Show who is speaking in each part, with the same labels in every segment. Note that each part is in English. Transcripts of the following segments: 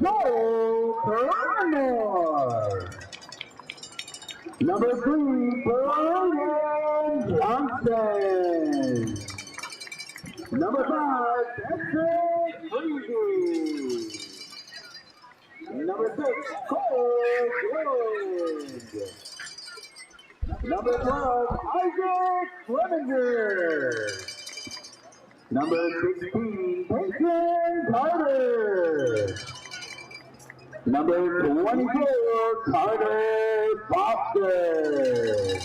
Speaker 1: Joe Cardinals. Number 3, Brian Johnson. Number 5, Patrick Freedy. Number 6, Cole Wood. Number 12, Isaac Clemenger. Number 16, Peyton Carter. Number 24, Carter Foster.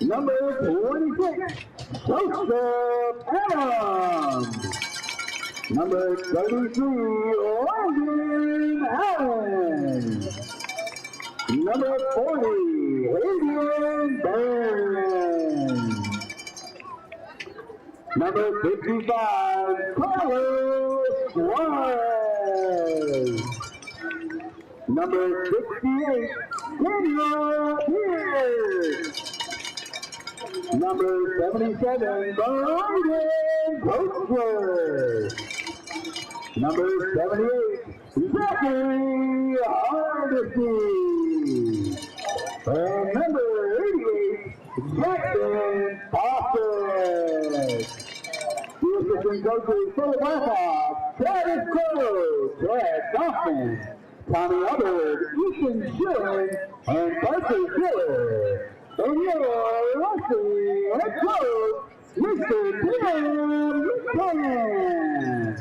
Speaker 1: Number 26, Joseph Adams. Number 33, Landon Allen. Number 40, Adrian Barron. Number 55, Carlos Suarez. Number 68, Daniel Pierce. Number 77, Brandon Coachler. Number 78, Zachary Hardesty. And number 88, Jackson Foster. The assistant coaches for the Blackhawks, Travis Crowe, Brad Kaufman, Tommy Hubbard, Ethan Schilling, and Parker Schiller. And your Leslie head coach, Mr. Tim Buchanan.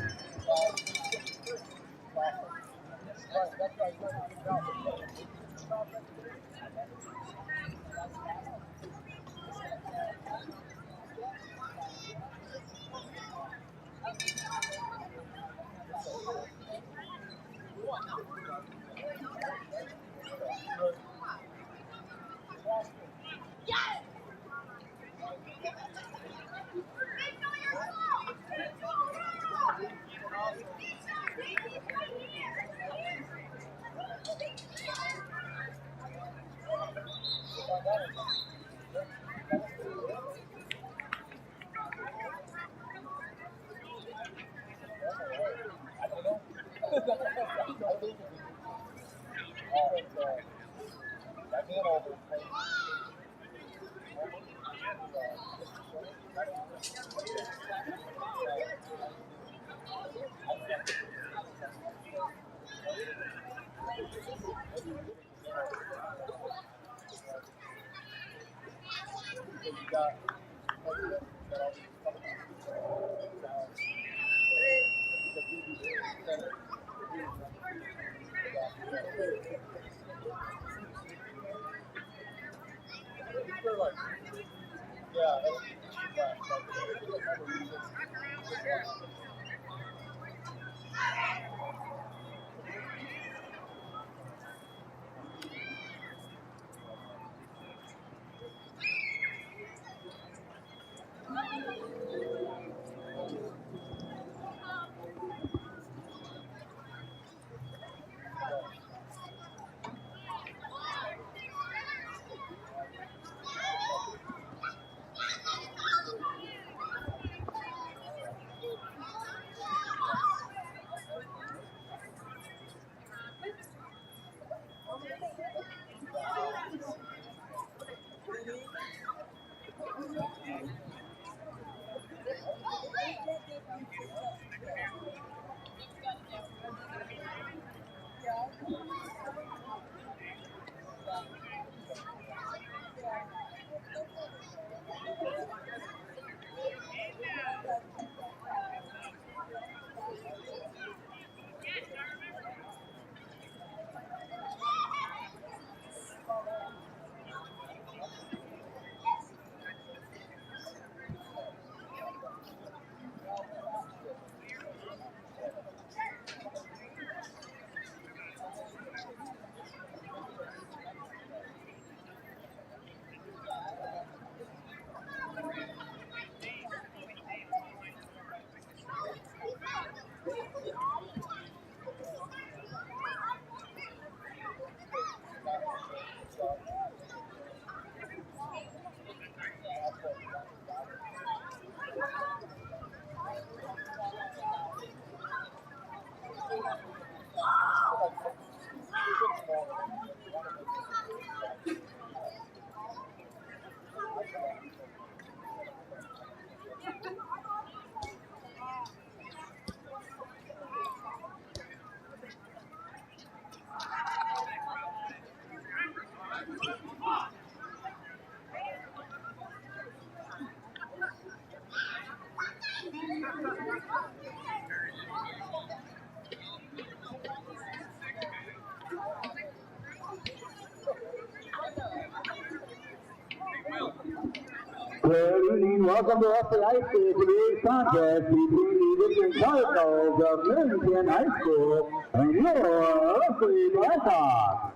Speaker 1: Good evening. Welcome to Leslie High School for today's contest between the Millington Cardinals of Millington High School and your Leslie Blackhawks.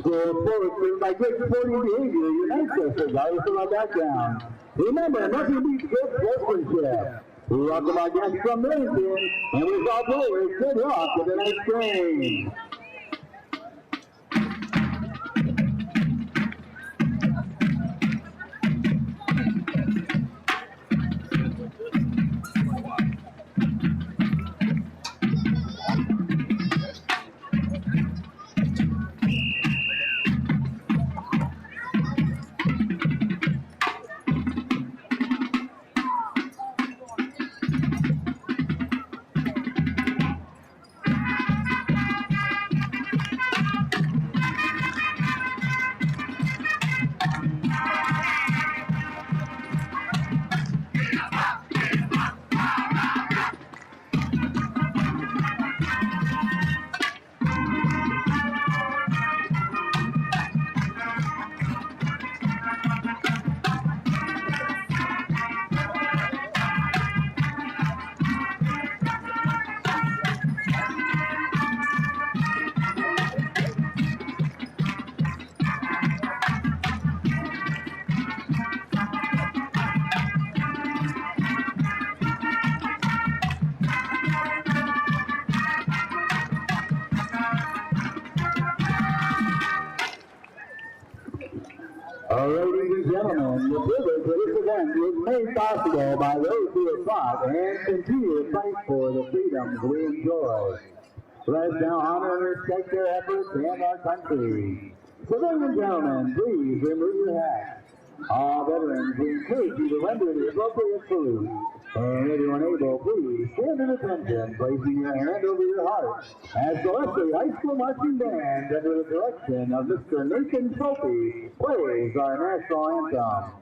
Speaker 1: School sports driven by good sporting behavior unites us regardless of our background. Remember, nothing beats good sportsmanship. We welcome our guests from Millington, and we all players good luck with the next game. Ladies and gentlemen, the privilege of this event is made possible by those who have fought and continue to fight for the freedoms we enjoy. Let us now honor and respect their efforts and our country. So, ladies and gentlemen, please remove your hats. All veterans, we encourage you to render the appropriate salute. And everyone able, please stand at attention, placing your hand over your heart as the Leslie High School Marching Band, under the direction of Mr. Nathan Trophy, plays our national anthem.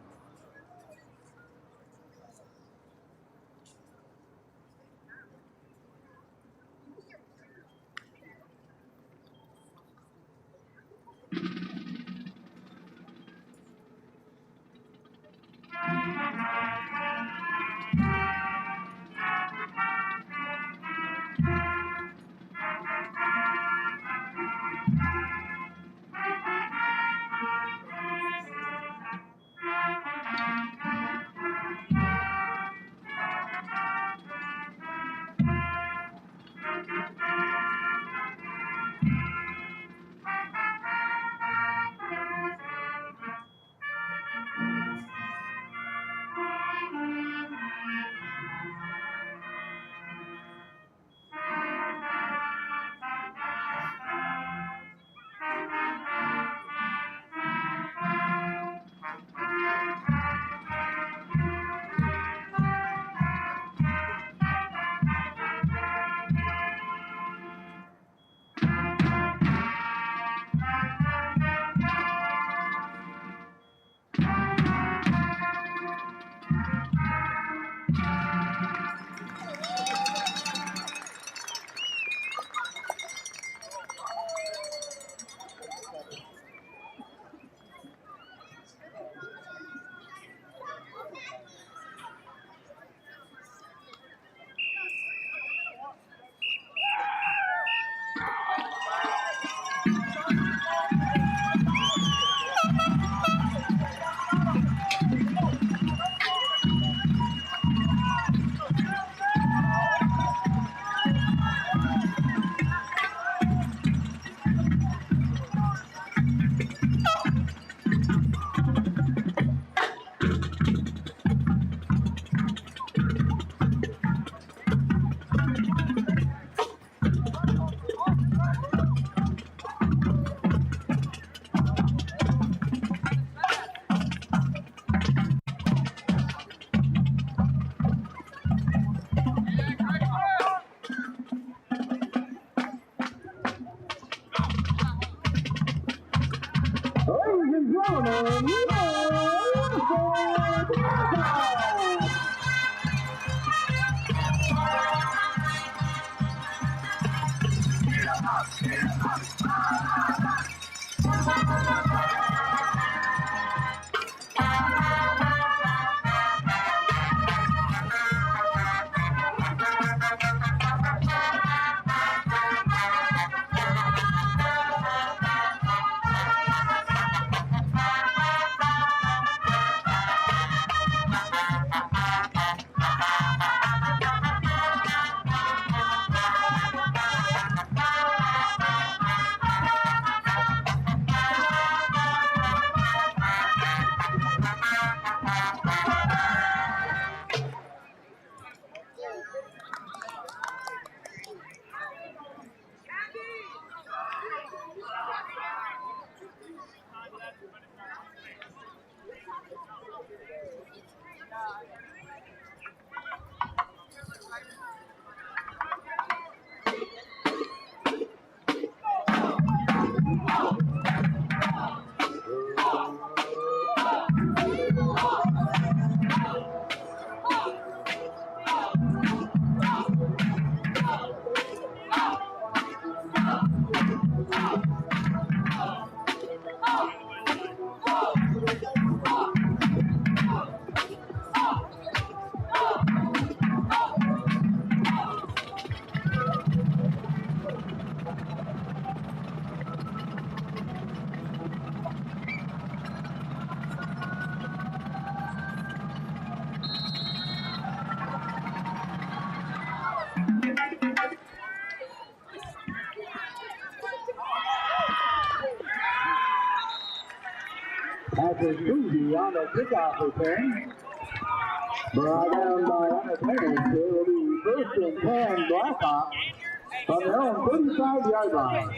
Speaker 1: Passes Susie on the kickoff return. Brought down by unattended. It will be first and 10 Blackhawks from their own 35-yard line.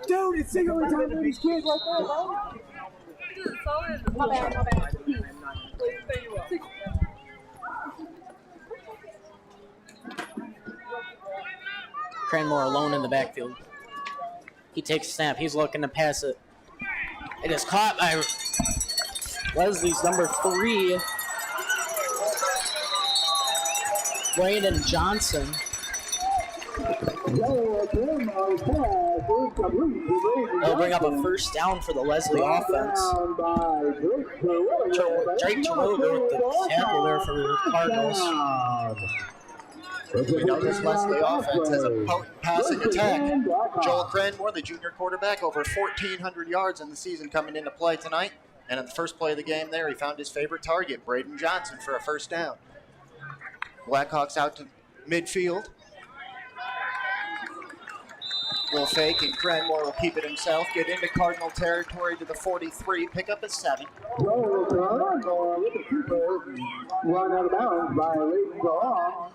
Speaker 2: Dude, it's single time for these kids right there, bro. My bad.
Speaker 3: Cranmore alone in the backfield. He takes a snap. He's looking to pass it. It is caught by Leslie's number 3, Braden Johnson. They'll bring up a first down for the Leslie offense. Drake Terwilliger with the tackle there for the Cardinals.
Speaker 4: We know this Leslie offense has a potent passing attack. Joel Cranmore, the junior quarterback, over 1,400 yards in the season coming into play tonight. And at the first play of the game there, he found his favorite target, Braden Johnson, for a first down. Blackhawks out to midfield. Will fake, and Cranmore will keep it himself. Get into Cardinal territory to the 43, pick up a 7.
Speaker 1: Run out of bounds by Leighton Gaw.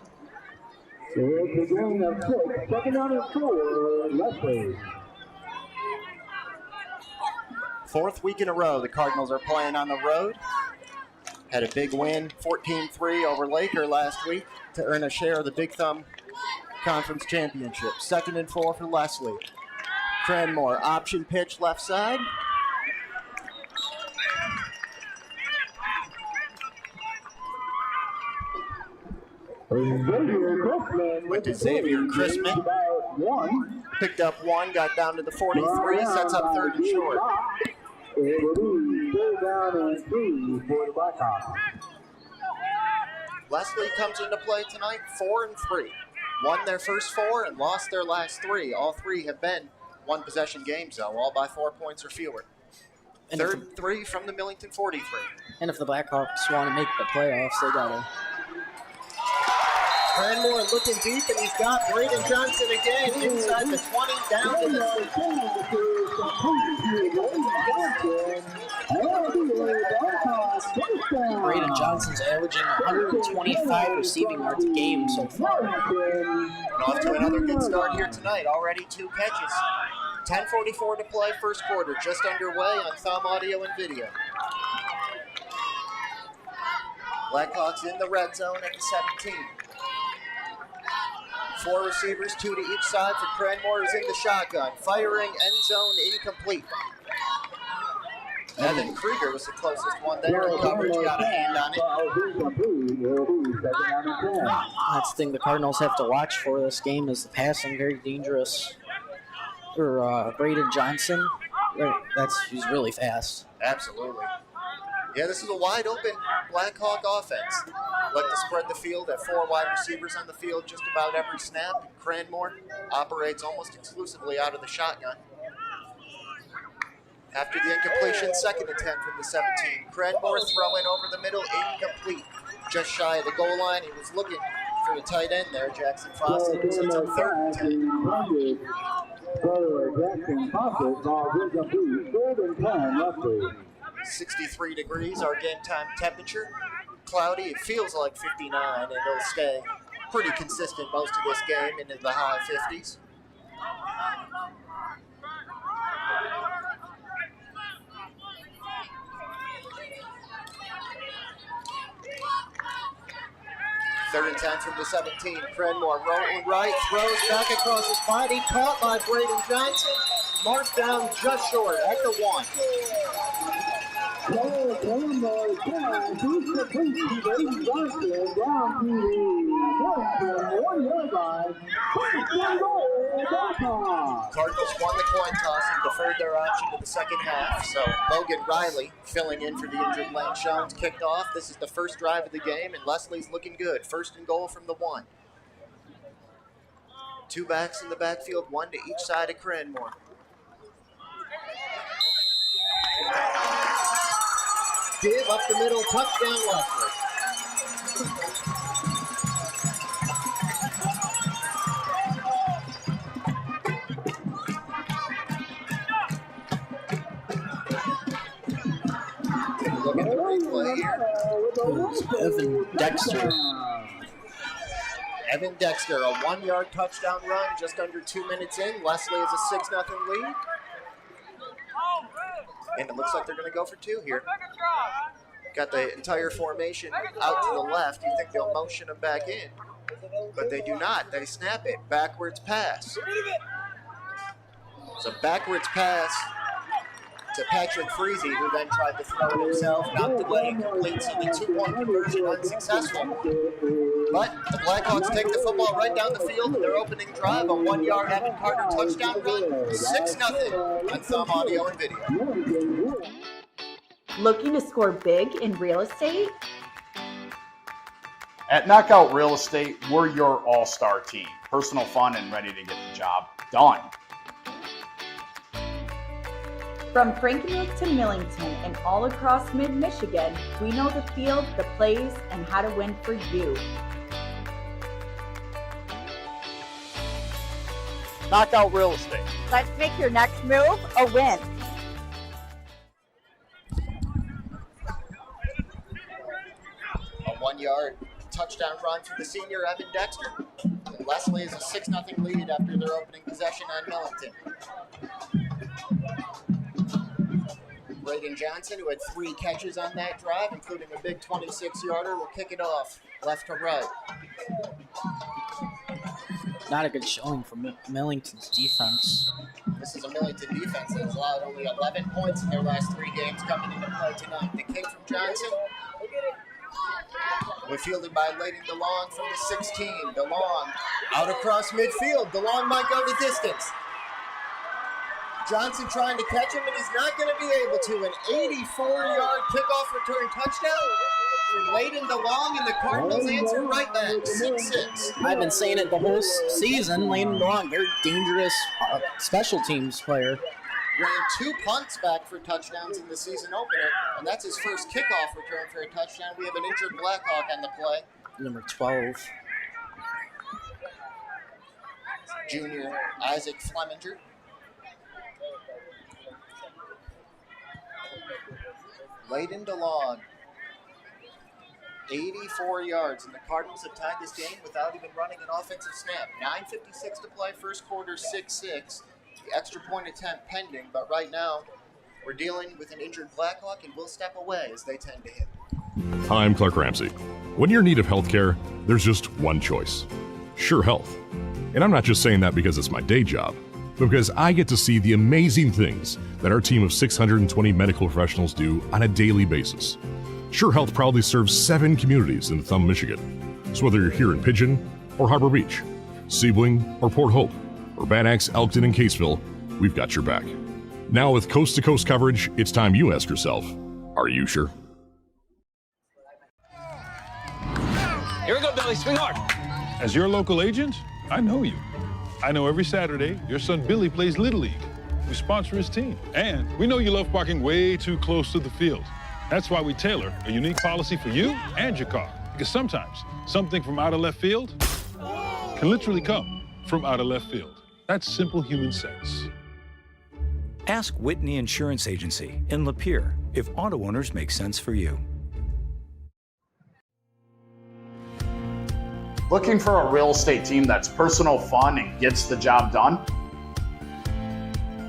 Speaker 1: It's a gain of 6. Second down and 4, Leslie.
Speaker 4: Fourth week in a row, the Cardinals are playing on the road. Had a big win, 14-3 over Laker last week to earn a share of the Big Thumb Conference Championship. Second and 4 for Leslie. Cranmore, option pitch left side. Went to Xavier Chrisman. Picked up 1, got down to the 43, sets up third and short.
Speaker 1: It will be third down and 3 for the Blackhawks.
Speaker 4: Leslie comes into play tonight 4-3. Won their first 4 and lost their last 3. All 3 have been one possession games though, all by 4 points or fewer. Third 3 from the Millington 43.
Speaker 3: And if the Blackhawks want to make the playoffs, they gotta.
Speaker 4: Cranmore looking deep, and he's got Braden Johnson again inside the 20, down to the...
Speaker 3: Braden Johnson's averaging 125 receiving yards a game so far.
Speaker 4: And off to another good start here tonight. Already 2 catches. 10:44 to play, first quarter, just underway on Thumb Audio and Video. Blackhawks in the red zone at the 17. 4 receivers, 2 to each side for Cranmore, who's in the shotgun. Firing, end zone, incomplete. Evan Krieger was the closest one there. Coverage got a hand on it.
Speaker 3: That's the thing the Cardinals have to watch for this game is the passing, very dangerous. For Braden Johnson, he's really fast.
Speaker 4: Absolutely. Yeah, this is a wide open Blackhawk offense. Like to spread the field at 4 wide receivers on the field just about every snap. Cranmore operates almost exclusively out of the shotgun. After the incompletion, second and 10 from the 17. Cranmore throwing over the middle, incomplete. Just shy of the goal line. He was looking for the tight end there, Jackson Fawcett. It's a third and 10.
Speaker 1: Jackson Fawcett, ball incomplete. Third and 10, Leslie.
Speaker 4: 63 degrees, our game time temperature. Cloudy, it feels like 59, and it'll stay pretty consistent most of this game into the high 50s. Third and 10 from the 17. Cranmore rolling right, throws back across his body, caught by Braden Johnson, marked down just short at the 1. Cardinals won the coin toss and deferred their option to the second half. So Logan Riley filling in for the injured Lane Jones kicked off. This is the first drive of the game, and Leslie's looking good. First and goal from the 1. 2 backs in the backfield, 1 to each side of Cranmore. give up the middle, touchdown Leslie. Look at the replay here.
Speaker 3: Evan Dexter.
Speaker 4: Evan Dexter, a 1-yard touchdown run just under 2 minutes in. Leslie has a 6-0 lead. And it looks like they're going to go for 2 here. Got the entire formation out to the left. You think they'll motion them back in. But they do not. They snap it. Backwards pass. It's a backwards pass to Patrick Freese, who then tried to throw it himself. Knocked away, complete, so the 2-point conversion unsuccessful. But the Blackhawks take the football right down the field in their opening drive. A 1-yard Evan Carter touchdown run. 6-0 on Thumb Audio and Video.
Speaker 5: Looking to score big in real estate?
Speaker 6: At Knockout Real Estate, we're your all-star team. Personal, fun, and ready to get the job done.
Speaker 5: From Frankenmuth to Millington and all across mid-Michigan, we know the field, the plays, and how to win for you.
Speaker 6: Knockout Real Estate.
Speaker 5: Let's make your next move a win.
Speaker 4: A 1-yard touchdown run for the senior Evan Dexter. And Leslie is a 6-0 lead after their opening possession on Millington. Reagan Johnson, who had 3 catches on that drive, including a big 26-yarder, will kick it off left to right.
Speaker 3: Not a good showing from Millington's defense.
Speaker 4: This is a Millington defense that has allowed only 11 points in their last 3 games coming into play tonight. The kick from Johnson was fielded by Layden DeLong from the 16. DeLong out across midfield. DeLong might go the distance. Johnson trying to catch him, and he's not going to be able to. An 84-yard kickoff return touchdown for Layden DeLong, and the Cardinals answer right back, 6-6.
Speaker 3: I've been saying it the whole season. Layden DeLong, very dangerous special teams player.
Speaker 4: Ran 2 punts back for touchdowns in the season opener, and that's his first kickoff return for a touchdown. We have an injured Blackhawk on the play.
Speaker 3: Number 12.
Speaker 4: Junior Isaac Fleminger. Layden DeLong, 84 yards, and the Cardinals have tied this game without even running an offensive snap. 9:56 to play, first quarter, 6-6. The extra point attempt pending, but right now we're dealing with an injured Blackhawk, and we'll step away as they tend to hit.
Speaker 7: Hi, I'm Clark Ramsey. When you're in need of health care, there's just one choice: Sure Health. And I'm not just saying that because it's my day job, but because I get to see the amazing things that our team of 620 medical professionals do on a daily basis. Sure Health proudly serves 7 communities in Thumb, Michigan. So whether you're here in Pigeon or Harbor Beach, Sebling or Port Hope, or Bad Axe, Elkton, and Caseville, we've got your back. Now with coast-to-coast coverage, it's time you ask yourself, are you sure?
Speaker 8: Here we go, Billy. Swing hard. As your local agent, I know you. I know every Saturday your son Billy plays Little League. We sponsor his team. And we know you love parking way too close to the field. That's why we tailor a unique policy for you and your car. Because sometimes something from out of left field can literally come from out of left field. That's simple human sense.
Speaker 9: Ask Whitney Insurance Agency in Lapeer if auto owners make sense for you.
Speaker 6: Looking for a real estate team that's personal, fun, and gets the job done?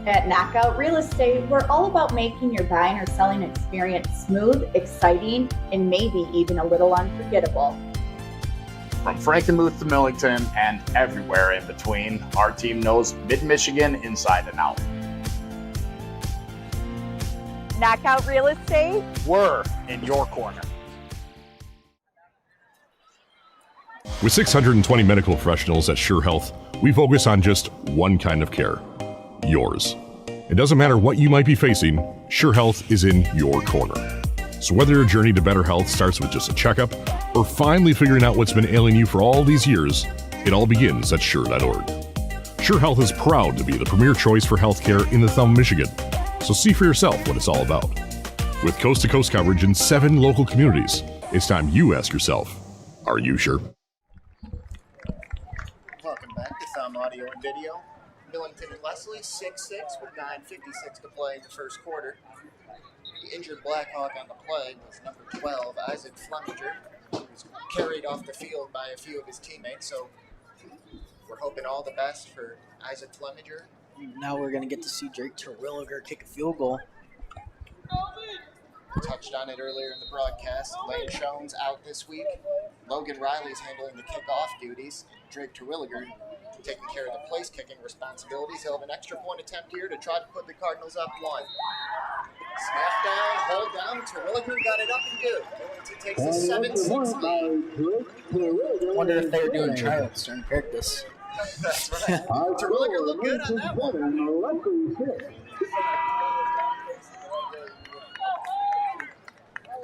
Speaker 5: At Knockout Real Estate, we're all about making your buying or selling experience smooth, exciting, and maybe even a little unforgettable.
Speaker 6: From Frankenmuth to Millington and everywhere in between, our team knows Mid-Michigan inside and out.
Speaker 5: Knockout Real Estate,
Speaker 6: We're in your corner.
Speaker 7: With 620 medical professionals at Sure Health, we focus on just one kind of care: yours. It doesn't matter what you might be facing, Sure Health is in your corner. So whether your journey to better health starts with just a checkup or finally figuring out what's been ailing you for all these years, it all begins at Sure.org. Sure Health is proud to be the premier choice for healthcare in the Thumb, Michigan. So see for yourself what it's all about. With coast-to-coast coverage in 7 local communities, it's time you ask yourself, are you sure?
Speaker 4: Welcome back to Thumb Audio and Video. Millington and Leslie, 6-6 with 9:56 to play in the first quarter. The injured Blackhawk on the play was number 12, Isaac Fleminger, who was carried off the field by a few of his teammates, so we're hoping all the best for Isaac Fleminger.
Speaker 3: Now we're going to get to see Drake Terwilliger kick a field goal.
Speaker 4: Touched on it earlier in the broadcast. Lane Shones out this week. Logan Riley's handling the kickoff duties. Drake Terwilliger taking care of the place kicking responsibilities. He'll have an extra point attempt here to try to put the Cardinals up 1. Snap down, hold down. Terwilliger got it up and good. Millington takes a 7-6 lead.
Speaker 3: Wonder if they were doing tryouts during practice.
Speaker 4: That's right. Terwilliger looked good on that one.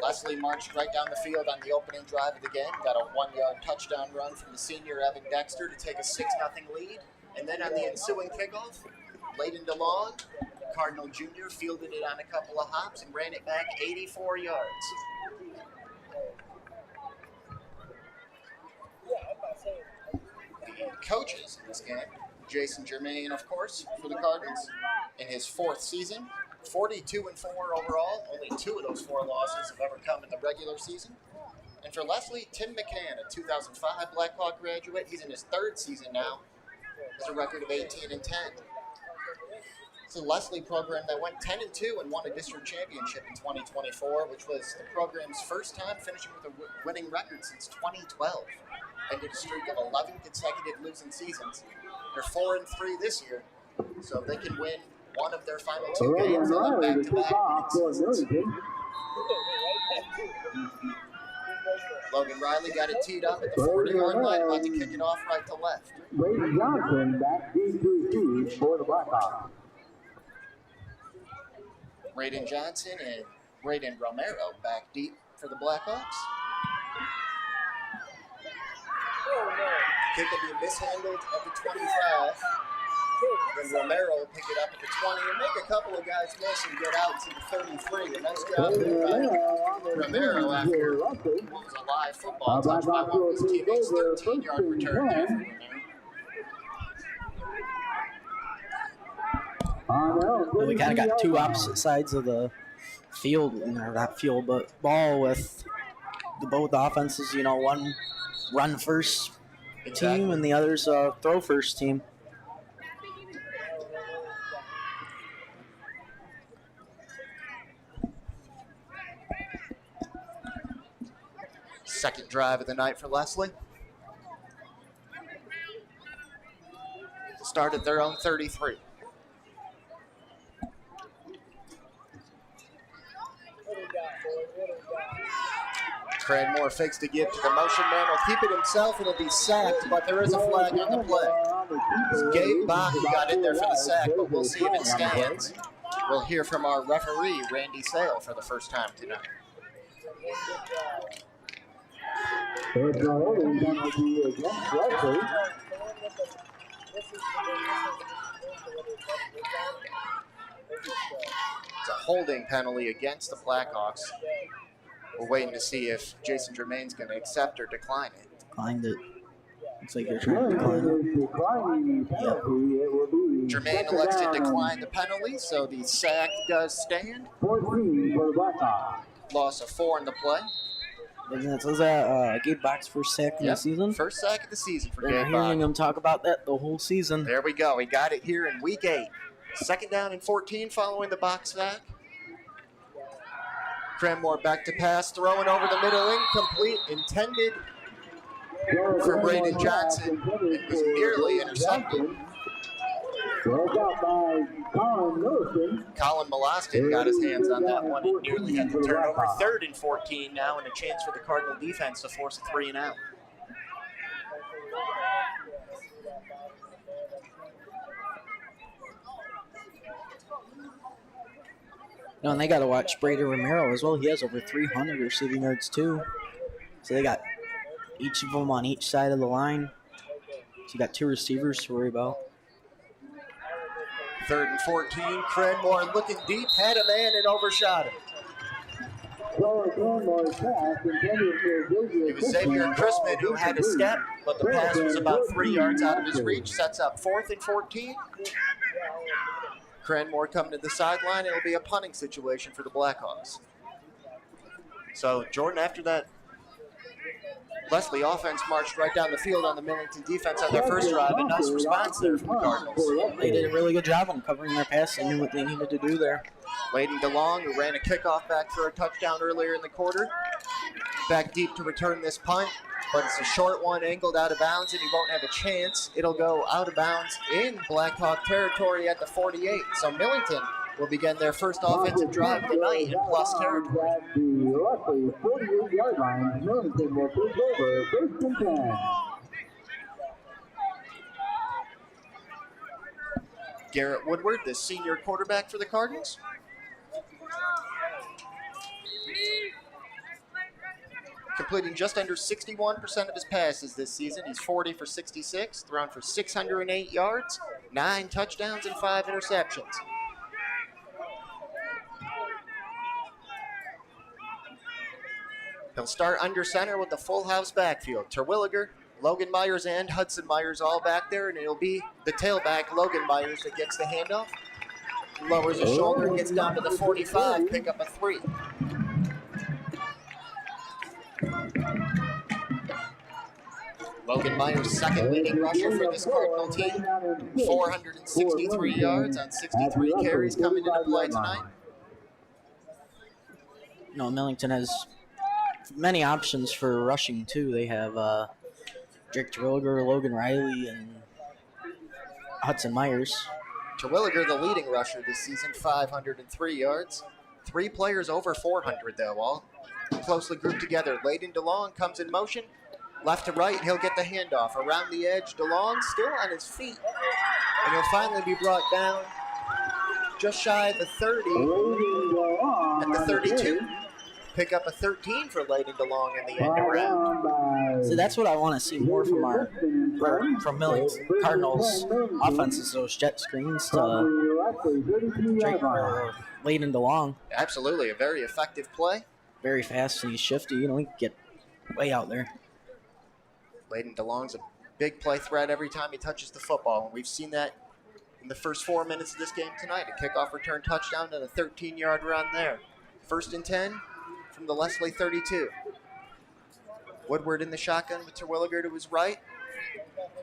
Speaker 4: Leslie marched right down the field on the opening drive of the game. Got a 1-yard touchdown run from the senior Evan Dexter to take a 6-0 lead. And then on the ensuing kickoff, late into long, Cardinal Jr. fielded it on a couple of hops and ran it back 84 yards. The coaches in this game, Jason Germain, of course, for the Cardinals, in his 4th season. 42-4 overall. Only 2 of those 4 losses have ever come in the regular season. And for Leslie, Tim McCann, a 2005 Blackhawk graduate. He's in his 3rd season now. Has a record of 18-10. It's a Leslie program that went 10-2 and won a district championship in 2024, which was the program's first time finishing with a winning record since 2012. Ended a streak of 11 consecutive losing seasons. They're 4-3 this year, so they can win one of their final 2 games. They'll have back-to-back seasons. Logan Riley got it teed up at the 40-yard line, about to kick it off right to left.
Speaker 1: Braden Johnson back deep for the Blackhawks.
Speaker 4: Braden Johnson and Braden Romero back deep for the Blackhawks. Kick will be mishandled at the 25. Then Romero will pick it up at the 20 and make a couple of guys miss and get out to the 33. A nice job there by Romero after what was a live football touch by one of his teammates. 13-yard return there for Romero.
Speaker 3: We kind of got 2 opposite sides of the field, or not field, but ball with both offenses. You know, one run first team and the other's throw first team.
Speaker 4: Second drive of the night for Leslie. Start at their own 33. Cranmore fakes to give to the motion man. He'll keep it himself and he'll be sacked, but there is a flag on the play. It's Gabe Bach who got in there for the sack, but we'll see if it stands. We'll hear from our referee, Randy Sale, for the first time tonight.
Speaker 1: It's a holding penalty against Leslie.
Speaker 4: It's a holding penalty against the Blackhawks. We're waiting to see if Jason Germain's going to accept or decline it.
Speaker 3: Declined it. Looks like they're trying to decline it.
Speaker 4: Germain elects to decline the penalty, so the sack does stand.
Speaker 1: 14 for the Blackhawks.
Speaker 4: Loss of 4 in the play.
Speaker 3: Was that Gabe Bach's first sack of the season?
Speaker 4: First sack of the season for
Speaker 3: Been
Speaker 4: Gabe Bach.
Speaker 3: hearing him talk about that the whole season.
Speaker 4: There we go. He got it here in week 8. Second down and 14 following the box sack. Cranmore back to pass, throwing over the middle, incomplete, intended for Braden Johnson. It was nearly intercepted. Colin Molostin got his hands on that one and nearly had the turnover. 3rd and 14 now, and a chance for the Cardinal defense to force a 3-and-out.
Speaker 3: No, and they got to watch Brady Romero as well. He has over 300 receiving yards too. So they got each of them on each side of the line. So you got 2 receivers to worry about.
Speaker 4: 3rd and 14. Cranmore looking deep, had a man and overshot him. It was Xavier Chrisman who had a step, but the pass was about 3 yards out of his reach. Sets up 4th and 14. Cranmore coming to the sideline. It'll be a punting situation for the Blackhawks. So, Jordan, after that Leslie offense marched right down the field on the Millington defense on their first drive. A nice response there from the Cardinals.
Speaker 3: They did a really good job on covering their pass. They knew what they needed to do there.
Speaker 4: Layden DeLong, who ran a kickoff back for a touchdown earlier in the quarter. Back deep to return this punt, but it's a short one, angled out of bounds, and he won't have a chance. It'll go out of bounds in Blackhawk territory at the 48. So Millington will begin their first offensive drive of the night in plus territory.
Speaker 1: At the roughly 48-yard line, Millington will take over 1st and 10.
Speaker 4: Garrett Woodward, the senior quarterback for the Cardinals. Completing just under 61% of his passes this season. He's 40 for 66, thrown for 608 yards, 9 touchdowns, and 5 interceptions. He'll start under center with the full house backfield. Terwilliger, Logan Myers, and Hudson Myers all back there, and it'll be the tailback, Logan Myers, that gets the handoff. Lowers his shoulder, gets down to the 45, pick up a 3. Logan Myers, second leading rusher for this Cardinal team. 463 yards on 63 carries coming into play tonight.
Speaker 3: You know, Millington has many options for rushing, too. They have Drake Terwilliger, Logan Riley, and Hudson Myers.
Speaker 4: Terwilliger, the leading rusher this season, 503 yards. 3 players over 400, though, all closely grouped together. Layden DeLong comes in motion. Left to right, he'll get the handoff. Around the edge, DeLong still on his feet. And he'll finally be brought down just shy of the 30 at the 32. Pick up a 13 for Layden DeLong in the end around.
Speaker 3: See, that's what I want to see more from Millington Cardinals offenses, those jet screens to Layden DeLong.
Speaker 4: Absolutely, a very effective play.
Speaker 3: Very fast and he's shifty. You know, he can get way out there.
Speaker 4: Layden DeLong's a big play threat every time he touches the football, and we've seen that in the first 4 minutes of this game tonight. A kickoff return touchdown and a 13-yard run there. 1st and 10 from the Leslie 32. Woodward in the shotgun with Terwilliger to his right.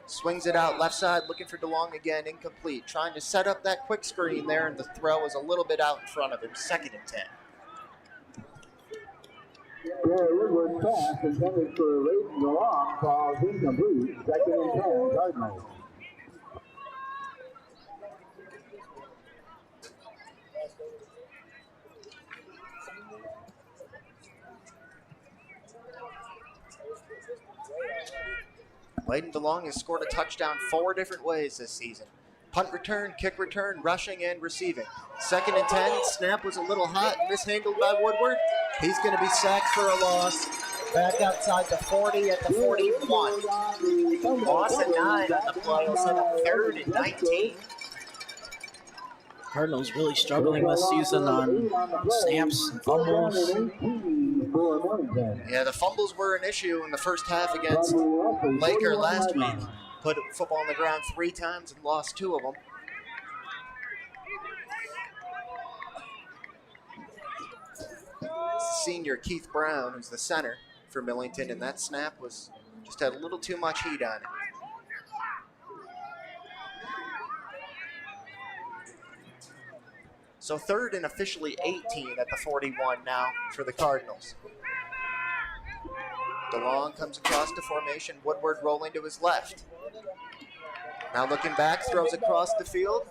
Speaker 4: Swings it out left side, looking for DeLong again, incomplete. Trying to set up that quick screen there, and the throw is a little bit out in front of him. 2nd and 10.
Speaker 1: Woodward's pass intended for Layden DeLong falls incomplete. 2nd and 10, Cardinals.
Speaker 4: Layden DeLong has scored a touchdown 4 different ways this season. Punt return, kick return, rushing, and receiving. 2nd and 10, snap was a little hot, mishandled by Woodward. He's going to be sacked for a loss. Back outside the 40 at the 41. Loss of 9 on the play will set up 3rd and 19.
Speaker 3: Cardinals really struggling this season on snaps and fumbles.
Speaker 4: Yeah, the fumbles were an issue in the first half against Laker last week. Put football on the ground 3 times and lost 2 of them. Senior Keith Brown, who's the center for Millington, and that snap was just had a little too much heat on it. So 3rd and officially 18 at the 41 now for the Cardinals. DeLong comes across to formation. Woodward rolling to his left. Now looking back, throws across the field.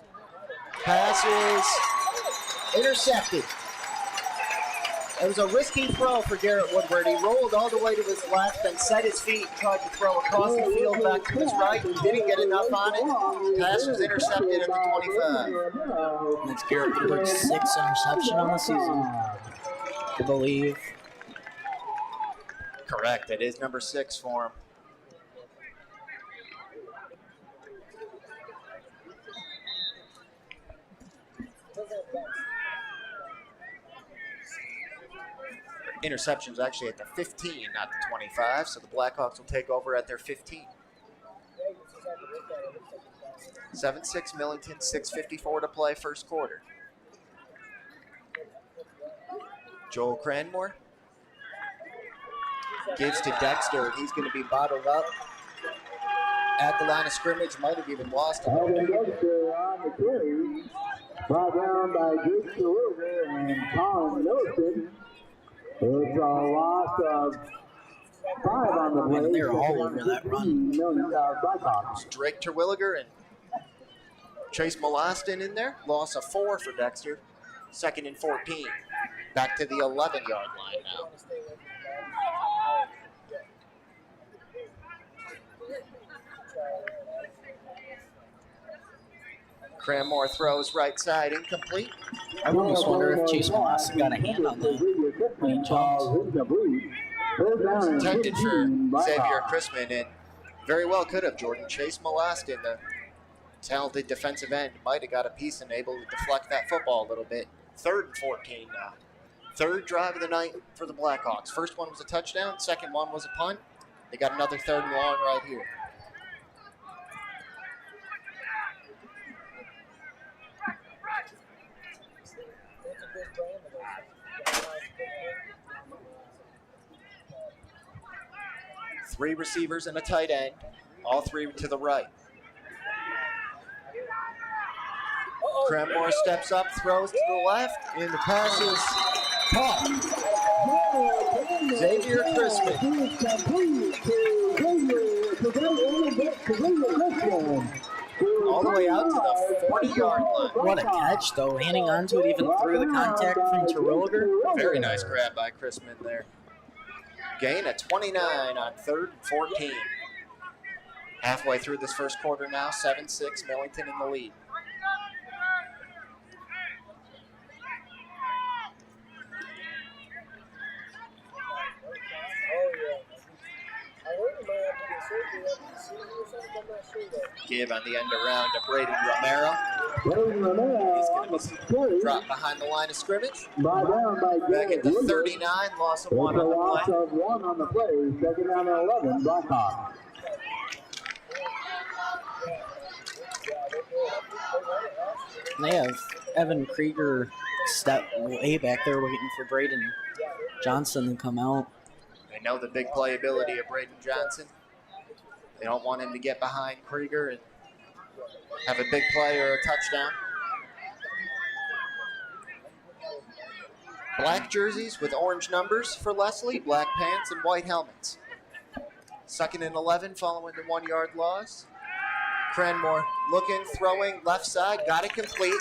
Speaker 4: Pass is intercepted. It was a risky throw for Garrett Woodward. He rolled all the way to his left and set his feet and tried to throw across the field back to his right. Didn't get enough on it. Pass was intercepted at the 25.
Speaker 3: That's Garrett Woodward's 6th interception on the season, I believe.
Speaker 4: Correct. It is number 6 for him. interception was actually at the 15, not the 25, so the Blackhawks will take over at their 15. 7-6 Millington, 6:54 to play, first quarter. Joel Cranmore gives to Dexter. He's going to be bottled up at the line of scrimmage. Might have even lost him.
Speaker 1: Dexter on the carry. Brought down by Jake Silver and Colin Milton. It's a loss of 5 on the play.
Speaker 3: They're all over that run.
Speaker 4: Drake Terwilliger and Chase Molaston in there. Loss of 4 for Dexter. 2nd and 14. Back to the 11-yard line now. Cranmore throws right side, incomplete.
Speaker 3: I almost wonder if Chase Molasson got a hand on that when he jumped.
Speaker 4: Intended for Xavier Chrisman, and very well could have. Jordan Chase Molaston, the talented defensive end, might have got a piece and able to deflect that football a little bit. 3rd and 14 now. 3rd drive of the night for the Blackhawks. First one was a touchdown. Second one was a punt. They got another 3rd and long right here. Three receivers and a tight end, all 3 to the right. Cranmore steps up, throws to the left, and the pass is caught. Xavier Chrisman. All the way out to the 40-yard line.
Speaker 3: What a catch, though. Handing onto it even through the contact from Terwilliger.
Speaker 4: Very nice grab by Chrisman there. Gain at 29 on 3rd and 14. Halfway through this first quarter now, 7-6, Millington in the lead. Give on the end around to Braden Romero. He's going to be dropped behind the line of scrimmage. Back at the 39, loss of 1 on the play.
Speaker 1: 2nd down and 11, Blackhawks.
Speaker 3: They have Evan Krieger step way back there waiting for Braden Johnson to come out.
Speaker 4: They know the big playability of Braden Johnson. They don't want him to get behind Krieger and have a big play or a touchdown. Black jerseys with orange numbers for Leslie, black pants and white helmets. 2nd and 11 following the 1-yard loss. Cranmore looking, throwing, left side, got it complete.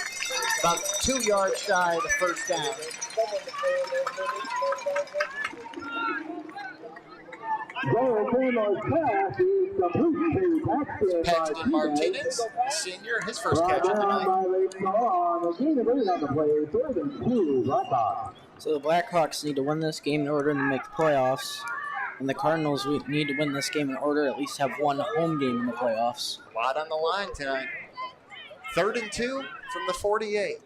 Speaker 4: About 2 yards shy of the first down. Paxton Martinez, senior, his first catch of the night.
Speaker 3: So the Blackhawks need to win this game in order to make the playoffs. And the Cardinals need to win this game in order to at least have one home game in the playoffs.
Speaker 4: A lot on the line tonight. 3rd and 2 from the 48.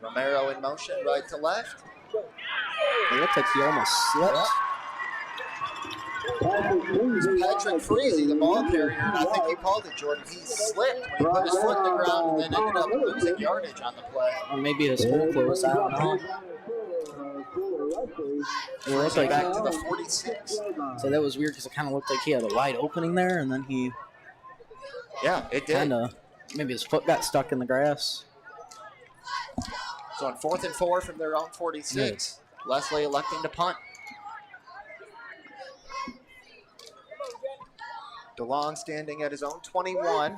Speaker 4: Romero in motion, right to left.
Speaker 3: It looks like he almost slipped.
Speaker 4: Patrick Freese, the ball carrier, and I think you called it, Jordan. He slipped when he put his foot in the ground and then ended up losing yardage on the play.
Speaker 3: Or maybe his hole closed, I don't know. It looked like
Speaker 4: back to the 46.
Speaker 3: So that was weird because it kind of looked like he had a wide opening there, and then he
Speaker 4: it did.
Speaker 3: Kind of, maybe his foot got stuck in the grass.
Speaker 4: So on 4th and 4 from their own 46, Leslie electing to punt. DeLong standing at his own 21.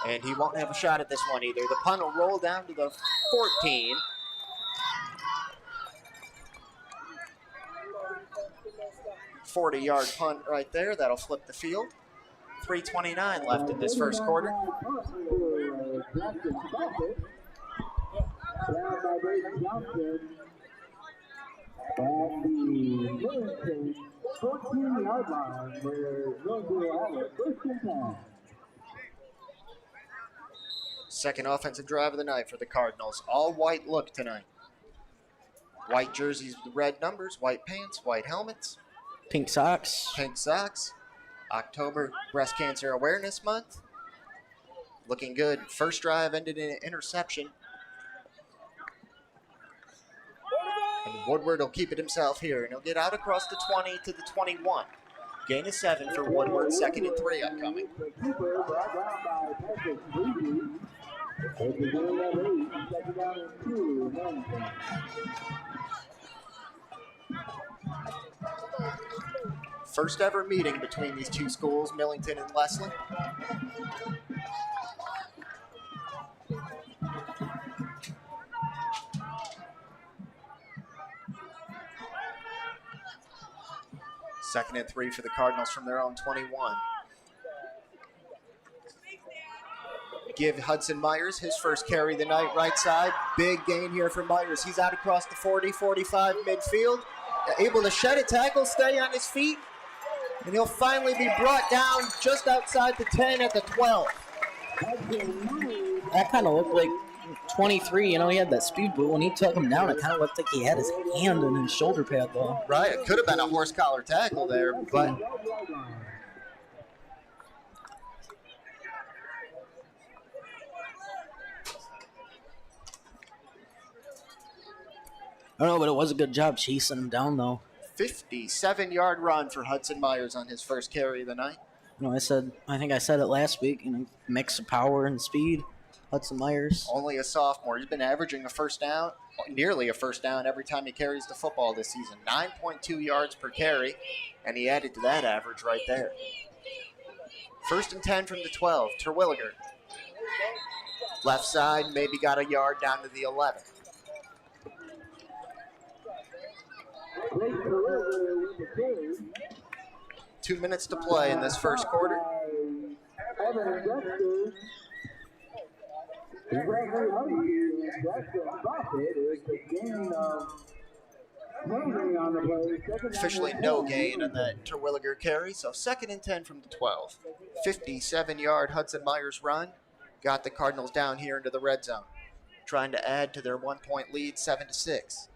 Speaker 4: And he won't have a shot at this one either. The punt will roll down to the 14. $40-yard punt right there. That'll flip the field. 3:29 left in this first quarter.
Speaker 1: At the Millington 14-yard line, where going to have a 1st and 10.
Speaker 4: Second offensive drive of the night for the Cardinals. All white look tonight. White jerseys with red numbers, white pants, white helmets.
Speaker 3: Pink socks.
Speaker 4: Pink socks. October Breast Cancer Awareness Month. Looking good. First drive ended in an interception. And Woodward will keep it himself here, and he'll get out across the 20 to the 21. Gain of 7 for Woodward, 2nd and 3 upcoming. First ever meeting between these two schools, Millington and Leslie. Second and 3 for the Cardinals from their own 21. Give Hudson Myers his first carry of the night, right side. Big gain here for Myers. He's out across the 40, 45 midfield. Able to shed a tackle, stay on his feet, and he'll finally be brought down just outside the 10 at the 12.
Speaker 3: That kind of looked like 23. He had that speed, but when he took him down, it kind of looked like he had his hand in his shoulder pad, though.
Speaker 4: Right, it could have been a horse collar tackle there, but
Speaker 3: I don't know, but it was a good job chasing him down, though.
Speaker 4: 57-yard run for Hudson Myers on his first carry of the night.
Speaker 3: I think I said it last week, mix of power and speed. Hudson Myers.
Speaker 4: Only a sophomore. He's been averaging a first down, nearly a first down every time he carries the football this season. 9.2 yards per carry, and he added to that average right there. First and 10 from the 12, Terwilliger. Left side, maybe got a yard down to the 11. Two minutes to play in this first quarter. Officially no gain on that Terwilliger carry, so 2nd and 10 from the 12. 57-yard Hudson Myers run got the Cardinals down here into the red zone, trying to add to their 1-point lead, 7-6.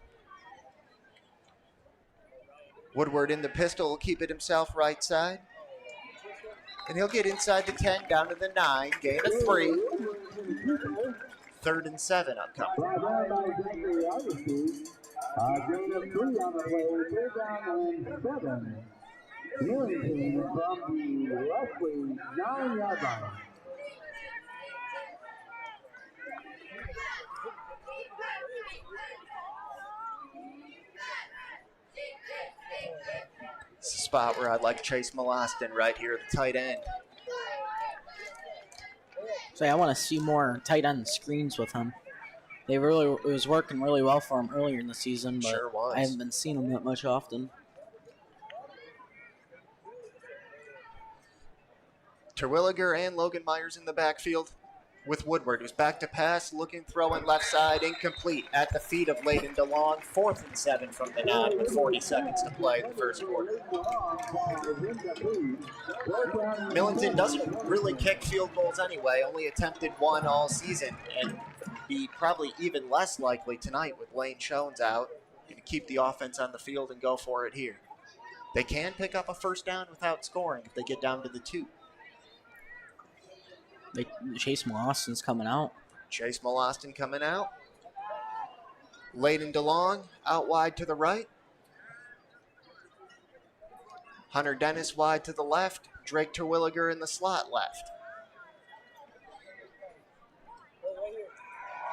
Speaker 4: Woodward in the pistol will keep it himself right side. And he'll get inside the 10, down to the 9, gain of 3. 3rd and 7 upcoming.
Speaker 1: Gain of 3 on the play, 3rd down and 7. Millington from the Leslie 9-yard line.
Speaker 4: It's a spot where I'd like Chase Molostin right here at the tight end.
Speaker 3: So I want to see more tight end screens with him. It was working really well for him earlier in the season, but
Speaker 4: Sure was.
Speaker 3: I haven't been seeing him that much often.
Speaker 4: Terwilliger and Logan Myers in the backfield with Woodward, who's back to pass, looking, throwing left side, incomplete at the feet of Layden DeLong. 4th and 7 from the 9 with 40 seconds to play in the first quarter. Millington doesn't really kick field goals anyway, only attempted 1 all season, and be probably even less likely tonight with Lane Schoen's out and keep the offense on the field and go for it here. They can pick up a first down without scoring if they get down to the 2.
Speaker 3: Chase Molostin's coming out.
Speaker 4: Chase Molostin coming out. Layden DeLong out wide to the right. Hunter Dennis wide to the left. Drake Terwilliger in the slot left.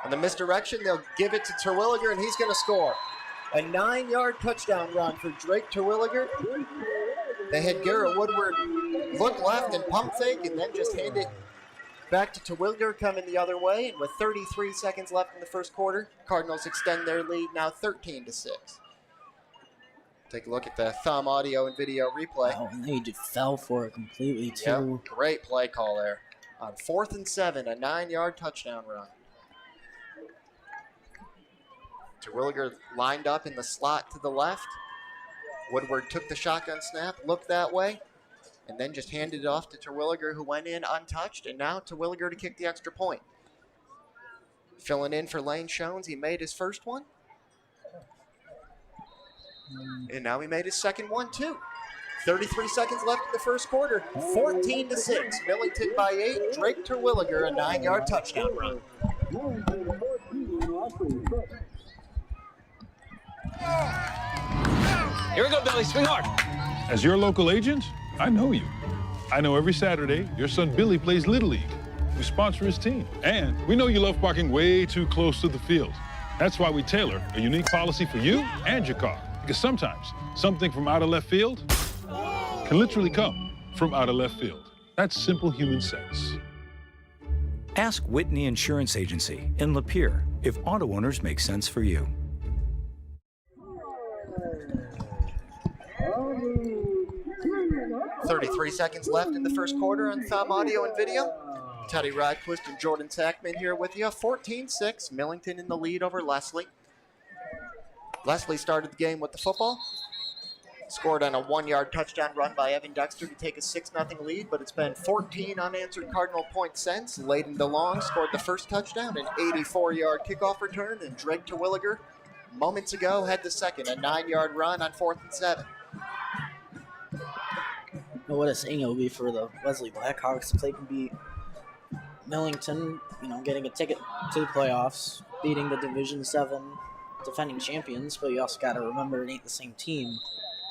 Speaker 4: On the misdirection, they'll give it to Terwilliger, and he's going to score. A 9-yard touchdown run for Drake Terwilliger. They had Garrett Woodward look left and pump fake, and then just hand it back to Terwilliger coming the other way, and with 33 seconds left in the first quarter, Cardinals extend their lead now 13-6. Take a look at the thumb audio and video replay.
Speaker 3: Oh, and they just fell for it completely, too.
Speaker 4: Yep, great play call there. On 4th and 7, a 9-yard touchdown run. Terwilliger lined up in the slot to the left. Woodward took the shotgun snap, looked that way, and then just handed it off to Terwilliger, who went in untouched, and now Terwilliger to kick the extra point. Filling in for Lane Shones. He made his first one. And now he made his second one, too. 33 seconds left in the first quarter. 14-6. Millington by 8. Drake Terwilliger, a 9-yard touchdown run.
Speaker 8: Here we go, Billy. Swing hard. As your local agent, I know you. I know every Saturday your son Billy plays Little League. We sponsor his team. And we know you love parking way too close to the field. That's why we tailor a unique policy for you and your car. Because sometimes something from out of left field can literally come from out of left field. That's simple human sense.
Speaker 9: Ask Whitney Insurance Agency in Lapeer if auto owners make sense for you.
Speaker 4: 33 seconds left in the first quarter on Thumb Audio and Video. Teddy Radquist and Jordan Sackman here with you. 14-6, Millington in the lead over Leslie. Leslie started the game with the football. Scored on a 1-yard touchdown run by Evan Dexter to take a 6-0 lead, but it's been 14 unanswered Cardinal points since. Layden DeLong scored the first touchdown, an 84-yard kickoff return, and Drake Terwilliger moments ago had the second, a 9-yard run on 4th and 7.
Speaker 3: What a saying it will be for the Leslie Blackhawks if they can beat Millington, getting a ticket to the playoffs, beating the Division 7 defending champions, but you also got to remember it ain't the same team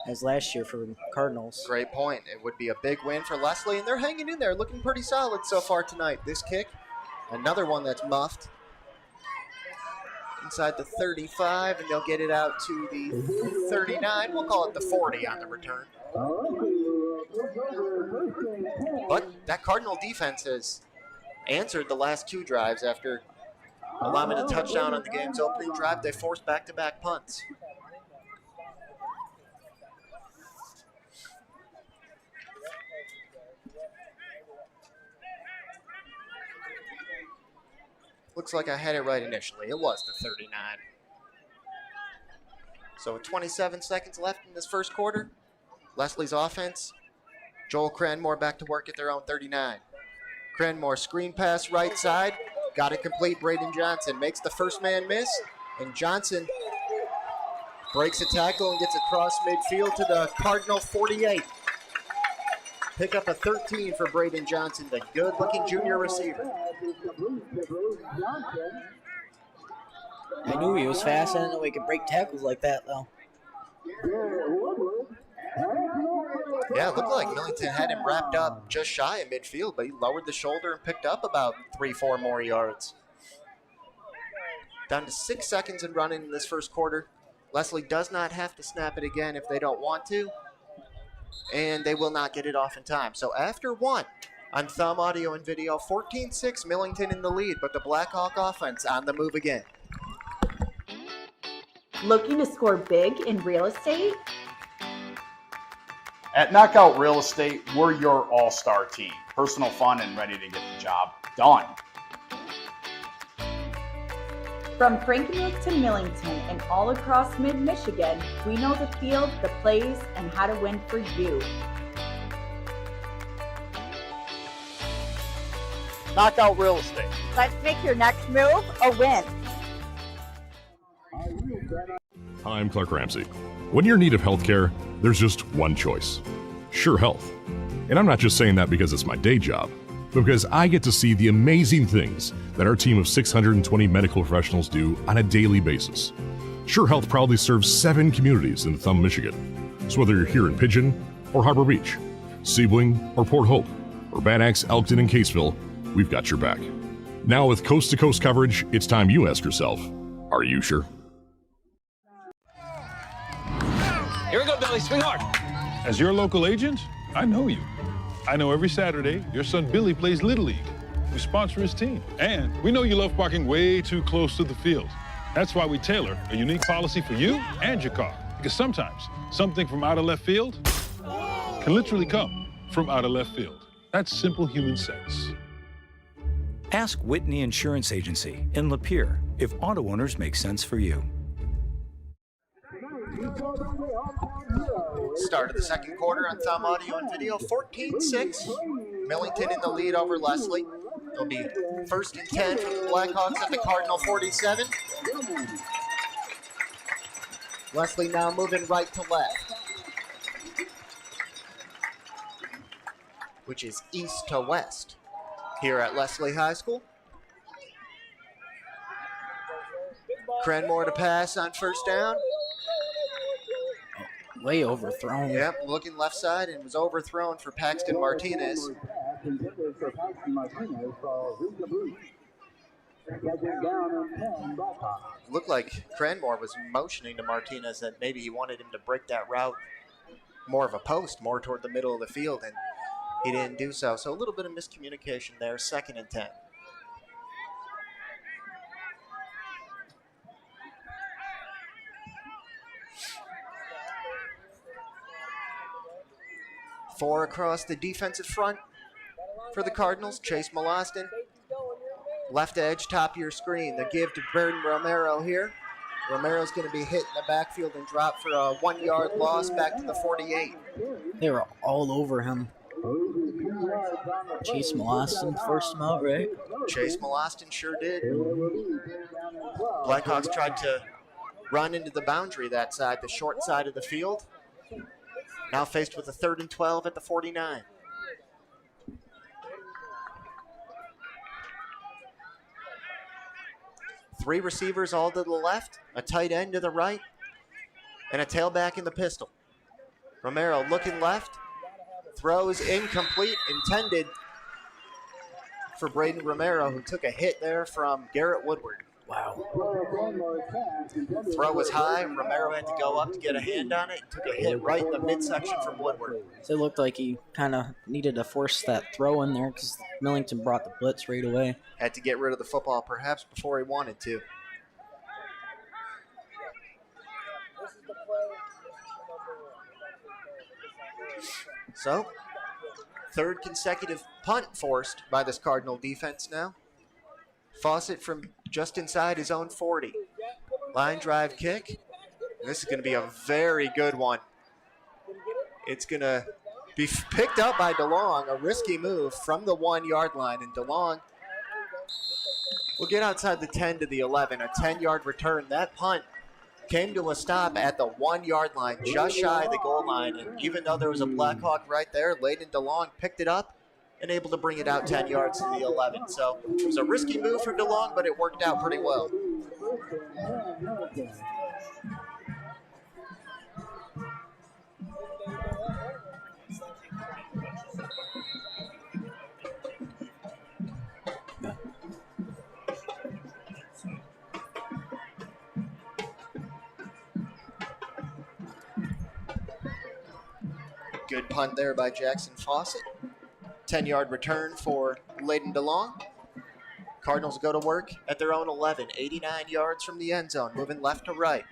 Speaker 3: as last year for the Cardinals.
Speaker 4: Great point. It would be a big win for Leslie, and they're hanging in there, looking pretty solid so far tonight. This kick, another one that's muffed. Inside the 35, and they'll get it out to the 39. We'll call it the 40 on the return. But that Cardinal defense has answered the last 2 drives after allowing a touchdown on the game's opening drive. They forced back-to-back punts. Looks like I had it right initially. It was the 39. So with 27 seconds left in this first quarter, Leslie's offense, Joel Cranmore back to work at their own 39. Cranmore screen pass right side, got it complete. Braden Johnson makes the first man miss, and Johnson breaks a tackle and gets across midfield to the Cardinal 48. Pick up a 13 for Braden Johnson, the good-looking junior receiver.
Speaker 3: I knew he was fast. I didn't know he could break tackles like that, though.
Speaker 4: Yeah, it looked like Millington had him wrapped up just shy of midfield, but he lowered the shoulder and picked up about 3-4 more yards. Down to 6 seconds and running in this first quarter. Leslie does not have to snap it again if they don't want to, and they will not get it off in time. So after 1 on Thumb Audio and Video, 14-6, Millington in the lead, but the Blackhawk offense on the move again.
Speaker 5: Looking to score big in real estate?
Speaker 6: At Knockout Real Estate, we're your all-star team. Personal, fun, and ready to get the job done.
Speaker 5: From Frankenmuth to Millington and all across mid-Michigan, we know the field, the plays, and how to win for you.
Speaker 6: Knockout Real Estate.
Speaker 2: Let's make your next move a win.
Speaker 7: I'm Clark Ramsey. When you're in need of healthcare, there's just one choice. Sure Health. And I'm not just saying that because it's my day job, but because I get to see the amazing things that our team of 620 medical professionals do on a daily basis. Sure Health proudly serves 7 communities in Thumb, Michigan. So whether you're here in Pigeon or Harbor Beach, Sebling or Port Hope, or Bad Axe, Elkton, and Caseville, we've got your back. Now with coast-to-coast coverage, it's time you ask yourself, are you sure?
Speaker 8: Here we go, Billy. Swing hard. As your local agent, I know you. I know every Saturday your son Billy plays Little League. We sponsor his team. And we know you love parking way too close to the field. That's why we tailor a unique policy for you and your car. Because sometimes something from out of left field can literally come from out of left field. That's simple human sense.
Speaker 9: Ask Whitney Insurance Agency in Lapeer if auto owners make sense for you.
Speaker 4: Start of the second quarter on Thumb Audio and Video, 14-6. Millington in the lead over Leslie. It'll be 1st and 10 for the Blackhawks at the Cardinal 47. Leslie now moving right to left, which is east to west here at Leslie High School. Cranmore to pass on 1st down.
Speaker 3: Way overthrown.
Speaker 4: Yep, looking left side and was overthrown for Paxton Martinez. Looked like Cranmore was motioning to Martinez that maybe he wanted him to break that route more of a post, more toward the middle of the field, and he didn't do so. So a little bit of miscommunication there, 2nd and 10. Four across the defensive front for the Cardinals. Chase Molostin, left edge, top of your screen. The give to Burton Romero here. Romero's going to be hit in the backfield and drop for a 1-yard loss back to the 48.
Speaker 3: They were all over him. Chase Molostin forced him out, right?
Speaker 4: Chase Molostin sure did. Blackhawks tried to run into the boundary that side, the short side of the field. Now faced with a 3rd and 12 at the 49. Three receivers all to the left, a tight end to the right, and a tailback in the pistol. Romero looking left, throws incomplete, intended for Braden Romero, who took a hit there from Garrett Woodward.
Speaker 3: Wow.
Speaker 4: Throw was high. Romero had to go up to get a hand on it. Took a hit right in the midsection from Woodward.
Speaker 3: So it looked like he kind of needed to force that throw in there because Millington brought the blitz right away.
Speaker 4: Had to get rid of the football perhaps before he wanted to. So, 3rd consecutive punt forced by this Cardinal defense now. Fawcett from just inside his own 40. Line drive kick. This is going to be a very good one. It's going to be picked up by DeLong, a risky move from the 1-yard line. And DeLong will get outside the 10 to the 11, a 10-yard return. That punt came to a stop at the 1-yard line, just shy of the goal line. And even though there was a Blackhawk right there, Layden DeLong picked it up and able to bring it out 10 yards to the 11. So it was a risky move for DeLong, but it worked out pretty well. Good punt there by Jackson Fawcett. 10-yard return for Layden DeLong. Cardinals go to work at their own 11, 89 yards from the end zone, moving left to right.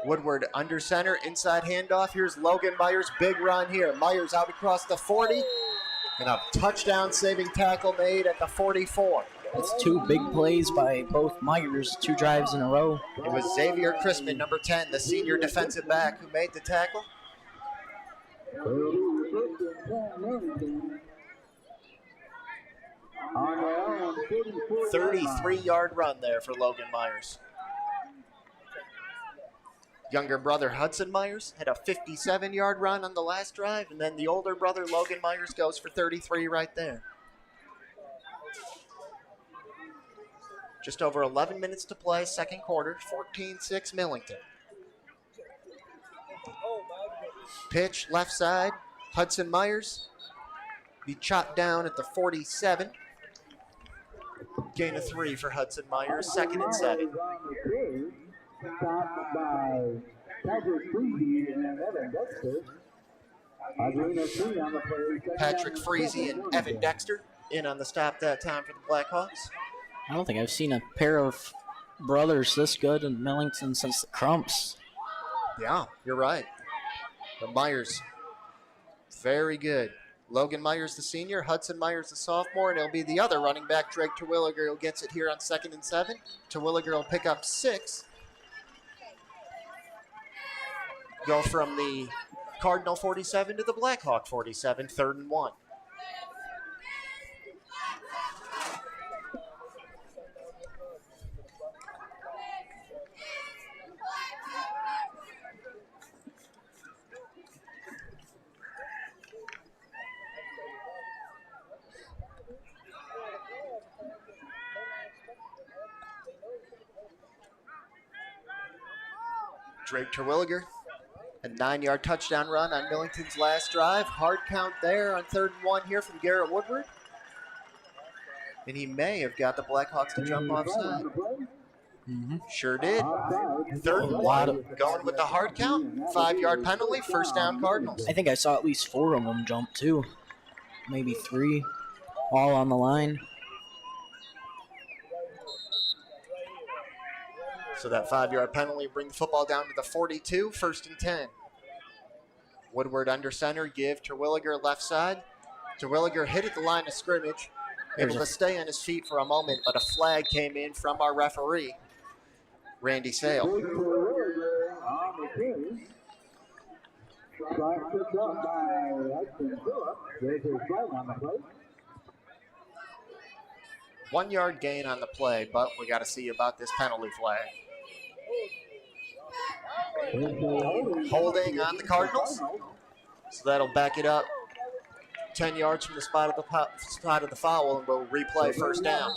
Speaker 4: Woodward under center, inside handoff. Here's Logan Myers, big run here. Myers out across the 40, and a touchdown-saving tackle made at the 44.
Speaker 3: That's 2 big plays by both Myers, 2 drives in a row.
Speaker 4: It was Xavier Crispin, number 10, the senior defensive back, who made the tackle. 33-yard run there for Logan Myers. Younger brother Hudson Myers had a 57-yard run on the last drive, and then the older brother Logan Myers goes for 33 right there. Just over 11 minutes to play, second quarter, 14-6 Millington. Pitch left side, Hudson Myers. Be chopped down at the 47. Gain of 3 for Hudson Myers, 2nd and 7.
Speaker 1: Stopped by Patrick Freezy and Evan Dexter.
Speaker 4: Patrick Freezy and Evan Dexter in on the stop that time for the Blackhawks.
Speaker 3: I don't think I've seen a pair of brothers this good in Millington since the Crumps.
Speaker 4: Yeah, you're right. But Myers, very good. Logan Myers, the senior, Hudson Myers, the sophomore, and it'll be the other running back, Drake Terwilliger, who gets it here on 2nd and 7. Terwilliger will pick up 6. Go from the Cardinal 47 to the Blackhawk 47, 3rd and 1. Drake Terwilliger, a 9-yard touchdown run on Millington's last drive. Hard count there on 3rd and 1 here from Garrett Woodward. And he may have got the Blackhawks to jump offside. Sure did. 3rd and 1, going with the hard count. 5-yard penalty, 1st down Cardinals.
Speaker 3: I think I saw at least 4 of them jump too. Maybe 3, all on the line.
Speaker 4: So that 5-yard penalty will bring the football down to the 42, 1st and 10. Woodward under center, give Terwilliger left side. Terwilliger hit at the line of scrimmage, able to stay on his feet for a moment, but a flag came in from our referee, Randy Sale. One-yard gain on the play, but we got to see about this penalty flag. Holding on the Cardinals, so that'll back it up 10 yards from the spot of the foul, and we'll replay 1st down.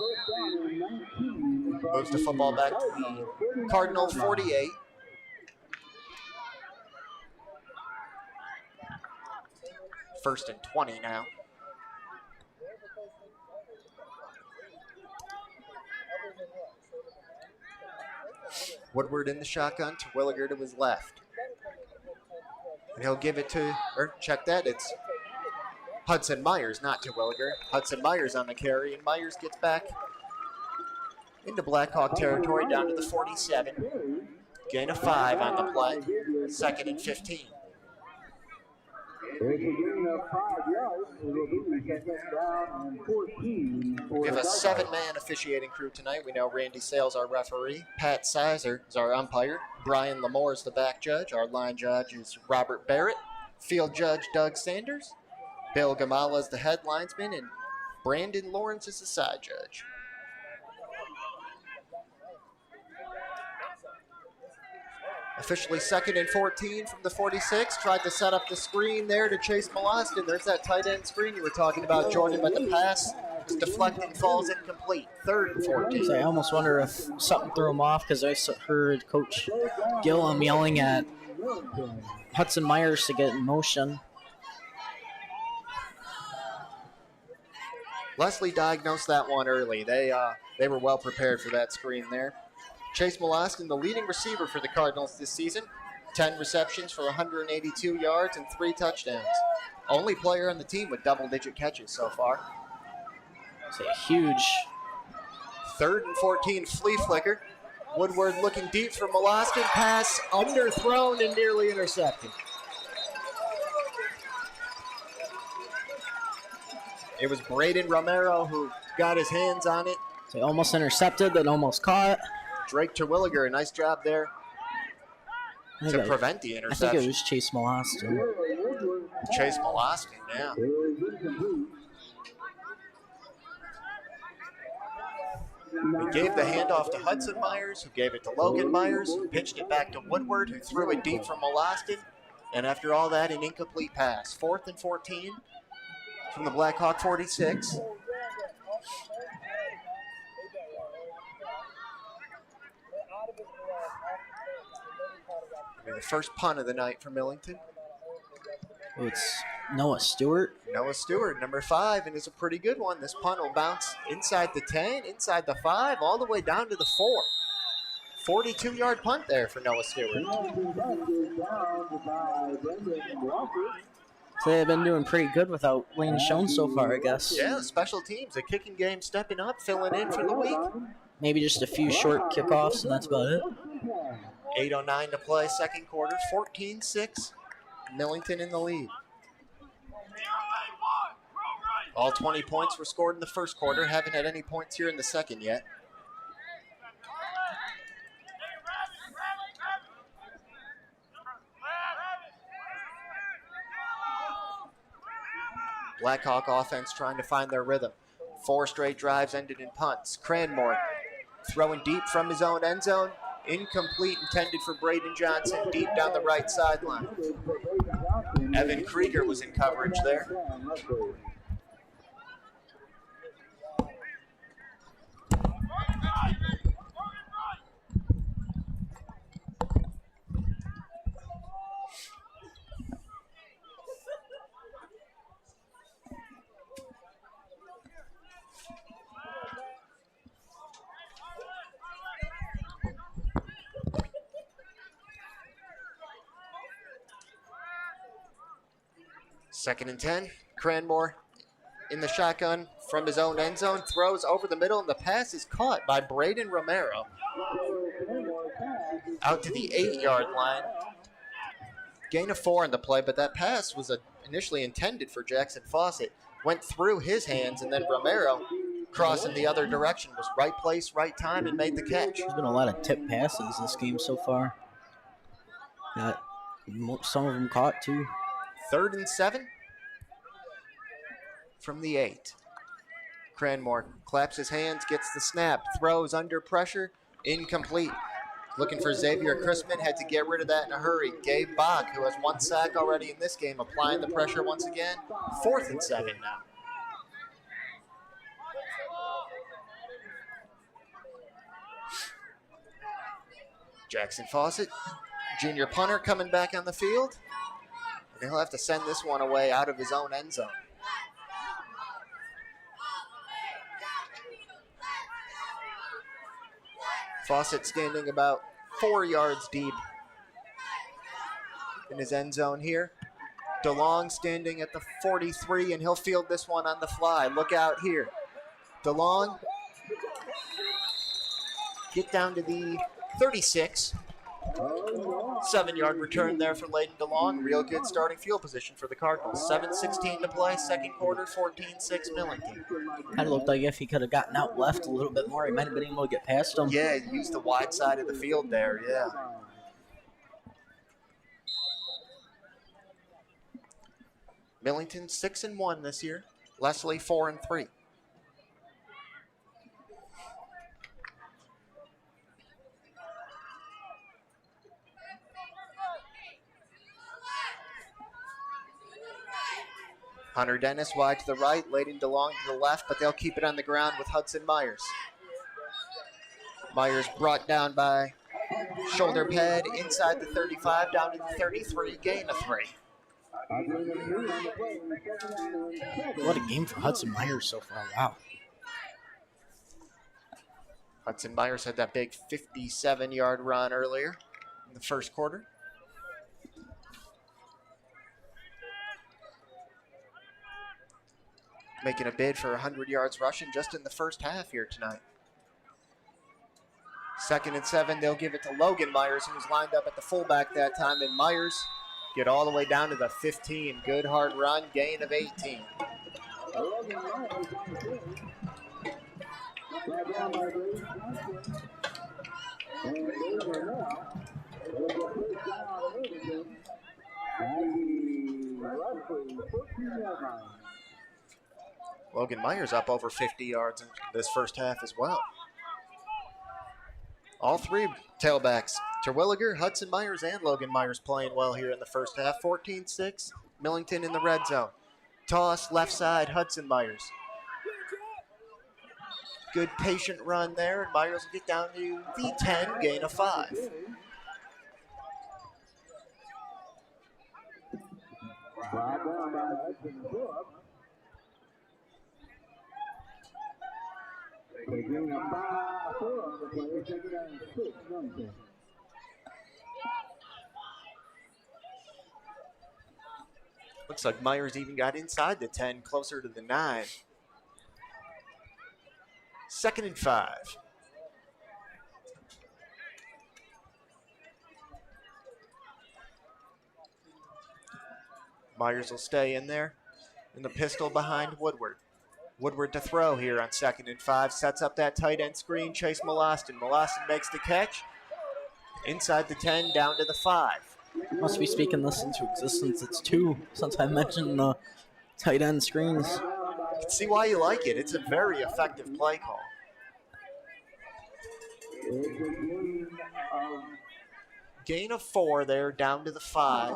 Speaker 4: Moves the football back to the Cardinal 48. First and 20 now. Woodward in the shotgun, Terwilliger to his left. And he'll give it to, or check that, it's Hudson Myers, not Terwilliger. Hudson Myers on the carry, and Myers gets back into Blackhawk territory down to the 47. Gain of 5 on the play, 2nd and 15. We have a 7-man officiating crew tonight. We know Randy Sales, our referee. Pat Sizer is our umpire. Brian Lamore is the back judge. Our line judge is Robert Barrett. Field judge Doug Sanders. Bill Gamala is the head linesman, and Brandon Lawrence is the side judge. Officially 2nd and 14 from the 46. Tried to set up the screen there to Chase Molostin. There's that tight end screen you were talking about, Jordan, but the pass is deflecting, falls incomplete. 3rd and 14.
Speaker 3: So I almost wonder if something threw him off, because I heard Coach Gillum yelling at Hudson Myers to get in motion.
Speaker 4: Leslie diagnosed that one early. They were well prepared for that screen there. Chase Molostin, the leading receiver for the Cardinals this season. 10 receptions for 182 yards and 3 touchdowns. Only player on the team with double-digit catches so far.
Speaker 3: It's a huge
Speaker 4: 3rd and 14, flea flicker. Woodward looking deep for Molostin. Pass underthrown and nearly intercepted. It was Braden Romero who got his hands on it.
Speaker 3: So almost intercepted, then almost caught.
Speaker 4: Drake Terwilliger, a nice job there to prevent the interception.
Speaker 3: I think it was Chase Molostin.
Speaker 4: Chase Molostin, yeah. He gave the handoff to Hudson Myers, who gave it to Logan Myers, who pitched it back to Woodward, who threw it deep from Molostin. And after all that, an incomplete pass. 4th and 14 from the Blackhawk 46. The first punt of the night for Millington.
Speaker 3: Oh, it's Noah Stewart.
Speaker 4: Noah Stewart, number 5, and it's a pretty good one. This punt will bounce inside the 10, inside the 5, all the way down to the 4. 42-yard punt there for Noah Stewart.
Speaker 3: So they've been doing pretty good without Wayne Schoen so far, I guess.
Speaker 4: Yeah, special teams, the kicking game stepping up, filling in for the week.
Speaker 3: Maybe just a few short kickoffs, and that's about it.
Speaker 4: 8:09 to play, 2nd quarter, 14-6. Millington in the lead. All 20 points were scored in the 1st quarter. Haven't had any points here in the 2nd yet. Blackhawk offense trying to find their rhythm. 4 straight drives ended in punts. Cranmore throwing deep from his own end zone. Incomplete, intended for Braden Johnson, deep down the right sideline. Evan Krieger was in coverage there. 2nd and 10. Cranmore in the shotgun from his own end zone, throws over the middle, and the pass is caught by Braden Romero out to the 8-yard line. Gain of 4 on the play, but that pass was initially intended for Jackson Fawcett. Went through his hands, and then Romero, crossing the other direction, was right place, right time, and made the catch.
Speaker 3: There's been a lot of tip passes this game so far. Got some of them caught, too.
Speaker 4: 3rd and 7 from the 8. Cranmore claps his hands, gets the snap, throws under pressure, incomplete. Looking for Xavier Chrisman, had to get rid of that in a hurry. Gabe Bach, who has 1 sack already in this game, applying the pressure once again. 4th and 7 now. Jackson Fawcett, junior punter, coming back on the field. And he'll have to send this one away out of his own end zone. Fawcett standing about 4 yards deep in his end zone here. DeLong standing at the 43, and he'll field this one on the fly. Look out here. DeLong, get down to the 36. 7-yard return there for Layden DeLong. Real good starting field position for the Cardinals. 7:16 to play, second quarter, 14-6 Millington.
Speaker 3: Kind of looked like if he could have gotten out left a little bit more, he might have been able to get past him.
Speaker 4: Yeah, he used the wide side of the field there, yeah. Millington 6-1 this year. Leslie 4-3. Hunter Dennis wide to the right, Layden DeLong to the left, but they'll keep it on the ground with Hudson Myers. Myers brought down by shoulder pad inside the 35, down to the 33, gain of 3.
Speaker 3: What a game for Hudson Myers so far, wow.
Speaker 4: Hudson Myers had that big 57-yard run earlier in the first quarter. Making a bid for 100 yards rushing just in the first half here tonight. 2nd and 7, they'll give it to Logan Myers, who was lined up at the fullback that time, and Myers get all the way down to the 15. Good hard run, gain of 18. Logan Myers up over 50 yards in this first half as well. All 3 tailbacks, Terwilliger, Hudson Myers, and Logan Myers playing well here in the first half. 14-6, Millington in the red zone. Toss, left side, Hudson Myers. Good patient run there, and Myers will get down to the 10, gain of 5. Looks like Myers even got inside the 10, closer to the 9. 2nd and 5. Myers will stay in there in the pistol behind Woodward. Woodward to throw here on 2nd and 5. Sets up that tight end screen. Chase Molostin. Molostin makes the catch. Inside the 10, down to the 5.
Speaker 3: Must be speaking this into existence. It's 2 since I mentioned the tight end screens.
Speaker 4: You can see why you like it. It's a very effective play call. Gain of 4 there, down to the 5.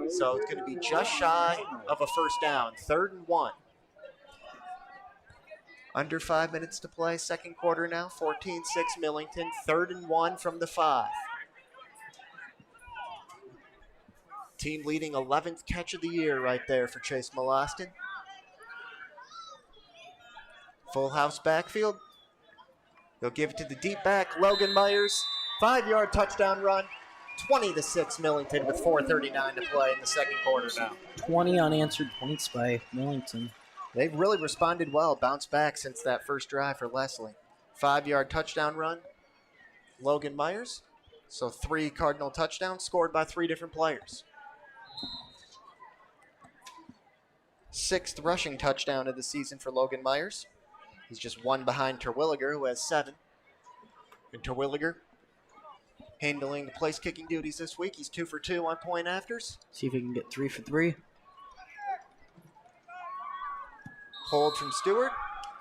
Speaker 4: So it's going to be just shy of a first down. 3rd and 1. Under 5 minutes to play, second quarter now. 14-6 Millington, 3rd and 1 from the 5. Team leading 11th catch of the year right there for Chase Molostin. Full house backfield. They'll give it to the deep back, Logan Myers. 5-yard touchdown run. 20-6 Millington with 4:39 to play in the second quarter now.
Speaker 3: 20 unanswered points by Millington.
Speaker 4: They've really responded well, bounced back since that first drive for Leslie. 5-yard touchdown run, Logan Myers. So 3 Cardinal touchdowns scored by 3 different players. 6th rushing touchdown of the season for Logan Myers. He's just 1 behind Terwilliger, who has 7. And Terwilliger handling the place kicking duties this week. He's 2 for 2 on point afters.
Speaker 3: See if he can get 3 for 3.
Speaker 4: Hold from Stewart.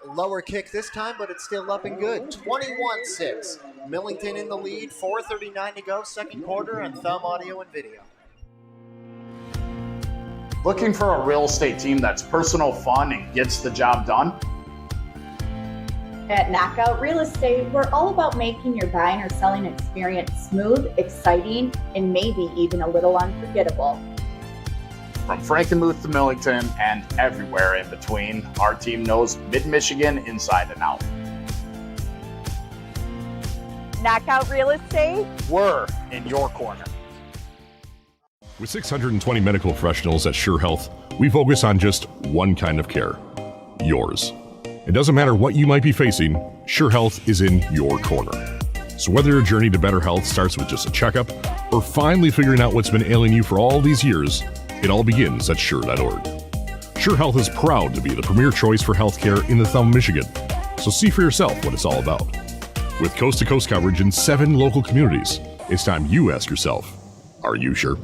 Speaker 4: Lower kick this time, but it's still up and good. 21-6. Millington in the lead. 4:39 to go, second quarter on Thumb Audio and Video.
Speaker 6: Looking for a real estate team that's personal, fun, and gets the job done?
Speaker 5: At Knockout Real Estate, we're all about making your buying or selling experience smooth, exciting, and maybe even a little unforgettable.
Speaker 6: From Frankenmuth to Millington and everywhere in between, our team knows Mid-Michigan inside and out.
Speaker 5: Knockout Real Estate?
Speaker 6: We're in your corner.
Speaker 7: With 620 medical professionals at Sure Health, we focus on just one kind of care, yours. It doesn't matter what you might be facing, Sure Health is in your corner. So whether your journey to better health starts with just a checkup or finally figuring out what's been ailing you for all these years, it all begins at Sure.org. Sure Health is proud to be the premier choice for healthcare in the Thumb, Michigan. So see for yourself what it's all about. With coast-to-coast coverage in 7 local communities, it's time you ask yourself, are you sure?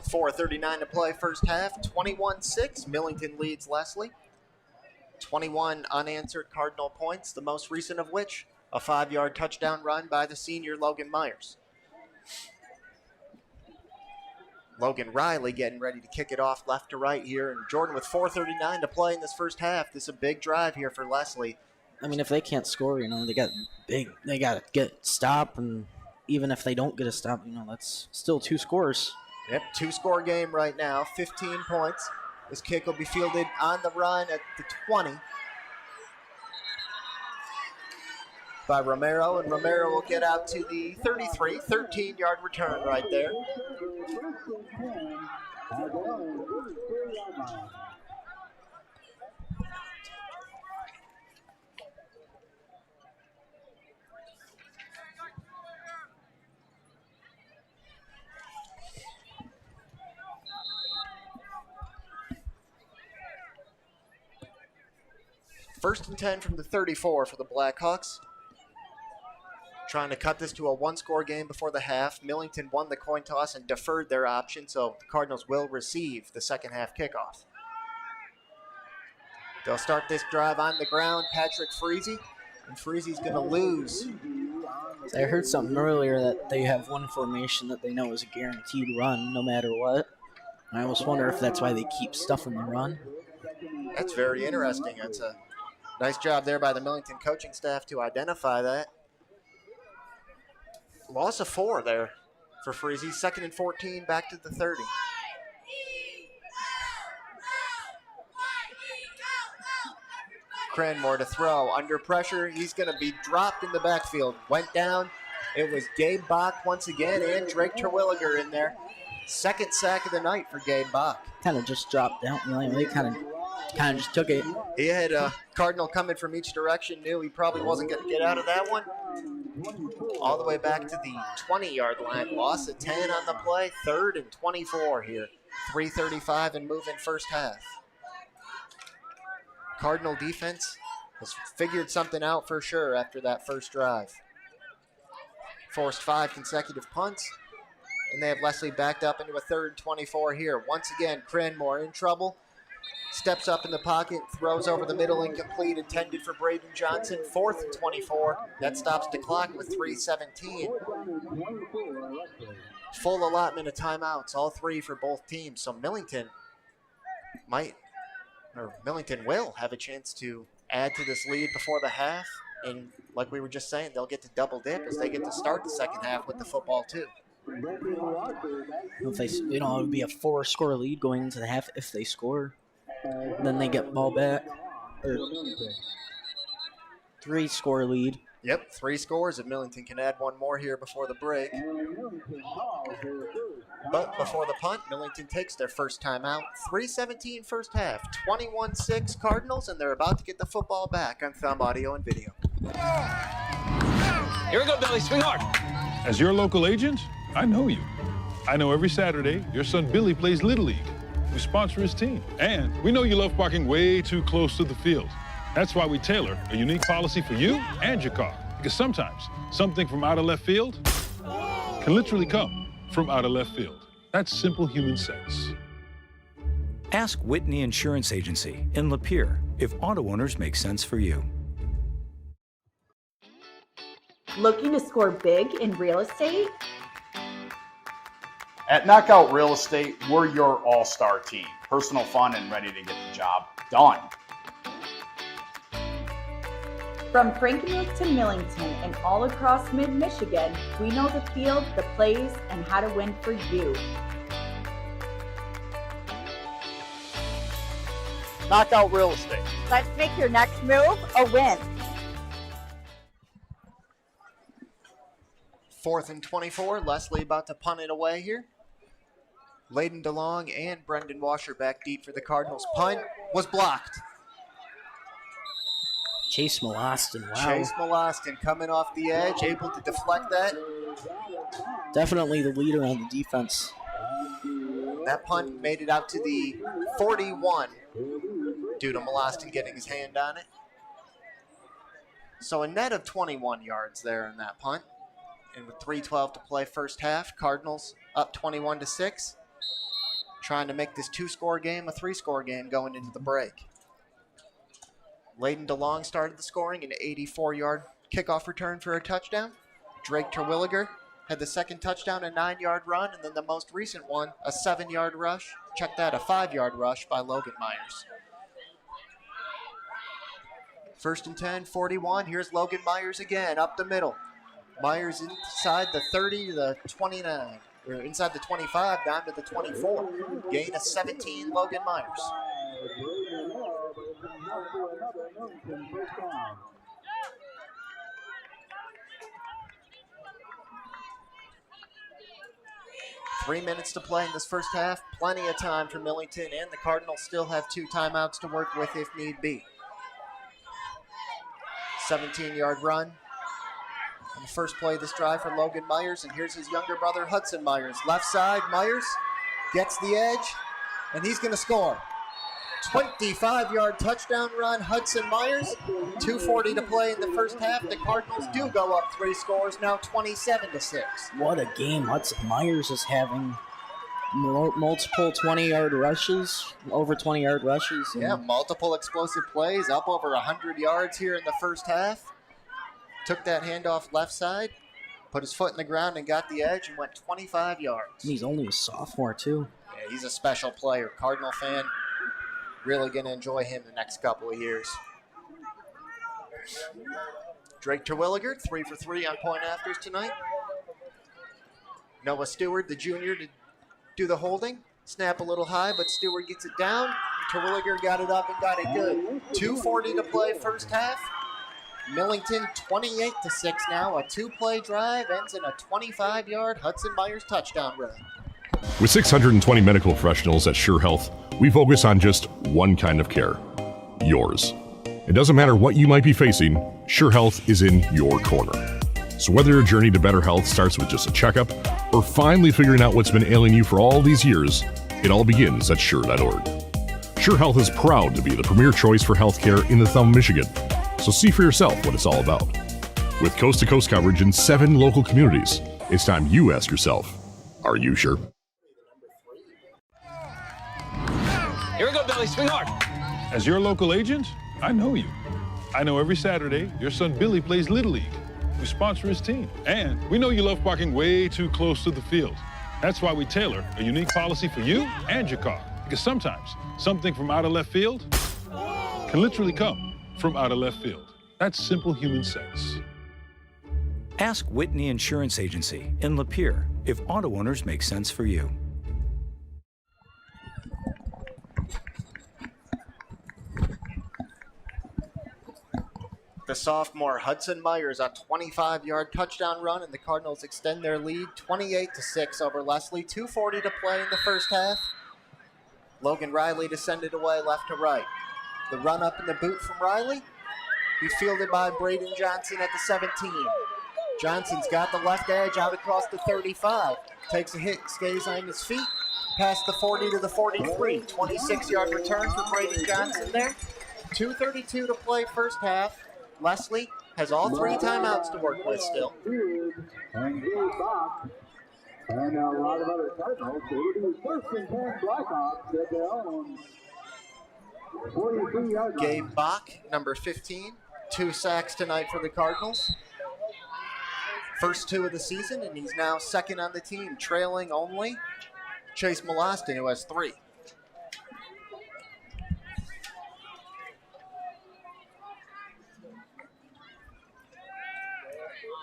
Speaker 4: 4:39 to play first half. 21-6. Millington leads Leslie. 21 unanswered Cardinal points, the most recent of which a 5-yard touchdown run by the senior Logan Myers. Logan Riley getting ready to kick it off left to right here. And Jordan with 4:39 to play in this first half. This is a big drive here for Leslie.
Speaker 3: I mean, if they can't score, they got to get stop, and even if they don't get a stop, that's still 2 scores.
Speaker 4: Yep, 2-score game right now, 15 points. This kick will be fielded on the run at the 20 by Romero, and Romero will get out to the 33, 13-yard return right there. First and 10 from the 34 for the Blackhawks. Trying to cut this to a 1-score game before the half. Millington won the coin toss and deferred their option, so the Cardinals will receive the second half kickoff. They'll start this drive on the ground. Patrick Freese, and Freese's going to lose.
Speaker 3: I heard something earlier that they have one formation that they know is a guaranteed run no matter what. I almost wonder if that's why they keep stuffing the run.
Speaker 4: That's very interesting. That's a nice job there by the Millington coaching staff to identify that. Loss of 4 there for Freese. 2nd and 14, back to the 30. Cranmore to throw. Under pressure, he's going to be dropped in the backfield. Went down. It was Gabe Bach once again and Drake Terwilliger in there. 2nd sack of the night for Gabe Bach.
Speaker 3: Kind of just dropped down. They kind of just took it.
Speaker 4: He had a Cardinal coming from each direction, knew he probably wasn't going to get out of that one. All the way back to the 20-yard line. Loss of 10 on the play. 3rd and 24 here. 3:35 and moving first half. Cardinal defense has figured something out for sure after that first drive. Forced 5 consecutive punts. And they have Leslie backed up into a 3rd and 24 here. Once again, Cranmore in trouble. Steps up in the pocket, throws over the middle, incomplete, intended for Braden Johnson. 4th and 24. That stops the clock with 3:17. Full allotment of timeouts, all 3 for both teams. So Millington will have a chance to add to this lead before the half. And like we were just saying, they'll get to double dip as they get to start the second half with the football too.
Speaker 3: If they, it would be a 4-score lead going into the half if they score. Then they get ball back. Or 3-score lead.
Speaker 4: Yep, 3 scores. If Millington can add one more here before the break. But before the punt, Millington takes their first timeout. 3:17 first half, 21-6 Cardinals, and they're about to get the football back on Thumb Audio and Video.
Speaker 8: Here we go, Billy. Swing hard. As your local agent, I know you. I know every Saturday your son Billy plays Little League. We sponsor his team. And we know you love parking way too close to the field. That's why we tailor a unique policy for you and your car. Because sometimes something from out of left field can literally come from out of left field. That's simple human sense.
Speaker 9: Ask Whitney Insurance Agency in Lapeer if auto owners make sense for you.
Speaker 5: Looking to score big in real estate?
Speaker 6: At Knockout Real Estate, we're your all-star team. Personal, fun, and ready to get the job done.
Speaker 5: From Frankenmuth to Millington and all across mid-Michigan, we know the field, the plays, and how to win for you.
Speaker 6: Knockout Real Estate.
Speaker 10: Let's make your next move a win.
Speaker 4: 4th and 24. Leslie about to punt it away here. Layden DeLong and Brendan Washer back deep for the Cardinals. Punt was blocked.
Speaker 3: Chase Molostin, wow.
Speaker 4: Chase Molostin coming off the edge, able to deflect that.
Speaker 3: Definitely the leader on the defense.
Speaker 4: That punt made it out to the 41 due to Molostin getting his hand on it. So a net of 21 yards there in that punt. And with 3:12 to play first half, Cardinals up 21-6. Trying to make this 2-score game a 3-score game going into the break. Layden DeLong started the scoring, an 84-yard kickoff return for a touchdown. Drake Terwilliger had the second touchdown, a 9-yard run, and then the most recent one, a 7-yard rush. Check that, a 5-yard rush by Logan Myers. 1st and 10, 41. Here's Logan Myers again, up the middle. Myers inside the 30 to the 29, or inside the 25, down to the 24. Gain of 17, Logan Myers. Three minutes to play in this first half. Plenty of time for Millington, and the Cardinals still have 2 timeouts to work with if need be. 17-yard run on the first play of this drive for Logan Myers, and here's his younger brother, Hudson Myers. Left side, Myers gets the edge, and he's going to score. 25-yard touchdown run, Hudson Myers. 2:40 to play in the first half. The Cardinals do go up 3 scores, now 27-6.
Speaker 3: What a game Hudson Myers is having. Multiple 20-yard rushes, over 20-yard rushes.
Speaker 4: Yeah, multiple explosive plays, up over 100 yards here in the first half. Took that handoff left side, put his foot in the ground and got the edge and went 25 yards.
Speaker 3: He's only a sophomore, too.
Speaker 4: Yeah, he's a special player. Cardinal fan. Really going to enjoy him the next couple of years. Drake Terwilliger, 3 for 3 on point afters tonight. Noah Stewart, the junior, to do the holding. Snap a little high, but Stewart gets it down. Terwilliger got it up and got it good. 2:40 to play first half. Millington 28-6 now. A 2-play drive ends in a 25-yard Hudson Myers touchdown run.
Speaker 7: With 620 medical professionals at Sure Health, we focus on just one kind of care, yours. It doesn't matter what you might be facing, Sure Health is in your corner. So whether your journey to better health starts with just a checkup or finally figuring out what's been ailing you for all these years, it all begins at Sure.org. Sure Health is proud to be the premier choice for healthcare in the Thumb, Michigan. So see for yourself what it's all about. With coast-to-coast coverage in 7 local communities, it's time you ask yourself, are you sure?
Speaker 8: Here we go, Billy. Swing hard. As your local agent, I know you. I know every Saturday your son Billy plays Little League. We sponsor his team. And we know you love parking way too close to the field. That's why we tailor a unique policy for you and your car. Because sometimes something from out of left field can literally come from out of left field. That's simple human sense.
Speaker 9: Ask Whitney Insurance Agency in Lapeer if auto owners make sense for you.
Speaker 4: The sophomore Hudson Myers, a 25-yard touchdown run, and the Cardinals extend their lead 28-6 over Leslie. 2:40 to play in the first half. Logan Riley to send it away left to right. The run up in the boot from Riley. He's fielded by Braden Johnson at the 17. Johnson's got the left edge out across the 35. Takes a hit, stays on his feet. Past the 40 to the 43. 26-yard return for Braden Johnson there. 2:32 to play first half. Leslie has all 3 timeouts to work with still.
Speaker 1: And a lot of other Cardinals. It is first and 10 Blackhawks at their own 43-yard line.
Speaker 4: Gabe Bach, number 15. 2 sacks tonight for the Cardinals. First 2 of the season, and he's now second on the team, trailing only Chase Molostin, who has 3.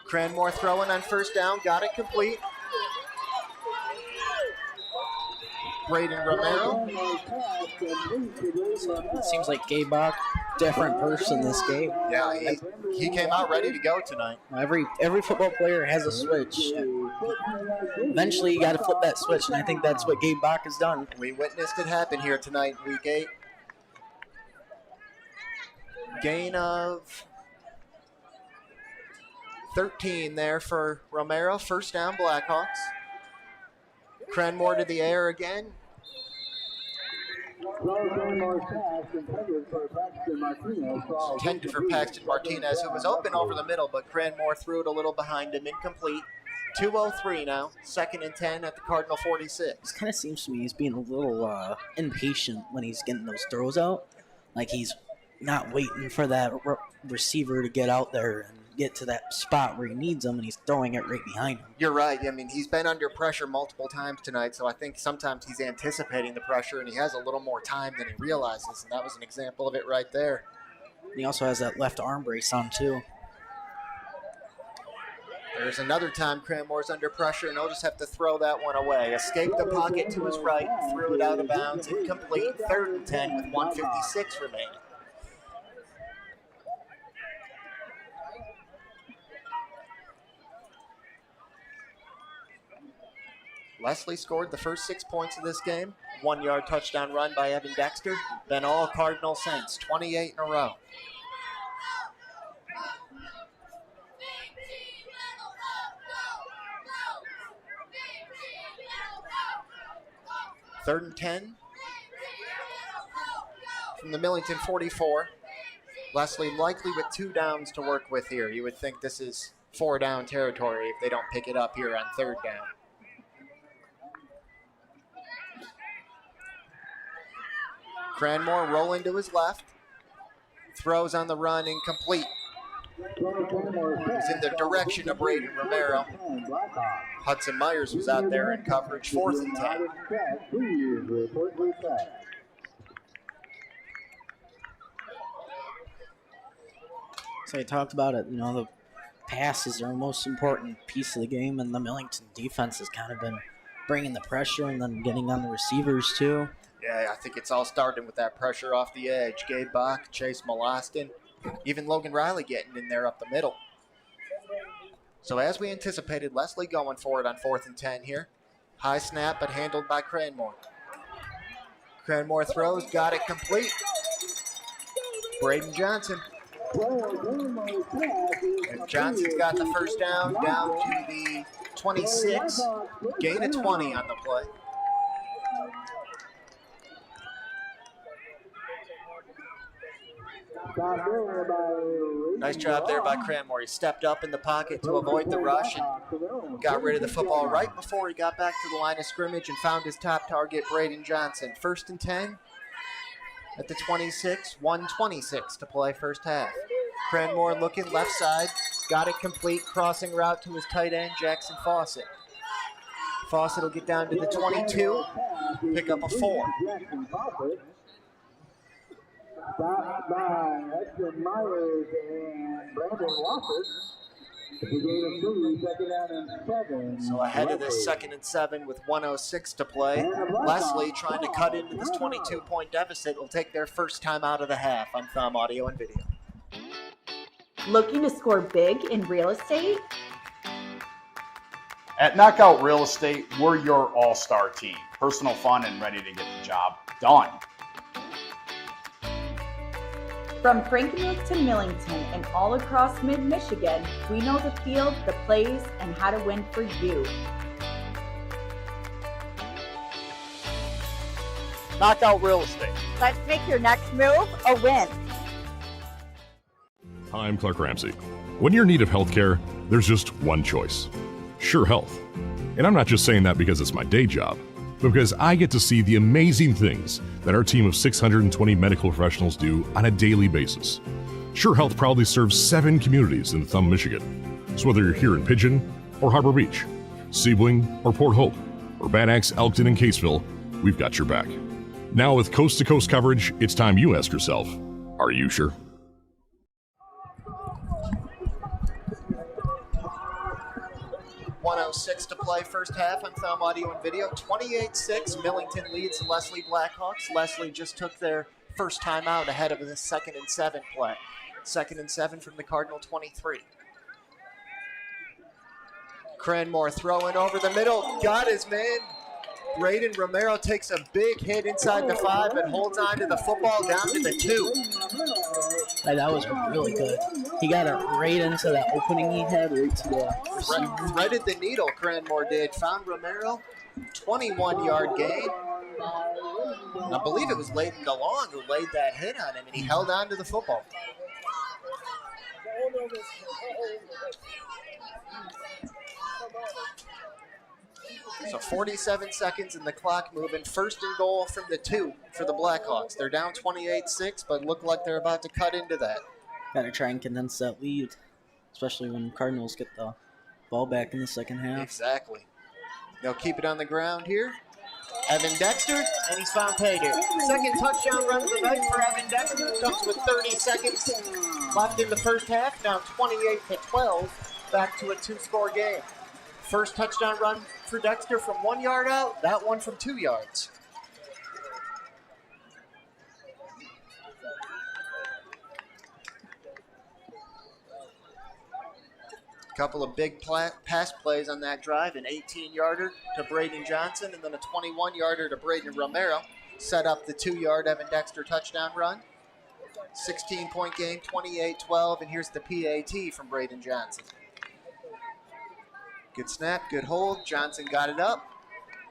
Speaker 4: Cranmore throwing on first down, got it complete. Braden Romero.
Speaker 3: It seems like Gabe Bach, different person this game.
Speaker 4: Yeah, he came out ready to go tonight.
Speaker 3: Every football player has a switch. Eventually, you got to flip that switch, and I think that's what Gabe Bach has done.
Speaker 4: We witnessed it happen here tonight, week 8. Gain of 13 there for Romero. First down, Blackhawks. Cranmore to the air again. Intended for Paxton Martinez, who was open over the middle, but Cranmore threw it a little behind him, incomplete. 2:03 now, 2nd and 10 at the Cardinal 46.
Speaker 3: It kind of seems to me he's being a little impatient when he's getting those throws out. Like he's not waiting for that receiver to get out there and get to that spot where he needs him, and he's throwing it right behind him.
Speaker 4: You're right. I mean, he's been under pressure multiple times tonight, so I think sometimes he's anticipating the pressure, and he has a little more time than he realizes, and that was an example of it right there.
Speaker 3: And he also has that left arm brace on, too.
Speaker 4: There's another time Cranmore's under pressure, and he'll just have to throw that one away. Escaped the pocket to his right, threw it out of bounds, incomplete. 3rd and 10 with 1:56 remaining. Leslie scored the first 6 points of this game. 1-yard touchdown run by Evan Dexter. Been all Cardinal since, 28 in a row. Third and 10 from the Millington 44. Leslie likely with 2 downs to work with here. You would think this is 4-down territory if they don't pick it up here on 3rd down. Cranmore rolling to his left. Throws on the run, incomplete. He's in the direction of Braden Romero. Hudson Myers was out there in coverage. 4th and 10.
Speaker 3: So I talked about it, the passes are the most important piece of the game, and the Millington defense has kind of been bringing the pressure and then getting on the receivers too.
Speaker 4: Yeah, I think it's all starting with that pressure off the edge. Gabe Bach, Chase Molostin, even Logan Riley getting in there up the middle. So as we anticipated, Leslie going for it on 4th and 10 here. High snap, but handled by Cranmore. Cranmore throws, got it complete. Braden Johnson. And Johnson's got the first down to the 26. Gain of 20 on the play. Nice job there by Cranmore. He stepped up in the pocket to avoid the rush and got rid of the football right before he got back to the line of scrimmage and found his top target, Braden Johnson. 1st and 10 at the 26, 1:26 to play first half. Cranmore looking left side, got it complete, crossing route to his tight end, Jackson Fawcett. Fawcett will get down to the 22, pick up a 4.
Speaker 1: Stopped by Hudson Myers and Brandon Wofford.
Speaker 4: So ahead of this 2nd and 7 with 1:06 to play. Leslie trying to cut into this 22-point deficit will take their first time out of the half on Thumb Audio and Video.
Speaker 5: Looking to score big in real estate?
Speaker 6: At Knockout Real Estate, we're your all-star team. Personal, fun, and ready to get the job done.
Speaker 5: From Frankenmuth to Millington and all across mid-Michigan, we know the field, the plays, and how to win for you.
Speaker 6: Knockout Real Estate.
Speaker 10: Let's make your next move a win.
Speaker 7: I'm Clark Ramsey. When you're in need of healthcare, there's just one choice. Sure Health. And I'm not just saying that because it's my day job, but because I get to see the amazing things that our team of 620 medical professionals do on a daily basis. Sure Health proudly serves 7 communities in Thumb, Michigan. So whether you're here in Pigeon or Harbor Beach, Sebling or Port Hope, or Bad Axe, Elkton, and Caseville, we've got your back. Now with coast-to-coast coverage, it's time you ask yourself, are you sure?
Speaker 4: .106 to play first half on Thumb Audio and Video. 28-6, Millington leads the Leslie Blackhawks. Leslie just took their first time out ahead of the 2nd and 7 play. 2nd and 7 from the Cardinal 23. Cranmore throwing over the middle, got his man. Braden Romero takes a big hit inside the 5 and holds on to the football down to the 2.
Speaker 3: That was really good. He got it right into that opening he had, right to the receiver.
Speaker 4: Threaded the needle, Cranmore did. Found Romero, 21-yard gain. I believe it was Leighton DeLong who laid that hit on him, and he held on to the football. So 47 seconds and the clock moving. 1st and goal from the 2 for the Blackhawks. They're down 28-6, but look like they're about to cut into that.
Speaker 3: Got to try and condense that lead, especially when Cardinals get the ball back in the second half.
Speaker 4: Exactly. They'll keep it on the ground here. Evan Dexter, and he's found pay dirt. 2nd touchdown run of the night for Evan Dexter. Comes with 30 seconds left in the first half. Now 28-12, back to a 2-score game. First touchdown run for Dexter from 1 yard out, that one from 2 yards. Couple of big pass plays on that drive, an 18-yarder to Braden Johnson and then a 21-yarder to Braden Romero. Set up the 2-yard Evan Dexter touchdown run. 16-point game, 28-12, and here's the PAT from Braden Johnson. Good snap, good hold. Johnson got it up.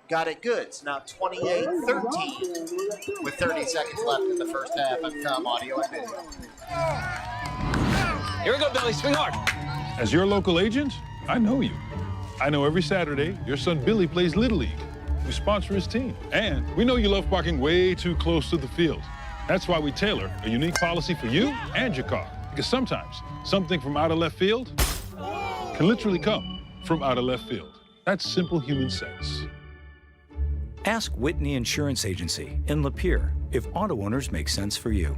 Speaker 4: Got it good. So now 28-13 with 30 seconds left in the first half on Thumb Audio and Video.
Speaker 8: Here we go, Billy. Swing hard. As your local agent, I know you. I know every Saturday your son Billy plays Little League. We sponsor his team. And we know you love parking way too close to the field. That's why we tailor a unique policy for you and your car. Because sometimes something from out of left field can literally come from out of left field. That's simple human sense.
Speaker 9: Ask Whitney Insurance Agency in Lapeer if auto owners make sense for you.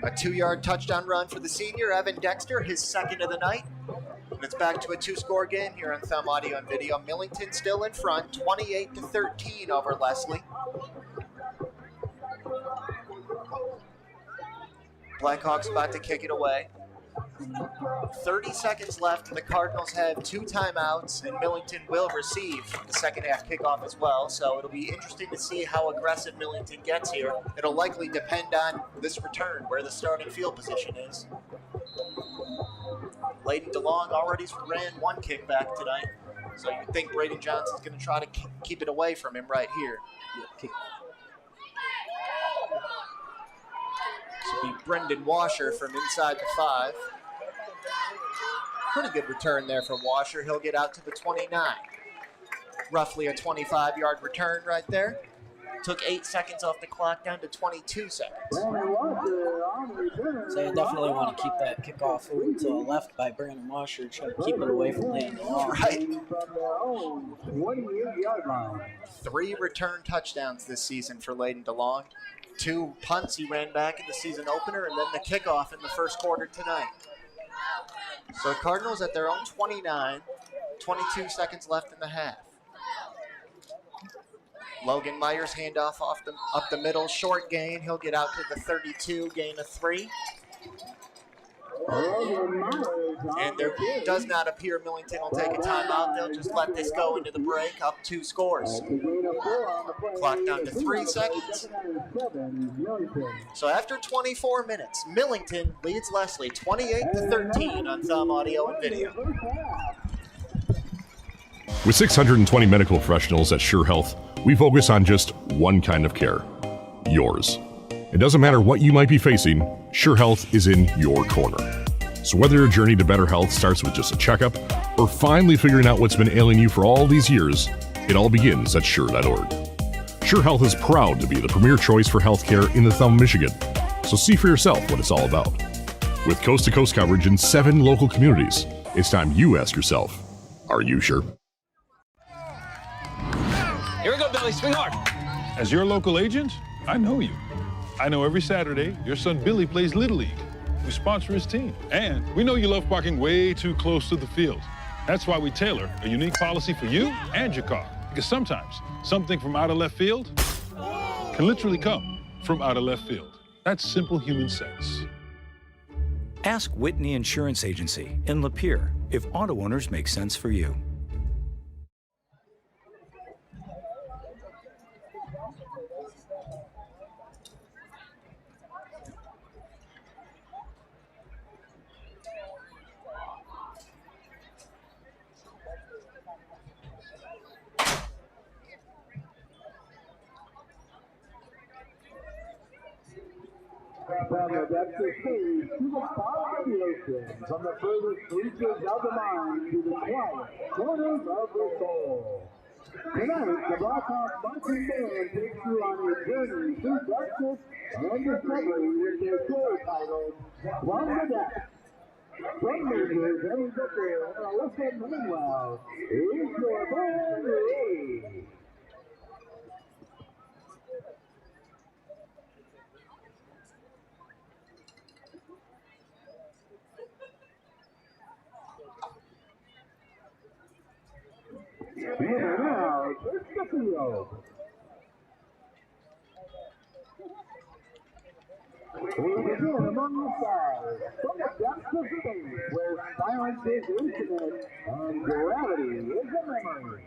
Speaker 4: A 2-yard touchdown run for the senior, Evan Dexter, his 2nd of the night. And it's back to a 2-score game here on Thumb Audio and Video. Millington still in front, 28-13 over Leslie. Blackhawks about to kick it away. 30 seconds left, and the Cardinals have 2 timeouts, and Millington will receive the second half kickoff as well. So it'll be interesting to see how aggressive Millington gets here. It'll likely depend on this return, where the starting field position is. Leighton DeLong already ran 1 kickback tonight, so you think Braden Johnson's going to try to keep it away from him right here. This will be Brendan Washer from inside the 5. Pretty good return there from Washer. He'll get out to the 29. Roughly a 25-yard return right there. Took 8 seconds off the clock down to 22 seconds.
Speaker 3: So you definitely want to keep that kickoff over to the left by Brandon Washer, try to keep it away from Leighton DeLong.
Speaker 4: Right. 3 return touchdowns this season for Leighton DeLong. 2 punts he ran back in the season opener, and then the kickoff in the first quarter tonight. So Cardinals at their own 29, 22 seconds left in the half. Logan Myers handoff up the middle, short gain. He'll get out to the 32, gain of 3. And there does not appear Millington will take a timeout. They'll just let this go into the break, up 2 scores. Clock down to 3 seconds. So after 24 minutes, Millington leads Leslie 28-13 on Thumb Audio and Video.
Speaker 7: With 620 medical professionals at Sure Health, we focus on just one kind of care, yours. It doesn't matter what you might be facing, Sure Health is in your corner. So whether your journey to better health starts with just a checkup or finally figuring out what's been ailing you for all these years, it all begins at Sure.org. Sure Health is proud to be the premier choice for healthcare in the Thumb, Michigan. So see for yourself what it's all about. With coast-to-coast coverage in 7 local communities, it's time you ask yourself, are you sure?
Speaker 8: Here we go, Billy. Swing hard. As your local agent, I know you. I know every Saturday your son Billy plays Little League. We sponsor his team. And we know you love parking way too close to the field. That's why we tailor a unique policy for you and your car. Because sometimes something from out of left field can literally come from out of left field. That's simple human sense.
Speaker 9: Ask Whitney Insurance Agency in Lapeer if auto owners make sense for you.
Speaker 1: From the depths of space to the far of the ocean, from the furthest reaches of the mind to the quiet corners of the soul. Tonight, the Blackhawks marching band takes you on a journey through darkness and discovery with their show titled From the Depths. From Majors, Eddie Booker, and Alyssa Manuel, is your band ready. And now, it's the field. We begin among the stars, from the depths of space, where silence is infinite and gravity is a memory.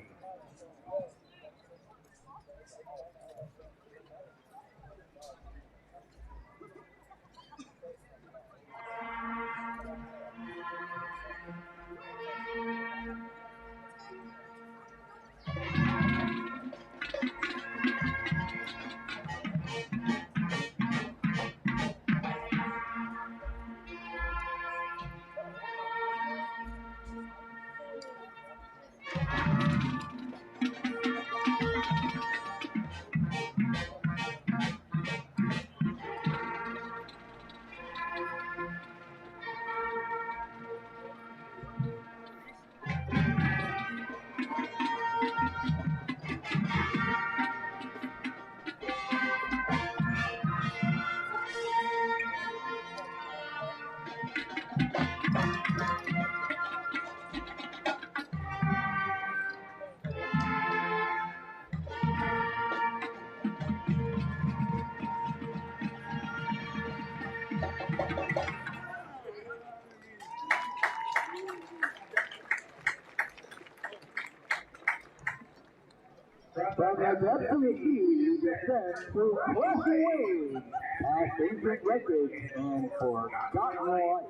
Speaker 1: From the depths of the sea, you descend through flashing waves, past ancient records and forgotten life.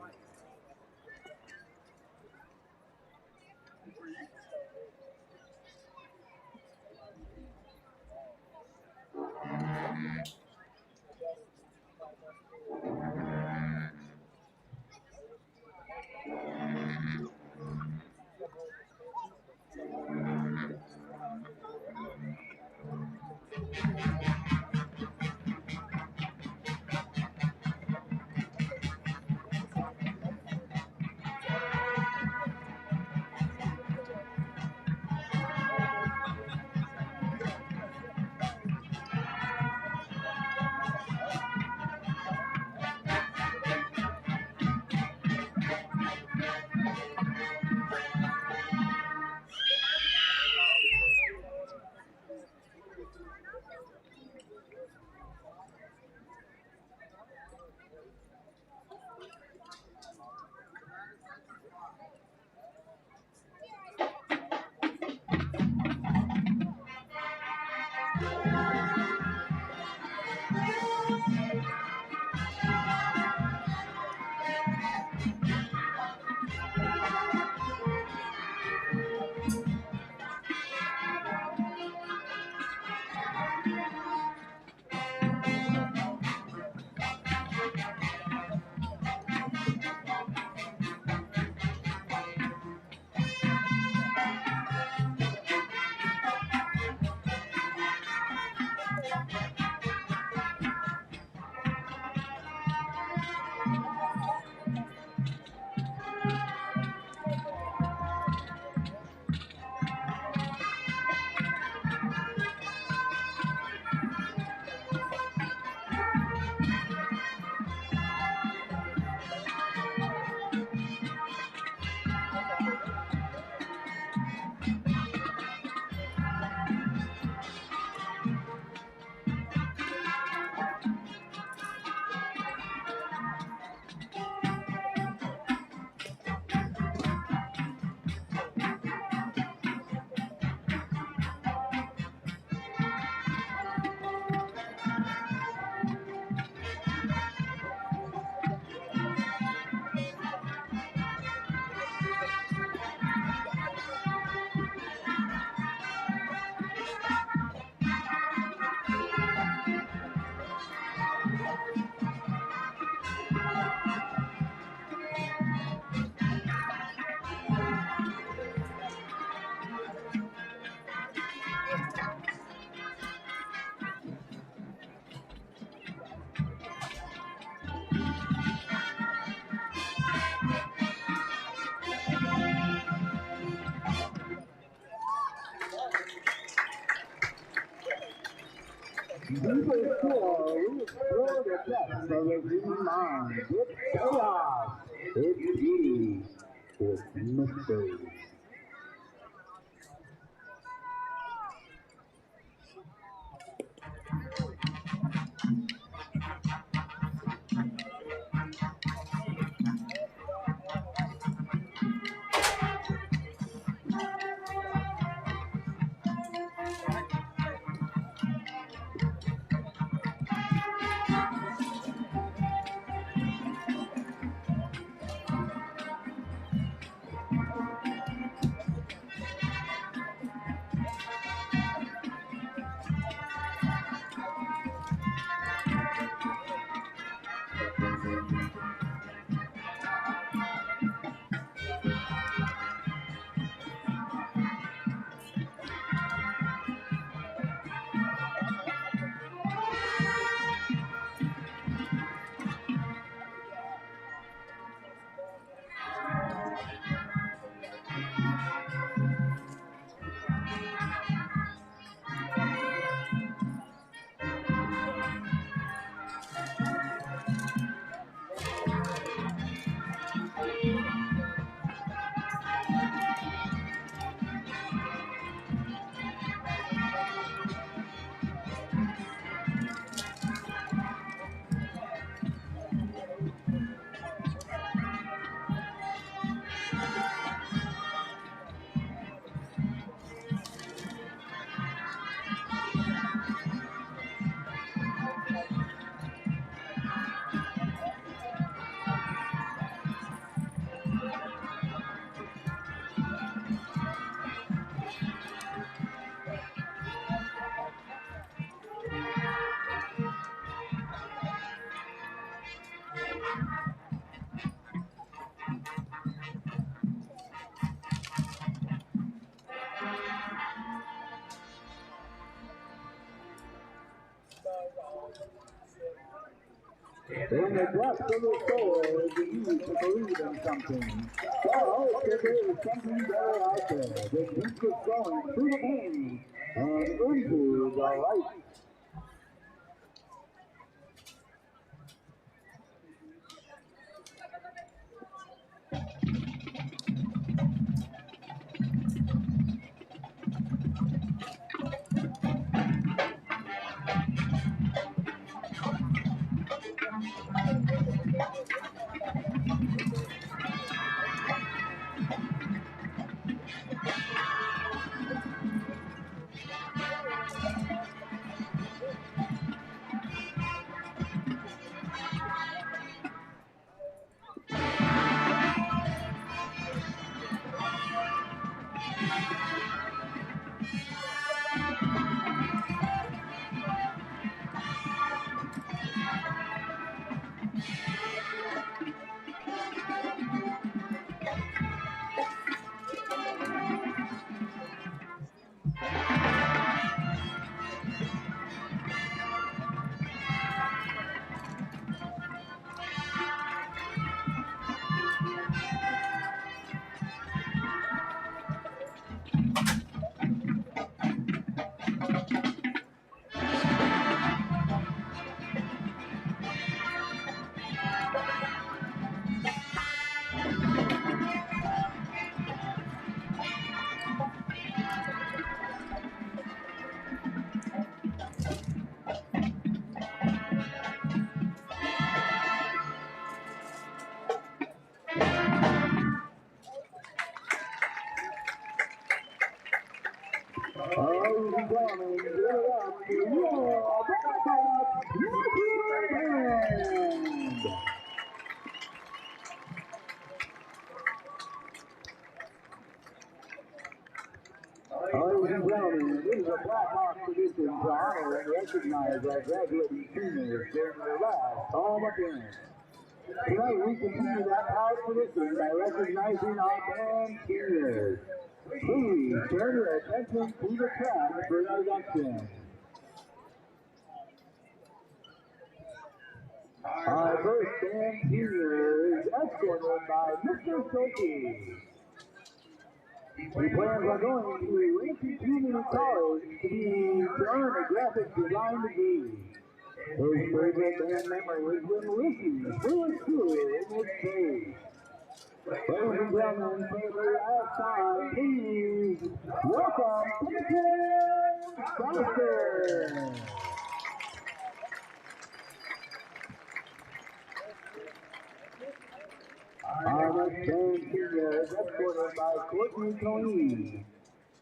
Speaker 1: Number 4, restore the depths of the green line. It's chaos. It's G. It's mystery. In the depths of the soul is the need to believe in something. So I hope that there is something better out there that keeps us going through the pain and into the light. Ladies and gentlemen, give it up to your Blackhawks, Millington. Ladies and gentlemen, this is a Blackhawks tradition to honor and recognize our graduating seniors during their last home appearance. Tonight we continue that proud tradition by recognizing our band seniors. Please turn your attention to the track for introduction. Our first band senior is escorted by Mr. Sophie. He plans on going to Lincoln Community College to earn a graphic design degree. His favorite band memory was when Lucy flew through in his stage. Ladies and gentlemen, for the last time, please welcome Millington Cardinals. Our next band senior is escorted by Courtney Colleen.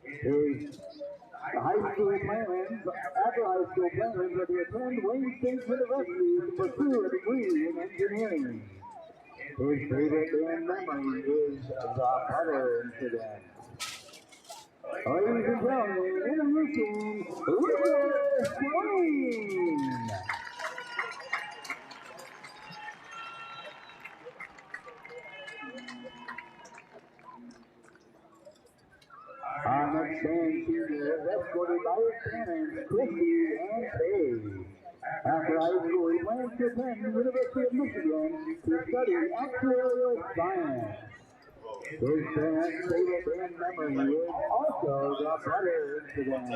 Speaker 1: His high school plans, after high school plans, are to attend Wayne State University to pursue a degree in engineering. His favorite band memory is the Butter Incident. Ladies and gentlemen, introducing Leslie Blackhawks. Our next band senior is escorted by his parents, Christy and Paige. After high school, he plans to attend the University of Michigan to study actuarial science. His parents' favorite band memory is also the Butter Incident.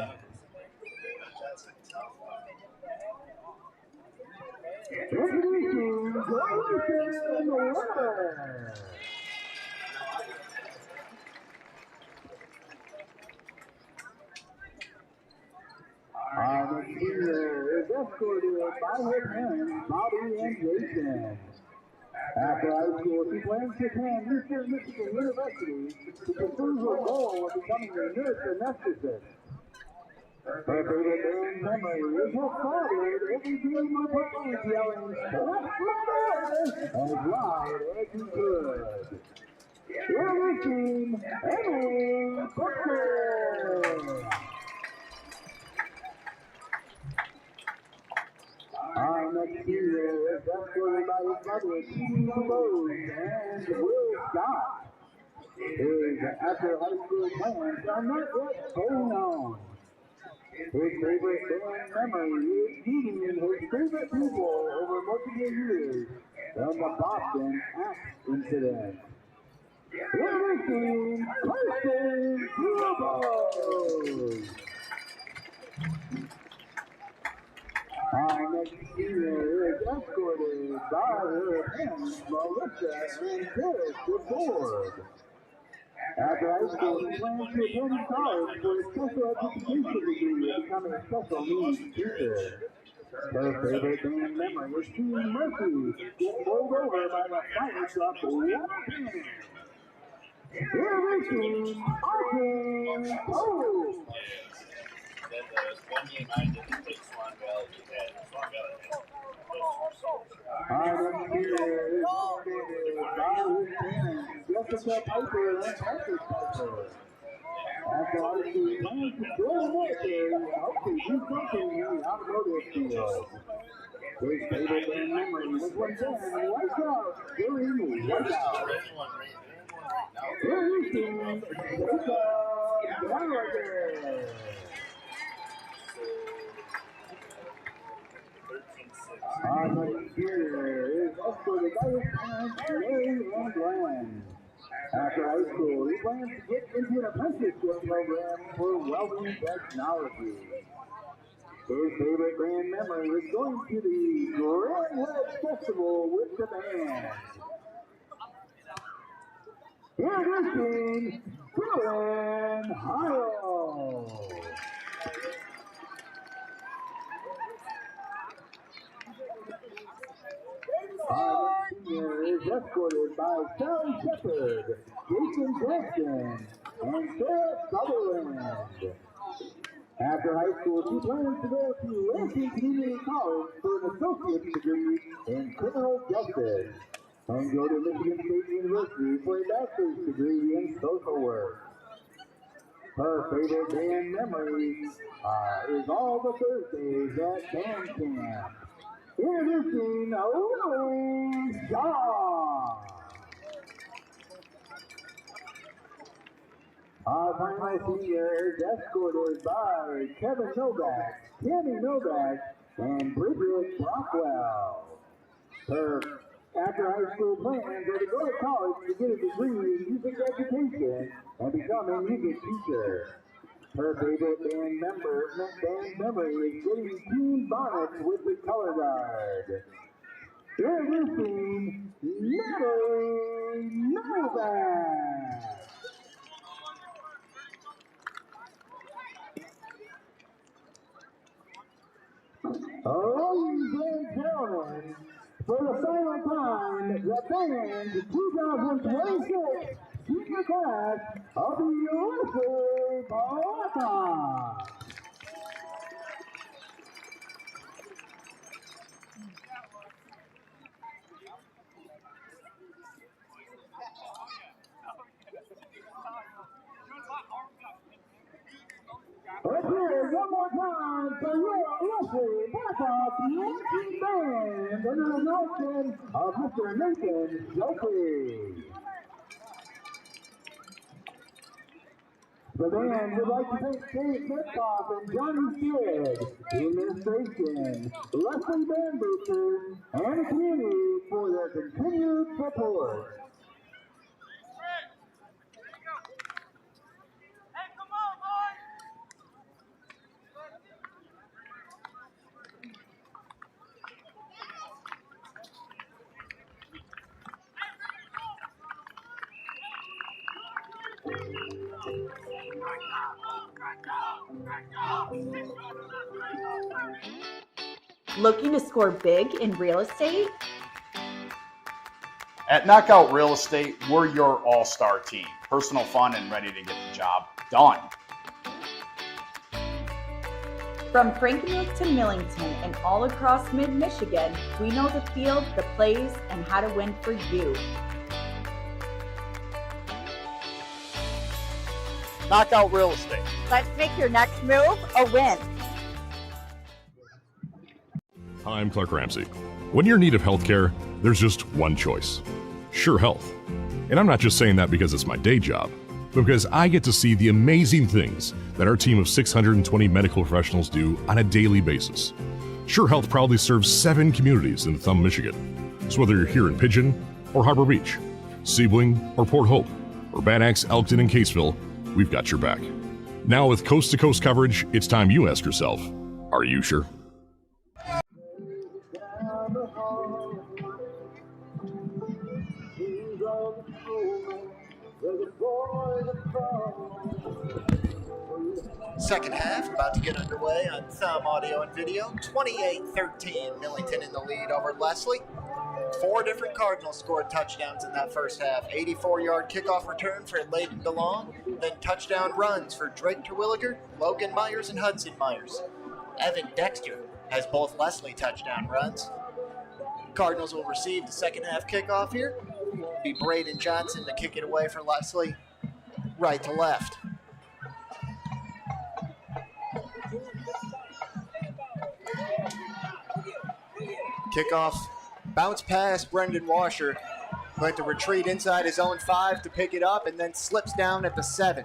Speaker 1: Introducing Millington Cardinals. Our next senior is escorted by her parents, Bobby and Jason. After high school, she plans to attend Eastern Michigan University to pursue her goal of becoming a nurse anesthetist. Her favorite band memory is her father every day my parents yelling, "Let's brother!" as loud as he could. Introducing Emily Butler. Our next senior is escorted by his mother, T.D. Bose and Will Scott. His after high school plans are not yet fully known. His favorite band memory is meeting his favorite people over multiple years from the Boston Axe incident. Introducing Leslie Blackhawks. Our next senior is escorted by her parents, Melissa and Derek DeFord. After high school, he plans to attend college for a special education degree to become a special needs teacher. Her favorite band memory was seeing Murphy get bowled over by the fire truck one pin. Introducing Austin Pope.
Speaker 11: One game I didn't take Swan Valley. Swan Valley.
Speaker 1: Our next senior is escorted by his parents, Jessica Piper and Patrick Piper. After high school, he plans to join the military and hope to do something in the automotive field. His favorite band memory was when Dan wiped out during Whiteout. Introducing Jacob Gallagher. Our next senior is escorted by his parents, Larry and Glenn. After high school, he plans to get into an apprenticeship program for welding technology. His favorite band memory is going to the Grand Ledge Festival with the band. Introducing Dylan Heil. Our senior is escorted by Sally Shepard, Jason Preston, and Sarah Sutherland. After high school, she plans to go to Lansing Community College for an associate's degree in criminal justice and go to Michigan State University for a bachelor's degree in social work. Her favorite band memory is all the Thursdays at band camp. Introducing Leslie Shaw. Our final senior is escorted by Kevin Novak, Tammy Novak, and Bridget Brockwell. Her after high school plans are to go to college to get a degree in music education and become a music teacher. Her favorite band memory is getting team bonnets with the color guard. Introducing Leslie Novak. Ladies and gentlemen, for the final time, the band 2026 senior class of the Leslie Blackhawks. Let's hear it one more time for your Leslie Blackhawks Yankee Band under the direction of Mr. Nathan Shelby. The band would like to thank Dave Kickoff and Johnny Kidd, the administration, Leslie Band Boosters, and the community for their continued support.
Speaker 5: Looking to score big in real estate?
Speaker 6: At Knockout Real Estate, we're your all-star team. Personal, fun, and ready to get the job done.
Speaker 5: From Frankenmuth to Millington and all across mid-Michigan, we know the field, the plays, and how to win for you.
Speaker 6: Knockout Real Estate.
Speaker 10: Let's make your next move a win.
Speaker 7: I'm Clark Ramsey. When you're in need of healthcare, there's just one choice. Sure Health. And I'm not just saying that because it's my day job, but because I get to see the amazing things that our team of 620 medical professionals do on a daily basis. Sure Health proudly serves 7 communities in Thumb, Michigan. So whether you're here in Pigeon or Harbor Beach, Sebling or Port Hope, or Bad Axe, Elkton, and Caseville, we've got your back. Now with coast-to-coast coverage, it's time you ask yourself, are you sure?
Speaker 4: Second half about to get underway on Thumb Audio and Video. 28-13, Millington in the lead over Leslie. 4 different Cardinals scored touchdowns in that first half. 84-yard kickoff return for Layden DeLong, then touchdown runs for Drake Terwilliger, Logan Myers, and Hudson Myers. Evan Dexter has both Leslie touchdown runs. Cardinals will receive the second half kickoff here. It'll be Braden Johnson to kick it away for Leslie, right to left. Kickoff, bounce pass, Brendan Washer, going to retreat inside his own 5 to pick it up and then slips down at the 7.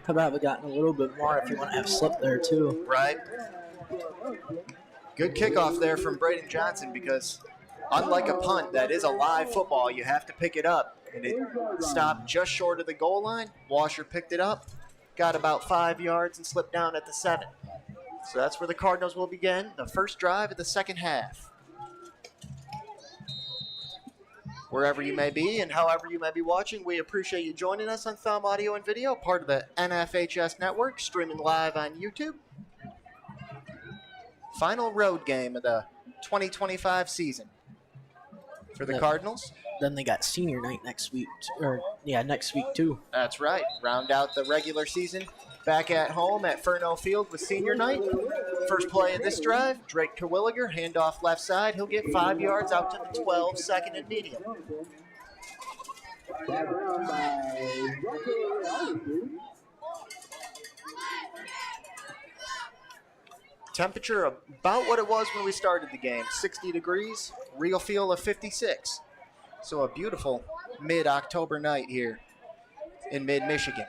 Speaker 3: Could have gotten a little bit more if you want to have slipped there too.
Speaker 4: Right. Good kickoff there from Braden Johnson because unlike a punt, that is a live football. You have to pick it up. And it stopped just short of the goal line. Washer picked it up, got about 5 yards and slipped down at the 7. So that's where the Cardinals will begin the first drive of the second half. Wherever you may be and however you may be watching, we appreciate you joining us on Thumb Audio and Video, part of the NFHS Network, streaming live on YouTube. Final road game of the 2025 season for the Cardinals.
Speaker 3: Then they got senior night next week, next week too.
Speaker 4: That's right. Round out the regular season Back at home at Furno Field with senior night. First play of this drive, Drake Terwilliger, handoff left side. He'll get 5 yards out to the 12, second and medium. Temperature about what it was when we started the game, 60 degrees, real feel of 56. So a beautiful mid-October night here in mid-Michigan.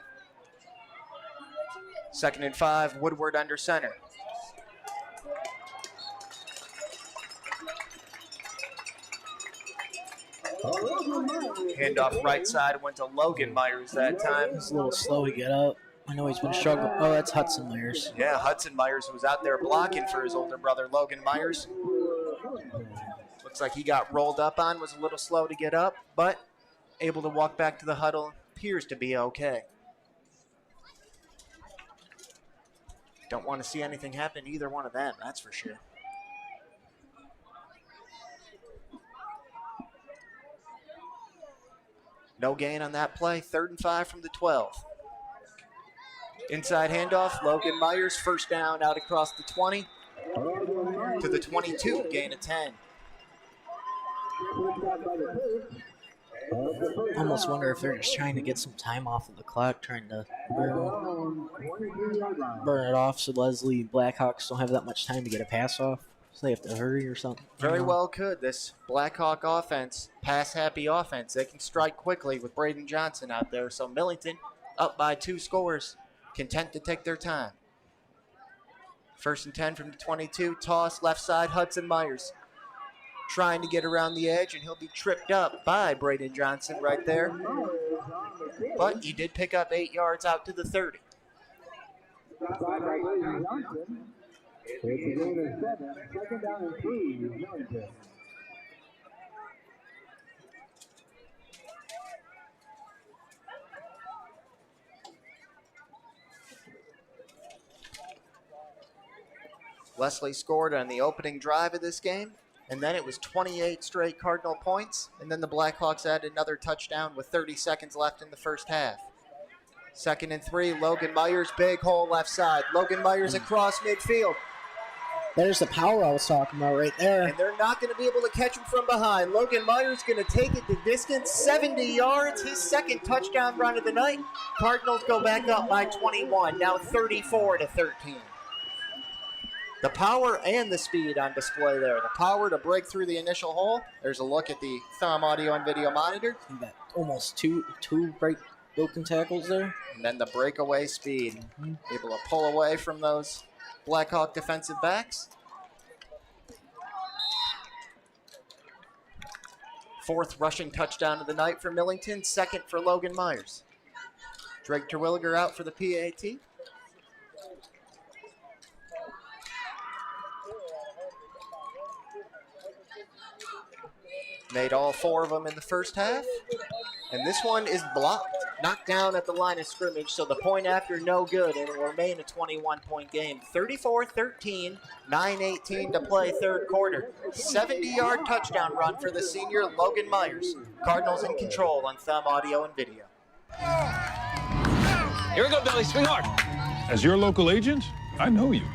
Speaker 4: 2nd and 5, Woodward under center. Handoff right side went to Logan Myers that time.
Speaker 3: He's a little slow to get up. I know he's been struggling. Oh, that's Hudson Myers.
Speaker 4: Yeah, Hudson Myers was out there blocking for his older brother, Logan Myers. Looks like he got rolled up on, was a little slow to get up, but able to walk back to the huddle. Appears to be okay. Don't want to see anything happen to either one of them, that's for sure. No gain on that play. 3rd and 5 from the 12. Inside handoff, Logan Myers, first down out across the 20 to the 22, gain of 10.
Speaker 3: Almost wonder if they're just trying to get some time off of the clock, trying to burn it off so Leslie Blackhawks don't have that much time to get a pass off. So they have to hurry or something.
Speaker 4: Very well could. This Blackhawk offense, pass-happy offense, they can strike quickly with Braden Johnson out there. So Millington up by 2 scores, content to take their time. 1st and 10 from the 22, toss left side, Hudson Myers. Trying to get around the edge, and he'll be tripped up by Braden Johnson right there. But he did pick up 8 yards out to the 30.
Speaker 1: It's a gain of 7, 2nd down and 3, Millington.
Speaker 4: Leslie scored on the opening drive of this game, and then it was 28 straight Cardinal points, and then the Blackhawks added another touchdown with 30 seconds left in the first half. 2nd and 3, Logan Myers, big hole left side. Logan Myers across midfield.
Speaker 3: There's the power I was talking about right there.
Speaker 4: And they're not going to be able to catch him from behind. Logan Myers going to take it the distance, 70 yards, his 2nd touchdown run of the night. Cardinals go back up by 21, now 34-13. The power and the speed on display there. The power to break through the initial hole. There's a look at the thumb audio and video monitor.
Speaker 3: Almost two broken tackles there.
Speaker 4: And then the breakaway speed. Able to pull away from those Blackhawk defensive backs. 4th rushing touchdown of the night for Millington. 2nd for Logan Myers. Drake Terwilliger out for the PAT. Made all 4 of them in the first half. And this one is blocked. Knocked down at the line of scrimmage, so the point after no good, and it will remain a 21-point game. 34-13, 9:18 to play, 3rd quarter. 70-yard touchdown run for the senior Logan Myers. Cardinals in control on thumb audio and video.
Speaker 8: Here we go, Billy. Swing hard. As your local agent, I know you.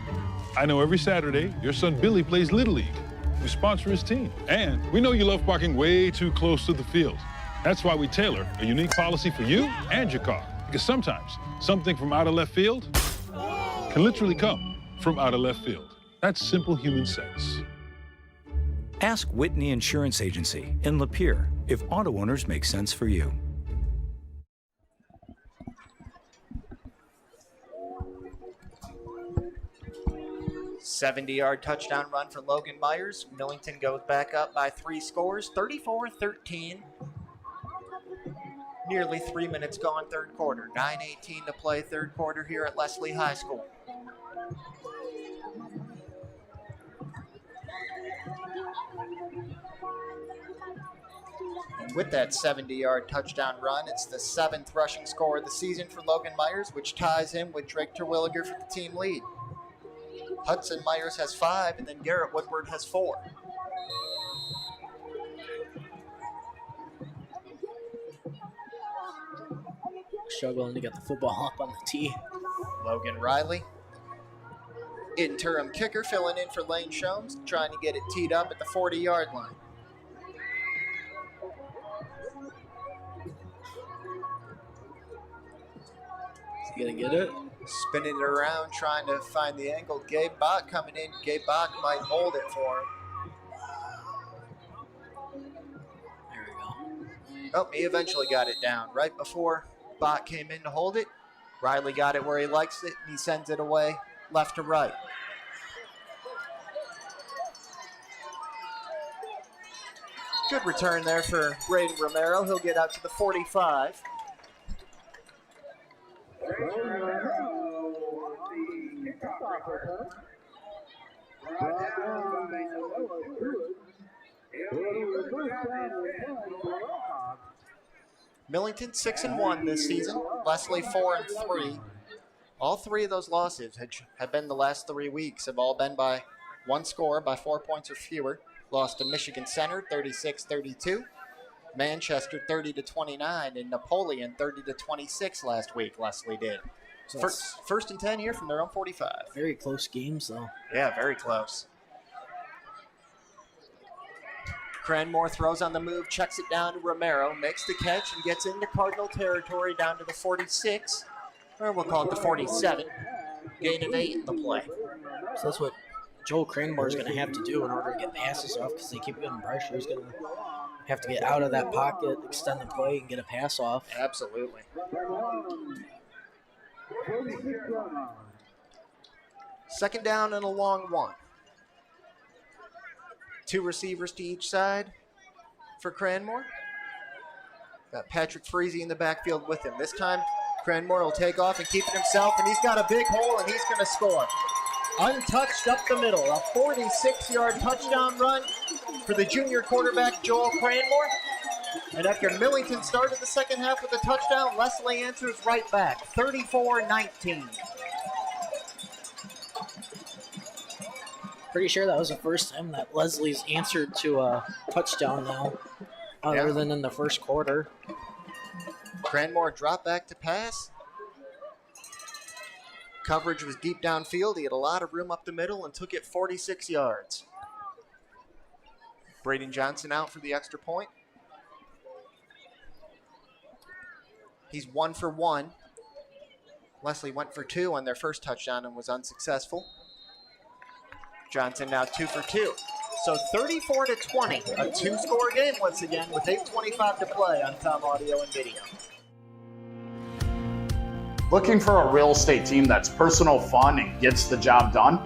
Speaker 8: I know every Saturday your son Billy plays Little League. We sponsor his team. And we know you love parking way too close to the field. That's why we tailor a unique policy for you and your car. Because sometimes something from out of left field can literally come from out of left field. That's simple human sense.
Speaker 9: Ask Whitney Insurance Agency in Lapeer if auto owners make sense for you.
Speaker 4: '70-yard touchdown run for Logan Myers. Millington goes back up by 3 scores, 34-13. Nearly 3 minutes gone, 3rd quarter. 9:18 to play, 3rd quarter here at Leslie High School. And with that 70-yard touchdown run, it's the 7th rushing score of the season for Logan Myers, which ties him with Drake Terwilliger for the team lead. Hudson Myers has 5, and then Garrett Woodward has 4.
Speaker 3: Struggling to get the football up on the tee.
Speaker 4: Logan Riley, interim kicker, filling in for Lane Shomes, trying to get it teed up at the 40-yard line.
Speaker 3: Is he going to get it?
Speaker 4: Spinning it around, trying to find the angle. Gabe Bach coming in. Gabe Bach might hold it for him.
Speaker 3: There we go.
Speaker 4: Oh, he eventually got it down. Right before Bach came in to hold it, Riley got it where he likes it, and he sends it away left to right. Good return there for Braden Romero. He'll get out to the 45. Millington 6-1 this season. Leslie 4-3. All three of those losses have been the last 3 weeks, have all been by one score, by 4 points or fewer. Lost to Michigan Center 36-32, Manchester 30-29, and Napoleon 30-26 last week. Leslie did.
Speaker 3: So
Speaker 4: First and 10 here from their own 45.
Speaker 3: Very close games, though.
Speaker 4: Yeah, very close. Cranmore throws on the move, checks it down to Romero, makes the catch, and gets into Cardinal territory down to the 46, or we'll call it the 47. Gain of 8 in the play.
Speaker 3: So that's what Joel Cranmore is going to have to do in order to get passes off, because they keep getting pressure. He's going to have to get out of that pocket, extend the play, and get a pass off.
Speaker 4: Absolutely. Second down and a long one. 2 receivers to each side for Cranmore. Got Patrick Freese in the backfield with him. This time, Cranmore will take off and keep it himself, and he's got a big hole, and he's going to score. Untouched up the middle, a 46-yard touchdown run for the junior quarterback, Joel Cranmore. And after Millington started the second half with a touchdown, Leslie answers right back, 34-19.
Speaker 3: Pretty sure that was the first time that Leslie's answered to a touchdown now, other than in the first quarter.
Speaker 4: Cranmore dropped back to pass. Coverage was deep downfield. He had a lot of room up the middle and took it 46 yards. Braden Johnson out for the extra point. He's 1 for 1. Leslie went for 2 on their first touchdown and was unsuccessful. Johnson now 2 for 2. So 34-20, a 2-score game once again with 8:25 to play on Tom Audio and Video.
Speaker 6: Looking for a real estate team that's personal, fun, and gets the job done?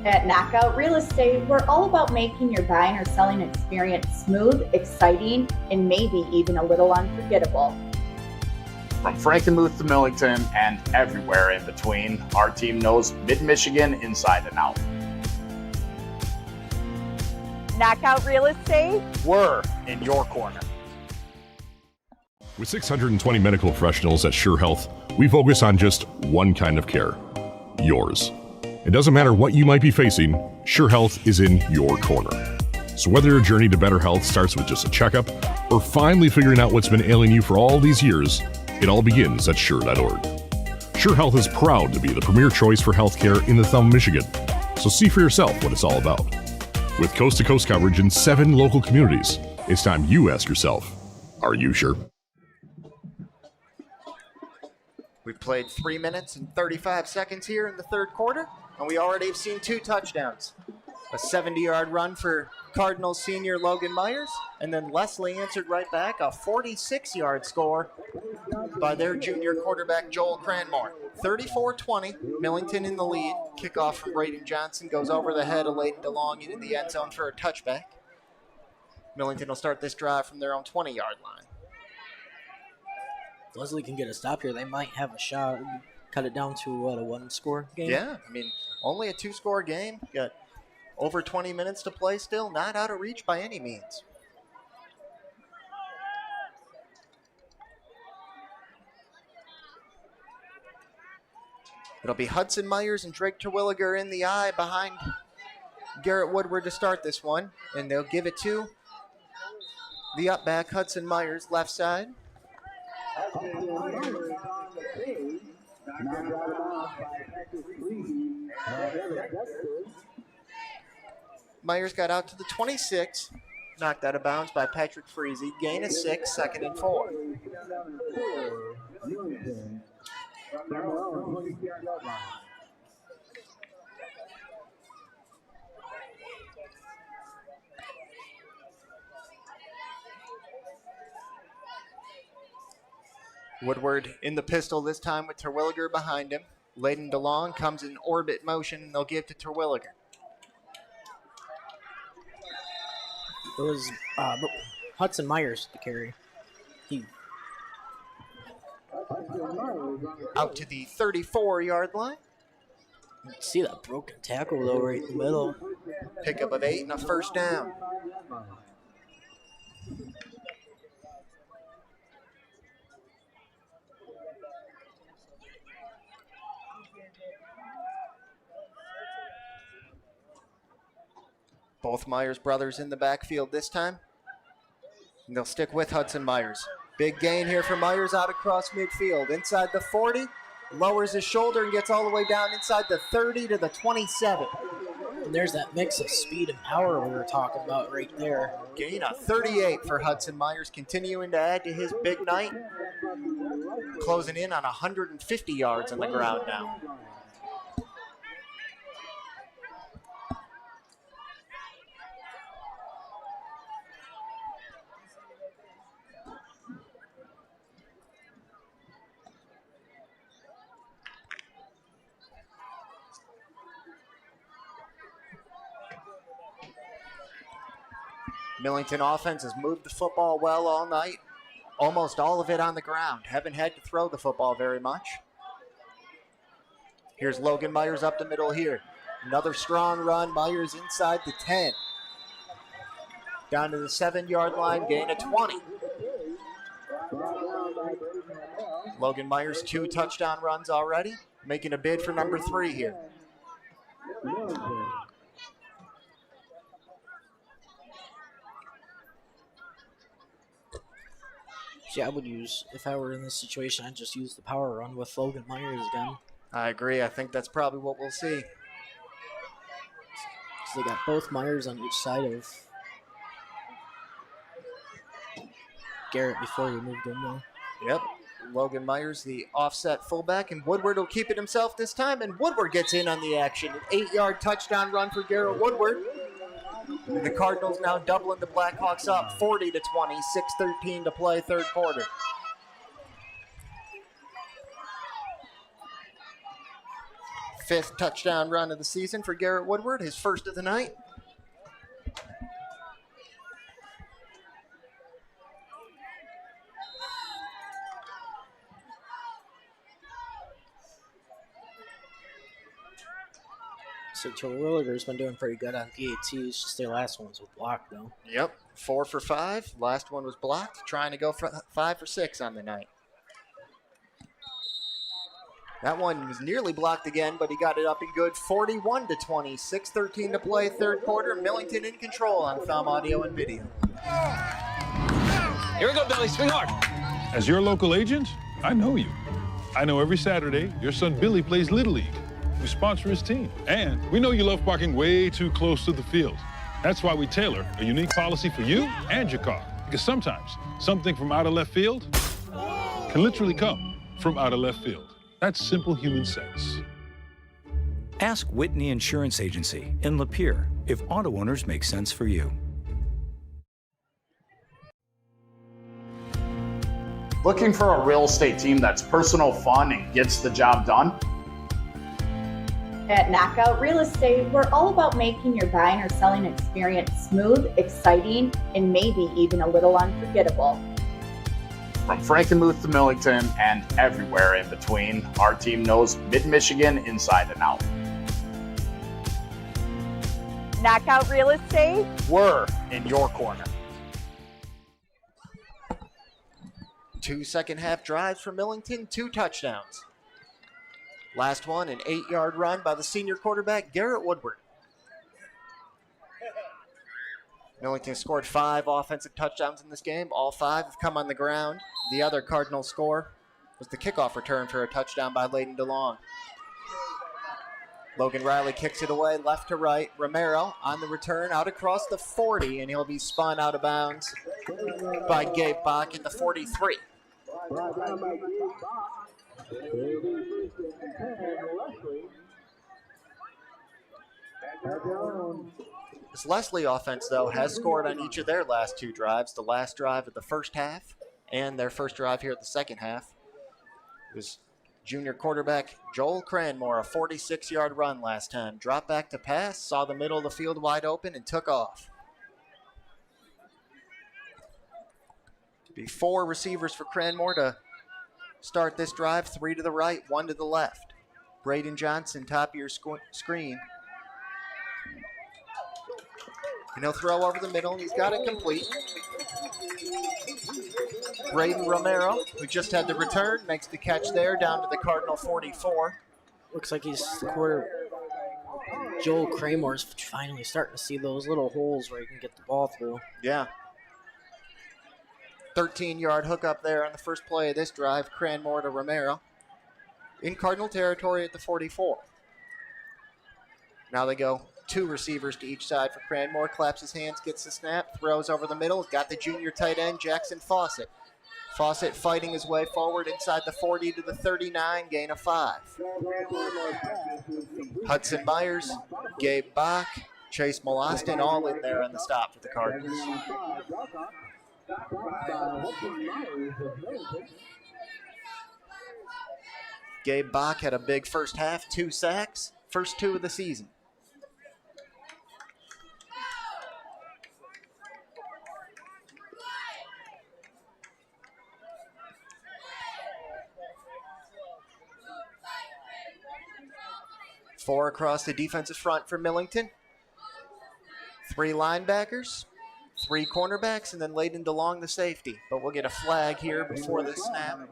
Speaker 5: At Knockout Real Estate, we're all about making your buying or selling experience smooth, exciting, and maybe even a little unforgettable.
Speaker 6: From Frankenmuth to Millington and everywhere in between, our team knows Mid-Michigan inside and out.
Speaker 10: Knockout Real Estate?
Speaker 6: We're in your corner.
Speaker 7: With 620 medical professionals at Sure Health, we focus on just one kind of care, yours. It doesn't matter what you might be facing, Sure Health is in your corner. So whether your journey to better health starts with just a checkup or finally figuring out what's been ailing you for all these years, it all begins at Sure.org. Sure Health is proud to be the premier choice for healthcare in the Thumb, Michigan. So see for yourself what it's all about. With coast-to-coast coverage in 7 local communities, it's time you ask yourself, are you sure?
Speaker 4: We've played 3 minutes and 35 seconds here in the third quarter, and we already have seen 2 touchdowns. A 70-yard run for Cardinals senior Logan Myers, and then Leslie answered right back, a 46-yard score by their junior quarterback Joel Cranmore. 34-20, Millington in the lead. Kickoff from Braden Johnson goes over the head of Layden DeLong into the end zone for a touchback. Millington will start this drive from their own 20-yard line.
Speaker 3: If Leslie can get a stop here, they might have a shot. Cut it down to, what, a 1-score game?
Speaker 4: Yeah, I mean, only a 2-score game. Got over 20 minutes to play still. Not out of reach by any means. It'll be Hudson Myers and Drake Terwilliger in the eye behind Garrett Woodward to start this one. And they'll give it to the up back, Hudson Myers, left side.
Speaker 1: Knocked out of bounds by Patrick Freezy.
Speaker 4: Myers got out to the 26. Knocked out of bounds by Patrick Freezy. Gain of 6, second and 4.
Speaker 1: Millington. Down on 26-yard line.
Speaker 4: Woodward in the pistol this time with Terwilliger behind him. Layden DeLong comes in orbit motion, and they'll give to Terwilliger.
Speaker 3: It was Hudson Myers to carry.
Speaker 4: Out to the 34-yard line.
Speaker 3: You can see that broken tackle though right in the middle.
Speaker 4: Pickup of 8 and a first down. Both Myers brothers in the backfield this time. And they'll stick with Hudson Myers. Big gain here for Myers out across midfield. Inside the 40, lowers his shoulder and gets all the way down inside the 30 to the 27.
Speaker 3: And there's that mix of speed and power we were talking about right there.
Speaker 4: Gain of 38 for Hudson Myers, continuing to add to his big night. Closing in on 150 yards on the ground now. Millington offense has moved the football well all night. Almost all of it on the ground. Haven't had to throw the football very much. Here's Logan Myers up the middle here. Another strong run. Myers inside the 10. Down to the 7-yard line. Gain of 20. Logan Myers 2 touchdown runs already. Making a bid for number 3 here.
Speaker 3: Yeah, I would use, if I were in this situation, I'd just use the power run with Logan Myers again.
Speaker 4: I agree. I think that's probably what we'll see.
Speaker 3: So they got both Myers on each side of Garrett before we moved him though.
Speaker 4: Yep. Logan Myers, the offset fullback, and Woodward will keep it himself this time, and Woodward gets in on the action. An 8-yard touchdown run for Garrett Woodward. And the Cardinals now doubling the Blackhawks up 40 to 20, 6:13 to play, third quarter. Fifth touchdown run of the season for Garrett Woodward, his first of the night.
Speaker 3: So Terwilliger's been doing pretty good on PATs, just their last ones with block though.
Speaker 4: Yep, 4 for 5. Last one was blocked, trying to go for 5 for 6 on the night. That one was nearly blocked again, but he got it up and good. 41 to 20, 6:13 to play, third quarter. Millington in control on Thumb Audio and Video.
Speaker 8: Here we go, Billy. Swing hard. As your local agent, I know you. I know every Saturday your son Billy plays Little League. We sponsor his team. And we know you love parking way too close to the field. That's why we tailor a unique policy for you and your car. Because sometimes something from out of left field can literally come from out of left field. That's simple human sense.
Speaker 9: Ask Whitney Insurance Agency in Lapeer if auto owners make sense for you.
Speaker 6: Looking for a real estate team that's personal, fun, and gets the job done?
Speaker 5: At Knockout Real Estate, we're all about making your buying or selling experience smooth, exciting, and maybe even a little unforgettable.
Speaker 6: From Frankenmuth to Millington and everywhere in between, our team knows Mid-Michigan inside and out.
Speaker 10: Knockout Real Estate.
Speaker 6: We're in your corner.
Speaker 4: 2 second-half drives for Millington, 2 touchdowns. Last one, an 8-yard run by the senior quarterback, Garrett Woodward. Millington scored 5 offensive touchdowns in this game. All 5 have come on the ground. The other Cardinal score was the kickoff return for a touchdown by Layden DeLong. Logan Riley kicks it away left to right. Romero on the return out across the 40, and he'll be spun out of bounds by Gabe Bach at the 43. This Leslie offense, though, has scored on each of their last 2 drives. The last drive of the first half and their first drive here at the second half. It was junior quarterback Joel Cranmore, a 46-yard run last time. Dropped back to pass, saw the middle of the field wide open, and took off. Be 4 receivers for Cranmore to start this drive. 3 to the right, 1 to the left. Braden Johnson, top of your screen. And he'll throw over the middle, and he's got it complete. Braden Romero, who just had the return, makes the catch there down to the Cardinal 44.
Speaker 3: Looks like he's Joel Cramore's finally starting to see those little holes where he can get the ball through.
Speaker 4: Yeah. 13-yard hook up there on the first play of this drive, Cranmore to Romero. In Cardinal territory at the 44. Now they go 2 receivers to each side for Cranmore. Claps his hands, gets the snap, throws over the middle. Got the junior tight end, Jackson Fawcett. Fawcett fighting his way forward inside the 40 to the 39, gain of 5. Hudson Myers, Gabe Bach, Chase Molostin, all in there on the stop for the Cardinals. Gabe Bach had a big first half, 2 sacks, first 2 of the season. Four across the defensive front for Millington. 3 linebackers, 3 cornerbacks, and then Layden DeLong, the safety. But we'll get a flag here before the snap.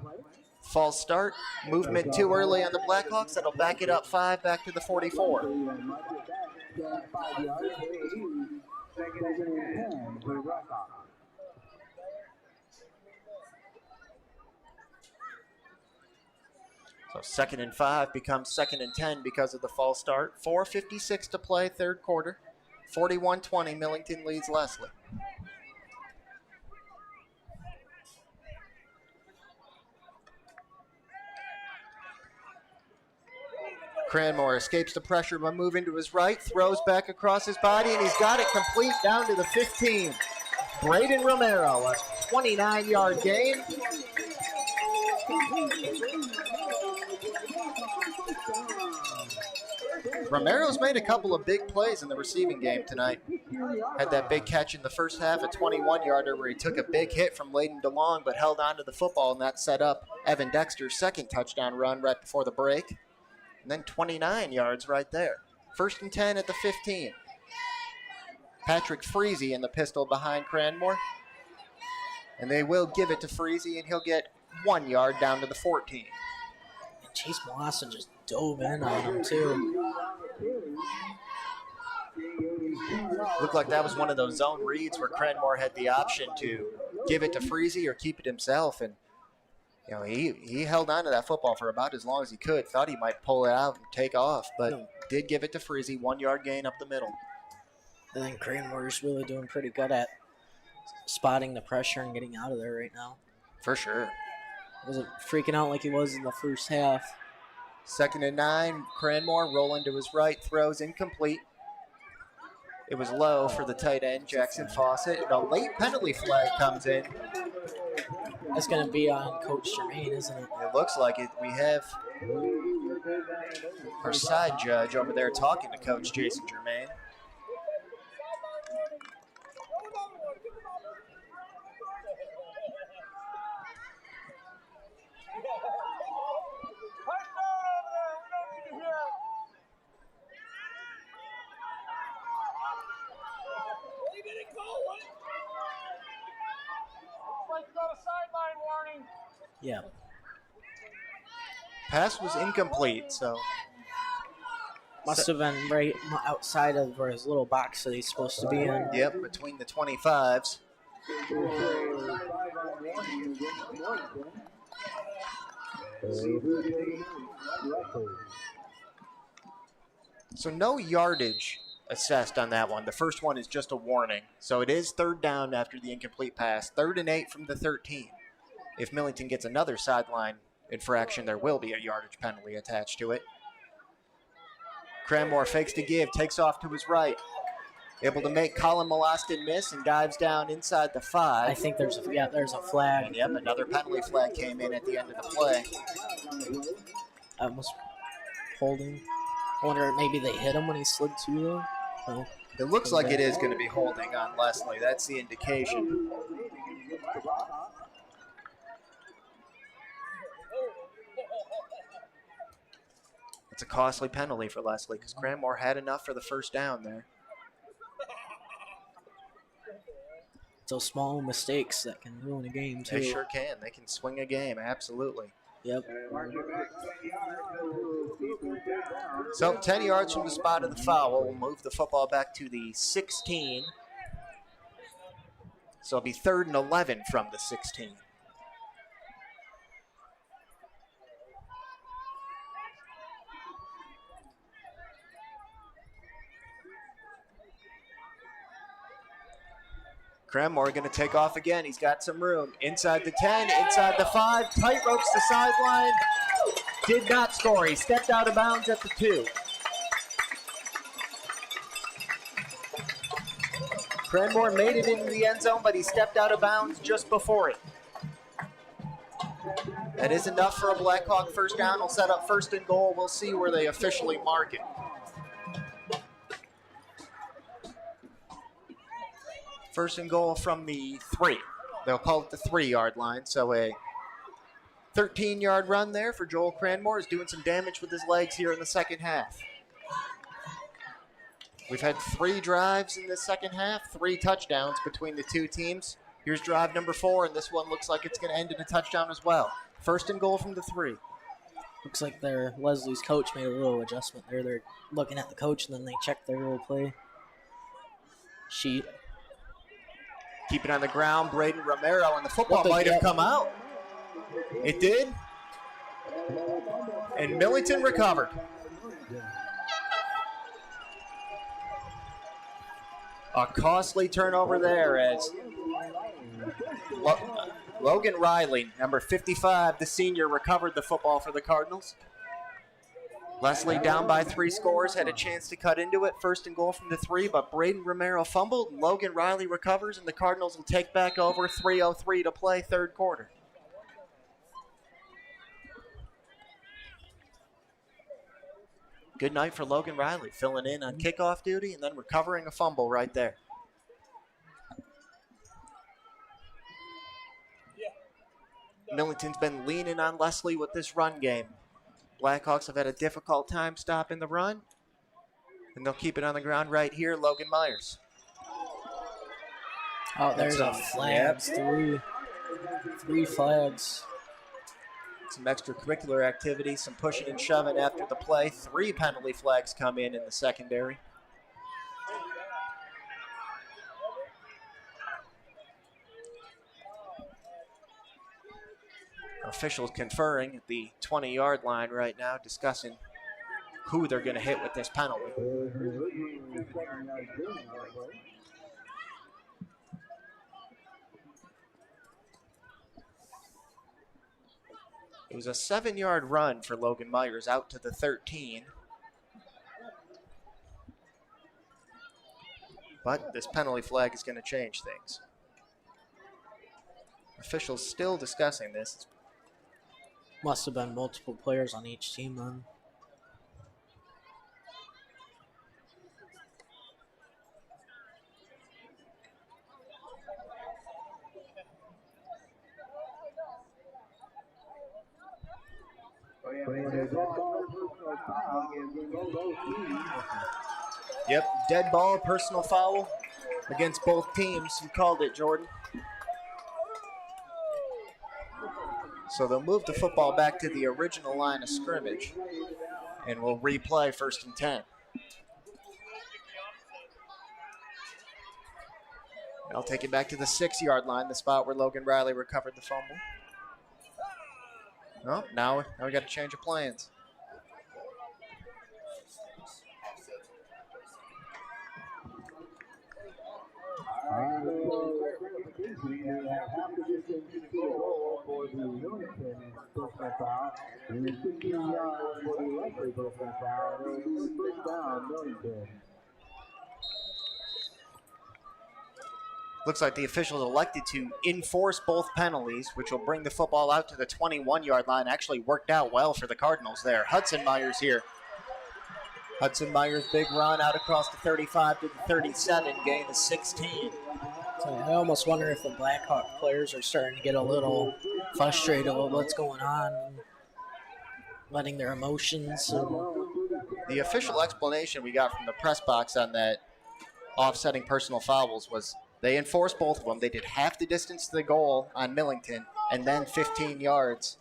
Speaker 4: False start. Movement too early on the Blackhawks. That'll back it up 5 back to the 44. So 2nd and 5 becomes 2nd and 10 because of the false start. 4:56 to play, third quarter. 41-20, Millington leads Leslie. Cranmore escapes the pressure by moving to his right, throws back across his body, and he's got it complete down to the 15. Braden Romero, a 29-yard gain. Romero's made a couple of big plays in the receiving game tonight. Had that big catch in the first half, a 21-yarder where he took a big hit from Layden DeLong but held on to the football, and that set up Evan Dexter's second touchdown run right before the break. And then 29 yards right there. 1st and 10 at the 15. Patrick Freese in the pistol behind Cranmore. And they will give it to Freese, and he'll get 1 yard down to the 14.
Speaker 3: And Chase Molostin just dove in on him, too.
Speaker 4: Looked like that was one of those zone reads where Cranmore had the option to give it to Freese or keep it himself. And you know, he held on to that football for about as long as he could. Thought he might pull it out and take off, but did give it to Freese. 1 yard gain up the middle.
Speaker 3: I think Cranmore's really doing pretty good at spotting the pressure and getting out of there right now.
Speaker 4: For sure.
Speaker 3: Wasn't freaking out like he was in the first half.
Speaker 4: 2nd and 9. Cranmore rolling to his right, throws incomplete. It was low for the tight end, Jackson Fawcett. And a late penalty flag comes in.
Speaker 3: That's going to be on Coach Germain, isn't it?
Speaker 4: It looks like it. We have our side judge over there talking to Coach Jason Germain.
Speaker 3: Yeah.
Speaker 4: Pass was incomplete, so.
Speaker 3: Must have been right outside of where his little box that he's supposed to be in.
Speaker 4: Yep, between the 25s. So no yardage assessed on that one. The first one is just a warning. So it is third down after the incomplete pass. 3rd and 8 from the 13. If Millington gets another sideline infraction, there will be a yardage penalty attached to it. Cranmore fakes to give, takes off to his right. Able to make Colin Molostin miss and dives down inside the 5.
Speaker 3: I think there's a flag.
Speaker 4: And yep, another penalty flag came in at the end of the play.
Speaker 3: Almost holding. I wonder maybe they hit him when he slid to though. Oh.
Speaker 4: It looks like it is going to be holding on Leslie. That's the indication. It's a costly penalty for Leslie because Cranmore had enough for the first down there.
Speaker 3: Those small mistakes that can ruin a game, too.
Speaker 4: They sure can. They can swing a game, absolutely.
Speaker 3: Yep.
Speaker 4: So 10 yards from the spot of the foul. We'll move the football back to the 16. So it'll be 3rd and 11 from the 16. Cranmore going to take off again. He's got some room. Inside the 10, inside the 5. Tight ropes the sideline. Did not score. He stepped out of bounds at the 2. Cranmore made it into the end zone, but he stepped out of bounds just before it. That is enough for a Blackhawk first down. We'll set up 1st and goal. We'll see where they officially mark it. First and goal from the 3. They'll call it the 3-yard line. So a 13-yard run there for Joel Cranmore. Is doing some damage with his legs here in the second half. We've had 3 drives in the second half, 3 touchdowns between the two teams. Here's drive number 4, and this one looks like it's going to end in a touchdown as well. First and goal from the 3.
Speaker 3: Looks like Leslie's coach made a little adjustment there. They're looking at the coach, and then they check their little play sheet.
Speaker 4: Keep it on the ground, Braden Romero, and the football might have come out. It did. And Millington recovered. A costly turnover there as Logan Riley, number 55, the senior, recovered the football for the Cardinals. Leslie down by 3 scores, had a chance to cut into it. First and goal from the 3, but Braden Romero fumbled. Logan Riley recovers, and the Cardinals will take back over. 3:03 to play, 3rd quarter. Good night for Logan Riley, filling in on kickoff duty and then recovering a fumble right there. Millington's been leaning on Leslie with this run game. Blackhawks have had a difficult time stopping the run, and they'll keep it on the ground right here. Logan Myers.
Speaker 3: Oh, there's a flag. Yep. 3 flags.
Speaker 4: Some extracurricular activity, some pushing and shoving after the play. 3 penalty flags come in the secondary. Officials conferring at the 20-yard line right now, discussing who they're going to hit with this penalty. It was a 7-yard run for Logan Myers out to the 13. But this penalty flag is going to change things. Officials still discussing this.
Speaker 3: Must have been multiple players on each team then.
Speaker 4: Yep, dead ball, personal foul against both teams. You called it, Jordan. So they'll move the football back to the original line of scrimmage, and we'll replay 1st and 10. I'll take it back to the 6-yard line, the spot where Logan Riley recovered the fumble. Oh, now we got to change of plans.
Speaker 1: We have half the distance to the goal for the Millington personal foul, and then 15 yards for the Leslie personal foul. And it'll be first down, Millington.
Speaker 4: Looks like the officials elected to enforce both penalties, which will bring the football out to the 21-yard line. Actually worked out well for the Cardinals there. Hudson Myers here. Hudson Myers' big run out across the 35 to the 37, gain of 16.
Speaker 3: So I almost wonder if the Blackhawk players are starting to get a little frustrated with what's going on, and letting their emotions.
Speaker 4: The official explanation we got from the press box on that offsetting personal fouls was they enforced both of them. They did half the distance to the goal on Millington and then 15 yards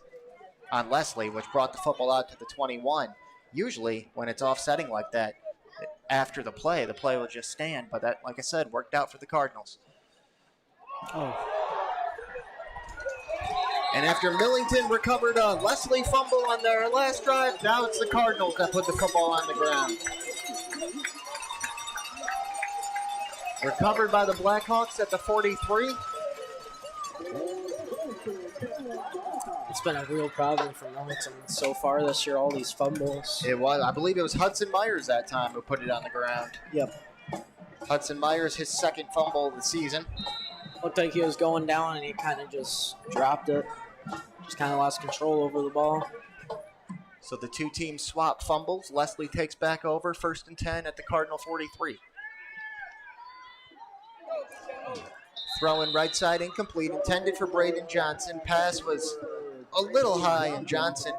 Speaker 4: on Leslie, which brought the football out to the 21. Usually, when it's offsetting like that, after the play will just stand. But that, like I said, worked out for the Cardinals.
Speaker 3: Oh.
Speaker 4: And after Millington recovered a Leslie fumble on their last drive, now it's the Cardinals that put the football on the ground. Recovered by the Blackhawks at the 43.
Speaker 3: It's been a real problem for Millington so far this year, all these fumbles.
Speaker 4: It was, I believe it was Hudson Myers that time who put it on the ground.
Speaker 3: Yep.
Speaker 4: Hudson Myers, his second fumble of the season.
Speaker 3: Looked like he was going down and he kind of just dropped it. Just kind of lost control over the ball.
Speaker 4: So the two teams swap fumbles. Leslie takes back over, 1st and 10 at the Cardinal 43. Throw in right side, incomplete, intended for Braden Johnson. Pass was a little high, and Johnson,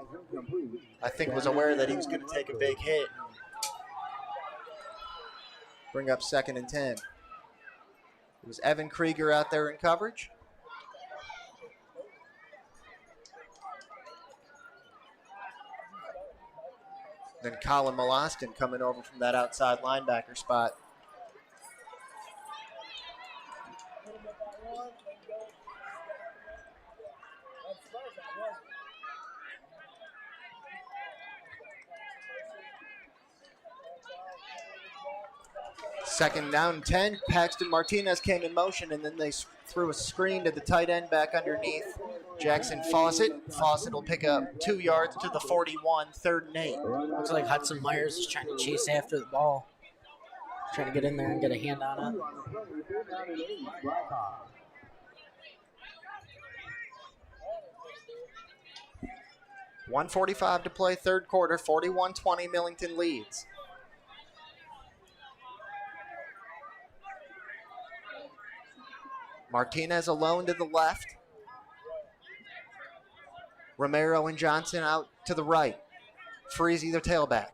Speaker 4: I think, was aware that he was going to take a big hit. Bring up 2nd and 10. It was Evan Krieger out there in coverage. Then Colin Molostin coming over from that outside linebacker spot. Second down 10. Paxton Martinez came in motion, and then they threw a screen to the tight end back underneath Jackson Fawcett. Fawcett will pick up 2 yards to the 41, 3rd and 8.
Speaker 3: Looks like Hudson Myers is trying to chase after the ball. Trying to get in there and get a hand on it.
Speaker 4: .145 to play, 3rd quarter, 41-20, Millington leads. Martinez alone to the left. Romero and Johnson out to the right. Freezy, their tailback.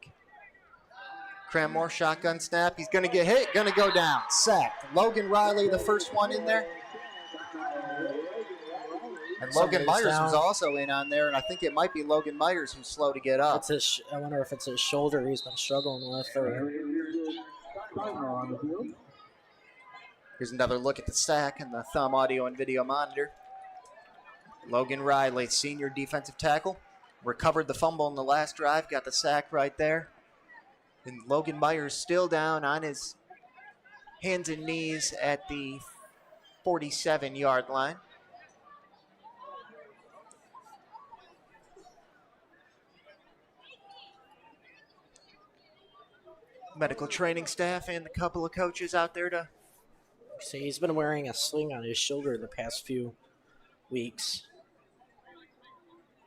Speaker 4: Cranmore, shotgun snap. He's going to get hit, going to go down. Sacked. Logan Riley, the first one in there. And Logan Myers was also in on there, and I think it might be Logan Myers who's slow to get up.
Speaker 3: I wonder if it's his shoulder he's been struggling with. Or...
Speaker 4: Here's another look at the sack and the thumb audio and video monitor. Logan Riley, senior defensive tackle, recovered the fumble in the last drive, got the sack right there. And Logan Myers still down on his hands and knees at the 47-yard line. Medical training staff and a couple of coaches out there to...
Speaker 3: See, he's been wearing a sling on his shoulder the past few weeks.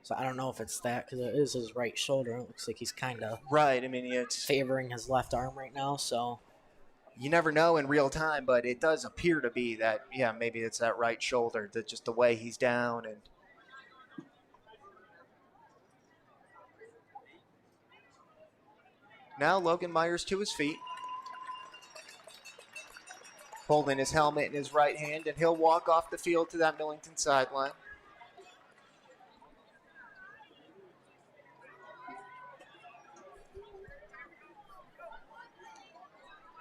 Speaker 3: So I don't know if it's that, because it is his right shoulder. It looks like he's kind of
Speaker 4: right. I mean, it's
Speaker 3: favoring his left arm right now. So
Speaker 4: you never know in real time, but it does appear to be that, yeah, maybe it's that right shoulder, that just the way he's down. And now Logan Myers to his feet, holding his helmet in his right hand, and he'll walk off the field to that Millington sideline.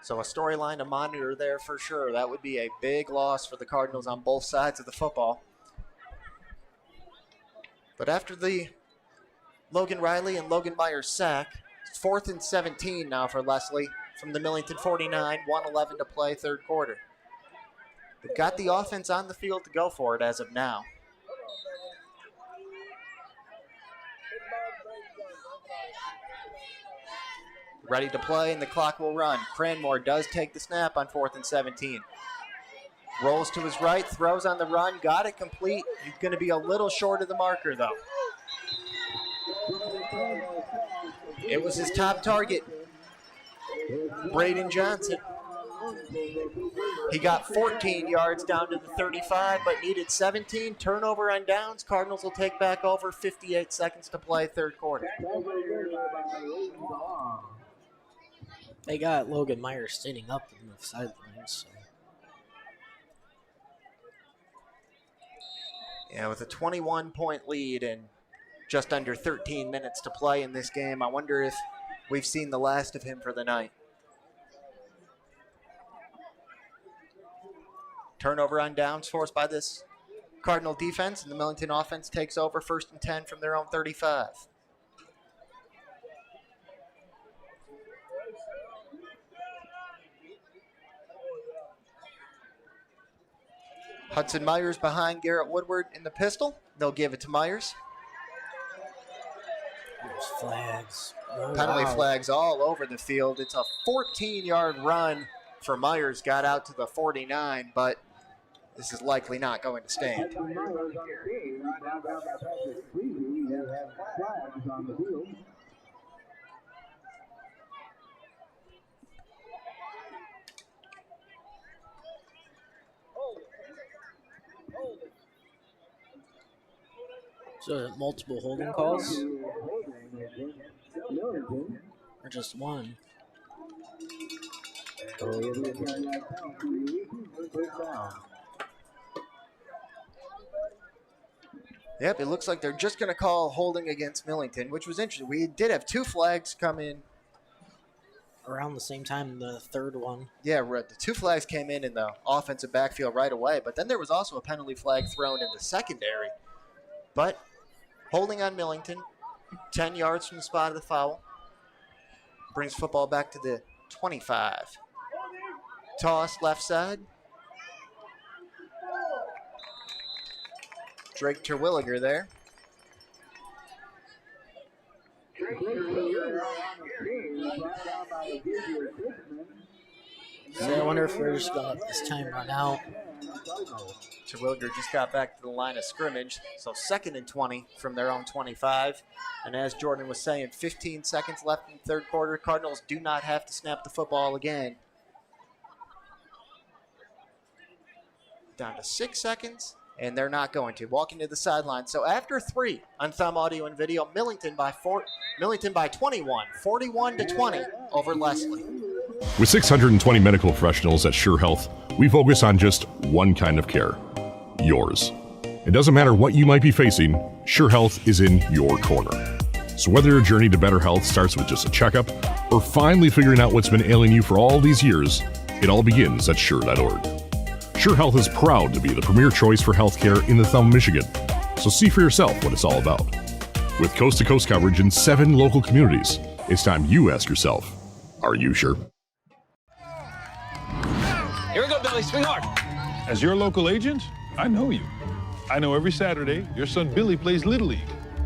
Speaker 4: So a storyline to monitor there for sure. That would be a big loss for the Cardinals on both sides of the football. But after the Logan Riley and Logan Myers sack. 4th and 17 now for Leslie from the Millington 49, 1:11 to play, third quarter. They've got the offense on the field to go for it as of now. Ready to play, and the clock will run. Cranmore does take the snap on 4th and 17. Rolls to his right, throws on the run, got it complete. He's going to be a little short of the marker, though. It was his top target, Braden Johnson. He got 14 yards down to the 35, but needed 17. Turnover on downs. Cardinals will take back over. 58 seconds to play, third quarter.
Speaker 3: They got Logan Myers standing up on the sidelines. So.
Speaker 4: Yeah, with a 21-point lead and just under 13 minutes to play in this game, I wonder if we've seen the last of him for the night. Turnover on downs forced by this Cardinal defense, and the Millington offense takes over 1st and 10 from their own 35. Hudson Myers behind Garrett Woodward in the pistol. They'll give it to Myers.
Speaker 3: There's flags.
Speaker 4: Penalty flags all over the field. It's a 14-yard run for Myers. Got out to the 49, but this is likely not going to stand.
Speaker 3: So multiple holding calls? Or just one?
Speaker 4: Yep, it looks like they're just going to call holding against Millington, which was interesting. We did have 2 flags come in.
Speaker 3: Around the same time, the third one.
Speaker 4: Yeah, the 2 flags came in the offensive backfield right away, but then there was also a penalty flag thrown in the secondary. But holding on Millington, 10 yards from the spot of the foul. Brings football back to the 25. Toss left side. Drake Terwilliger there.
Speaker 3: So I wonder if we're just going to this time run out.
Speaker 4: Terwilliger just got back to the line of scrimmage. So 2nd and 20 from their own 25. And as Jordan was saying, 15 seconds left in the third quarter. Cardinals do not have to snap the football again. Down to 6 seconds, and they're not going to. Walking to the sideline. So after 3 on Thumb Audio and Video, Millington by 21, 41-20 over Leslie.
Speaker 7: With 620 medical professionals at Sure Health, we focus on just one kind of care, yours. It doesn't matter what you might be facing, Sure Health is in your corner. So whether your journey to better health starts with just a checkup or finally figuring out what's been ailing you for all these years, it all begins at Sure.org. Sure Health is proud to be the premier choice for healthcare in the Thumb, Michigan. So see for yourself what it's all about. With coast-to-coast coverage in 7 local communities, it's time you ask yourself, are you sure?
Speaker 8: Here we go, Billy. Swing hard. As your local agent, I know you. I know every Saturday your son Billy plays Little League.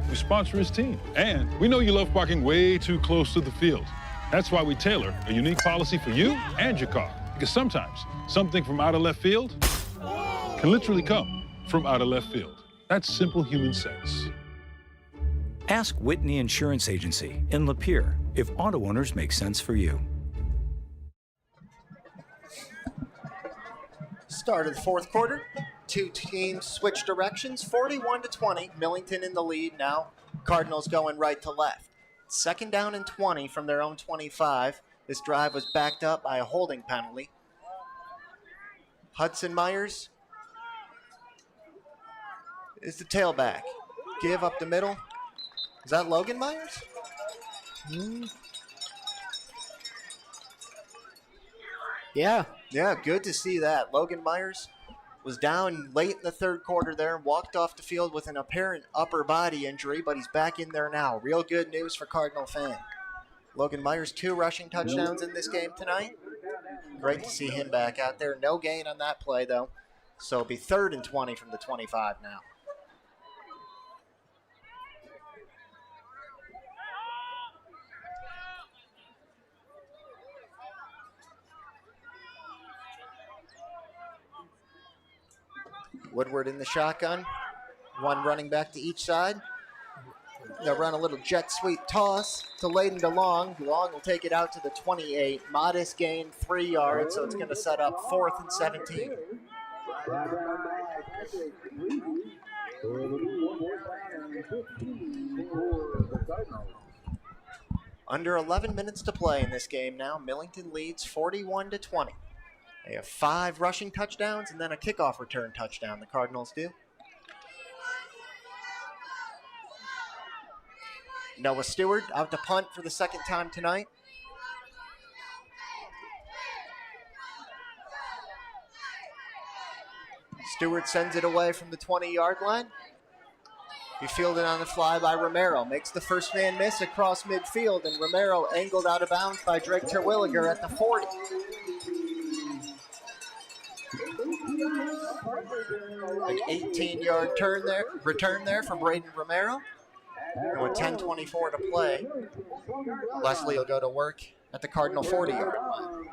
Speaker 8: We sponsor his team. And we know you love parking way too close to the field. That's why we tailor a unique policy for you and your car. Because sometimes something from out of left field can literally come from out of left field. That's simple human sense.
Speaker 9: Ask Whitney Insurance Agency in Lapeer if auto owners make sense for you.
Speaker 4: Start of the fourth quarter. 2 teams switch directions. 41-20. Millington in the lead now. Cardinals going right to left. 2nd down and 20 from their own 25. This drive was backed up by a holding penalty. Hudson Myers is the tailback. Give up the middle. Is that Logan Myers?
Speaker 3: Yeah.
Speaker 4: Yeah, good to see that. Logan Myers was down late in the third quarter there and walked off the field with an apparent upper body injury, but he's back in there now. Real good news for Cardinal fan. Logan Myers, 2 rushing touchdowns in this game tonight. Great to see him back out there. No gain on that play, though. So it'll be 3rd and 20 from the 25 now. Woodward in the shotgun. 1 running back to each side. They'll run a little jet sweep toss to Layden to Long. Long will take it out to the 28. Modest gain, 3 yards, so it's going to set up 4th and 17. Under 11 minutes to play in this game now. Millington leads 41-20. They have 5 rushing touchdowns and then a kickoff return touchdown, the Cardinals do. Noah Stewart out to punt for the 2nd time tonight. Stewart sends it away from the 20-yard line. He fielded on the fly by Romero. Makes the first man miss across midfield, and Romero angled out of bounds by Drake Terwilliger at the 40. An 18-yard return there from Braden Romero. And with 10:24 to play, Leslie will go to work at the Cardinal 40-yard line.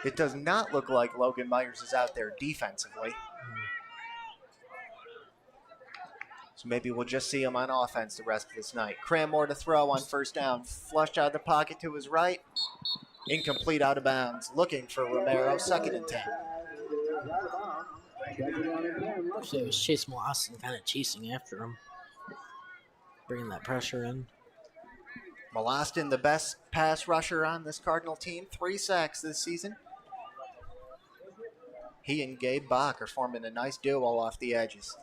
Speaker 4: It does not look like Logan Myers is out there defensively. So maybe we'll just see him on offense the rest of this night. Cranmore to throw on first down. Flushed out of the pocket to his right. Incomplete, out of bounds. Looking for Romero. 2nd and 10.
Speaker 3: Actually, it was Chase Molassen kind of chasing after him. Bringing that pressure in.
Speaker 4: Molassen, the best pass rusher on this Cardinal team. 3 sacks this season. He and Gabe Bach are forming a nice duo off the edges.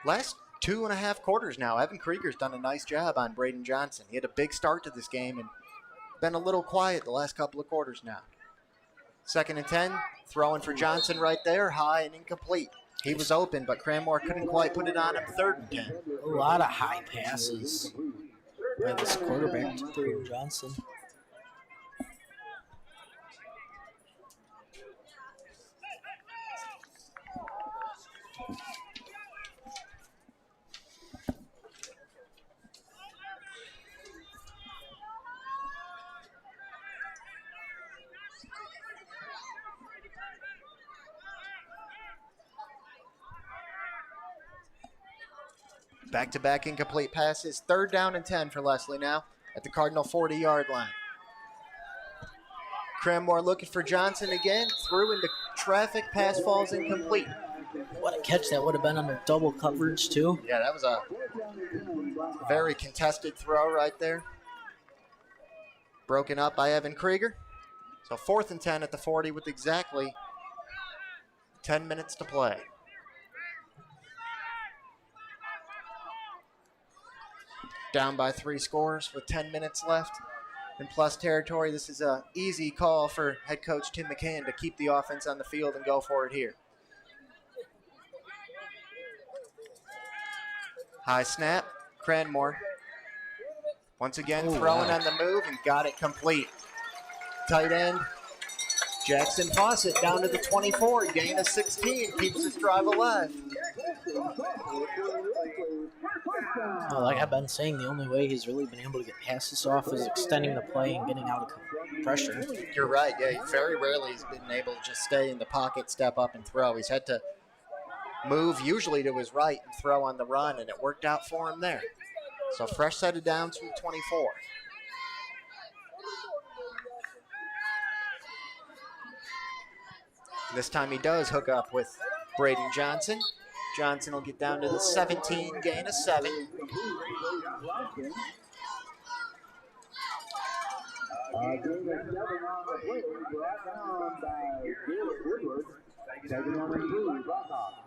Speaker 4: Last 2.5 quarters now, Evan Krieger's done a nice job on Braden Johnson. He had a big start to this game and been a little quiet the last couple of quarters now. 2nd and 10, throwing for Johnson right there, high and incomplete. He was open, but Cranmore couldn't quite put it on him. 3rd and 10.
Speaker 3: A lot of high passes by this quarterback to Braden Johnson.
Speaker 4: Back-to-back incomplete passes. 3rd down and 10 for Leslie now at the Cardinal 40-yard line. Cranmore looking for Johnson again. Threw into traffic. Pass falls incomplete.
Speaker 3: What a catch that would have been under double coverage, too.
Speaker 4: Yeah, that was a very contested throw right there. Broken up by Evan Krieger. So 4th and 10 at the 40 with exactly 10 minutes to play. Down by 3 scores with 10 minutes left in plus territory. This is an easy call for head coach Tim McCann to keep the offense on the field and go for it here. High snap, Cranmore. Once again, throwing on the move and got it complete. Tight end, Jackson Fawcett down to the 24. Gain of 16, keeps this drive alive.
Speaker 3: Well, like I've been saying, the only way he's really been able to get passes off is extending the play and getting out of pressure.
Speaker 4: You're right, yeah. Very rarely he's been able to just stay in the pocket, step up, and throw. He's had to move usually to his right and throw on the run, and it worked out for him there. So fresh set of downs from the 24. This time he does hook up with Braden Johnson. Johnson will get down to the 17, gain of 7.
Speaker 1: Doing a 7 on the play, brought down by Felix Woodward. Taking number 2, Blackhawks.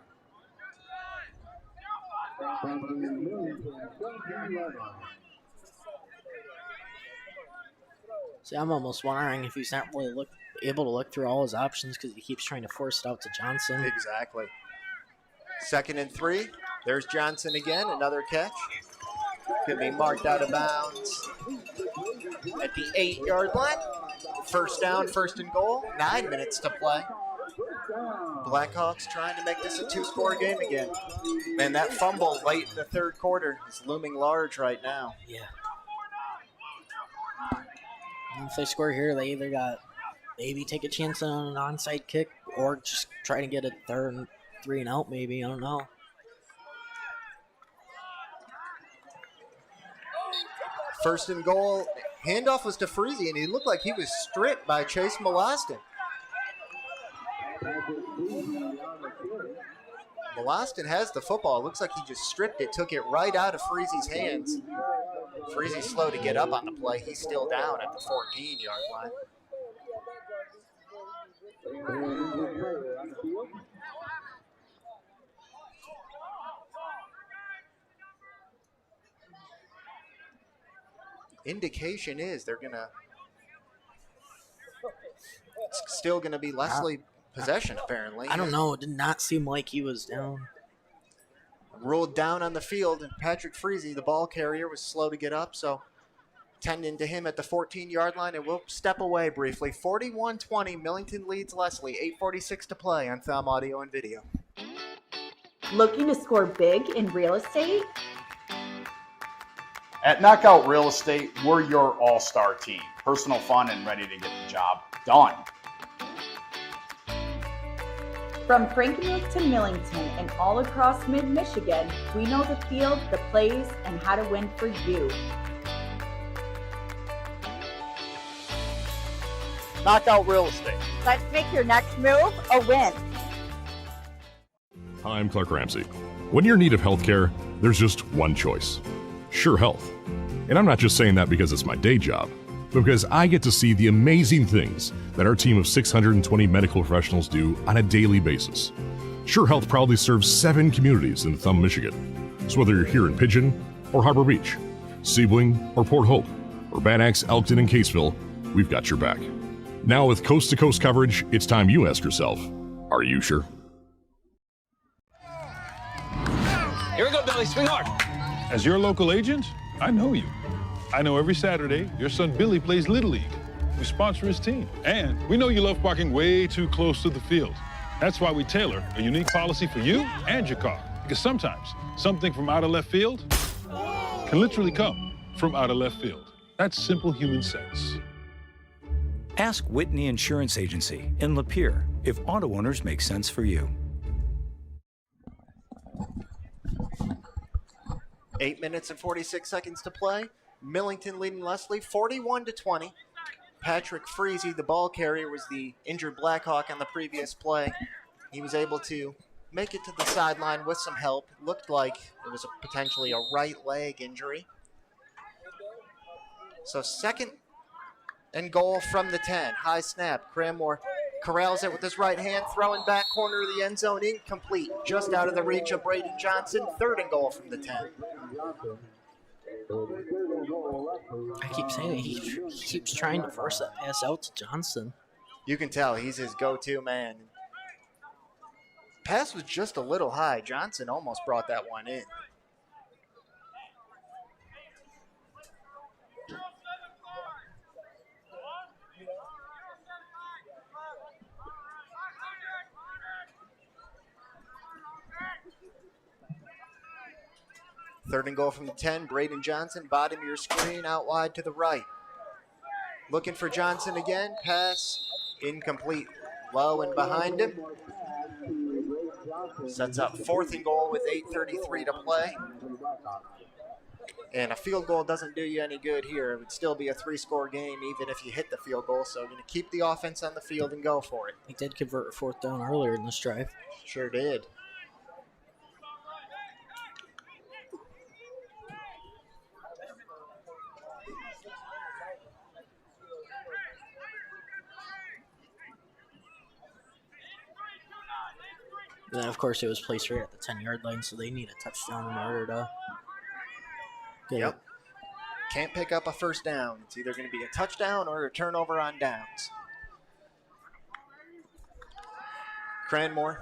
Speaker 1: From the Millington Cardinals.
Speaker 3: See, I'm almost wondering if he's not really able to look through all his options because he keeps trying to force it out to Johnson.
Speaker 4: Exactly. 2nd and 3. There's Johnson again, another catch. Could be marked out of bounds at the 8-yard line. First down, 1st and goal. 9 minutes to play. Blackhawks trying to make this a 2-score game again. Man, that fumble late in the 3rd quarter is looming large right now.
Speaker 3: Yeah. And if they score here, they either got maybe take a chance on an onside kick or just try to get a 3rd and 3 and out maybe. I don't know.
Speaker 4: First and goal. Handoff was to Freezy, and he looked like he was stripped by Chase Molaston. Molaston has the football. It looks like he just stripped it, took it right out of Freezy's hands. Freezy's slow to get up on the play. He's still down at the 14-yard line. Indication is they're going to – it's still going to be Leslie possession, apparently.
Speaker 3: I don't know. It did not seem like he was down.
Speaker 4: Rolled down on the field, and Patrick Freezy, the ball carrier, was slow to get up, so tending to him at the 14-yard line, and we'll step away briefly. 41-20, Millington leads Leslie. 8:46 to play on Thumb Audio and Video.
Speaker 5: Looking to score big in real estate?
Speaker 6: At Knockout Real Estate, we're your all-star team. Personal, fun, and ready to get the job done.
Speaker 5: From Frankenmuth to Millington and all across mid-Michigan, we know the field, the plays, and how to win for you.
Speaker 6: Knockout Real Estate.
Speaker 10: Let's make your next move a win.
Speaker 7: Hi, I'm Clark Ramsey. When you're in need of healthcare, there's just one choice. Sure Health. And I'm not just saying that because it's my day job, but because I get to see the amazing things that our team of 620 medical professionals do on a daily basis. Sure Health proudly serves 7 communities in Thumb, Michigan. So whether you're here in Pigeon or Harbor Beach, Sebling or Port Hope, or Bad Axe, Elkton, and Caseville, we've got your back. Now with coast-to-coast coverage, it's time you ask yourself, are you sure?
Speaker 8: Here we go, Billy. Swing hard. As your local agent, I know you. I know every Saturday your son Billy plays Little League. We sponsor his team. And we know you love parking way too close to the field. That's why we tailor a unique policy for you and your car. Because sometimes something from out of left field can literally come from out of left field. That's simple human sense.
Speaker 9: Ask Whitney Insurance Agency in Lapeer if auto owners make sense for you.
Speaker 4: 8 minutes and 46 seconds to play. Millington leading Leslie 41-20. Patrick Freezy, the ball carrier, was the injured Blackhawk on the previous play. He was able to make it to the sideline with some help. Looked like it was potentially a right leg injury. So 2nd and goal from the 10. High snap. Cranmore corrals it with his right hand, throwing back corner of the end zone, incomplete. Just out of the reach of Braden Johnson. 3rd and goal from the 10.
Speaker 3: I keep saying it. He keeps trying to force that pass out to Johnson.
Speaker 4: You can tell he's his go-to man. Pass was just a little high. Johnson almost brought that one in. Third and goal from the 10. Braden Johnson, bottom of your screen, out wide to the right. Looking for Johnson again. Pass incomplete. Low and behind him. Sets up 4th and goal with 8:33 to play. And a field goal doesn't do you any good here. It would still be a 3-score game even if you hit the field goal. So you're going to keep the offense on the field and go for it.
Speaker 3: He did convert a 4th down earlier in this drive.
Speaker 4: Sure did.
Speaker 3: And then, of course, it was placed right at the 10-yard line, so they need a touchdown in order to get it.
Speaker 4: Can't pick up a first down. It's either going to be a touchdown or a turnover on downs. Cranmore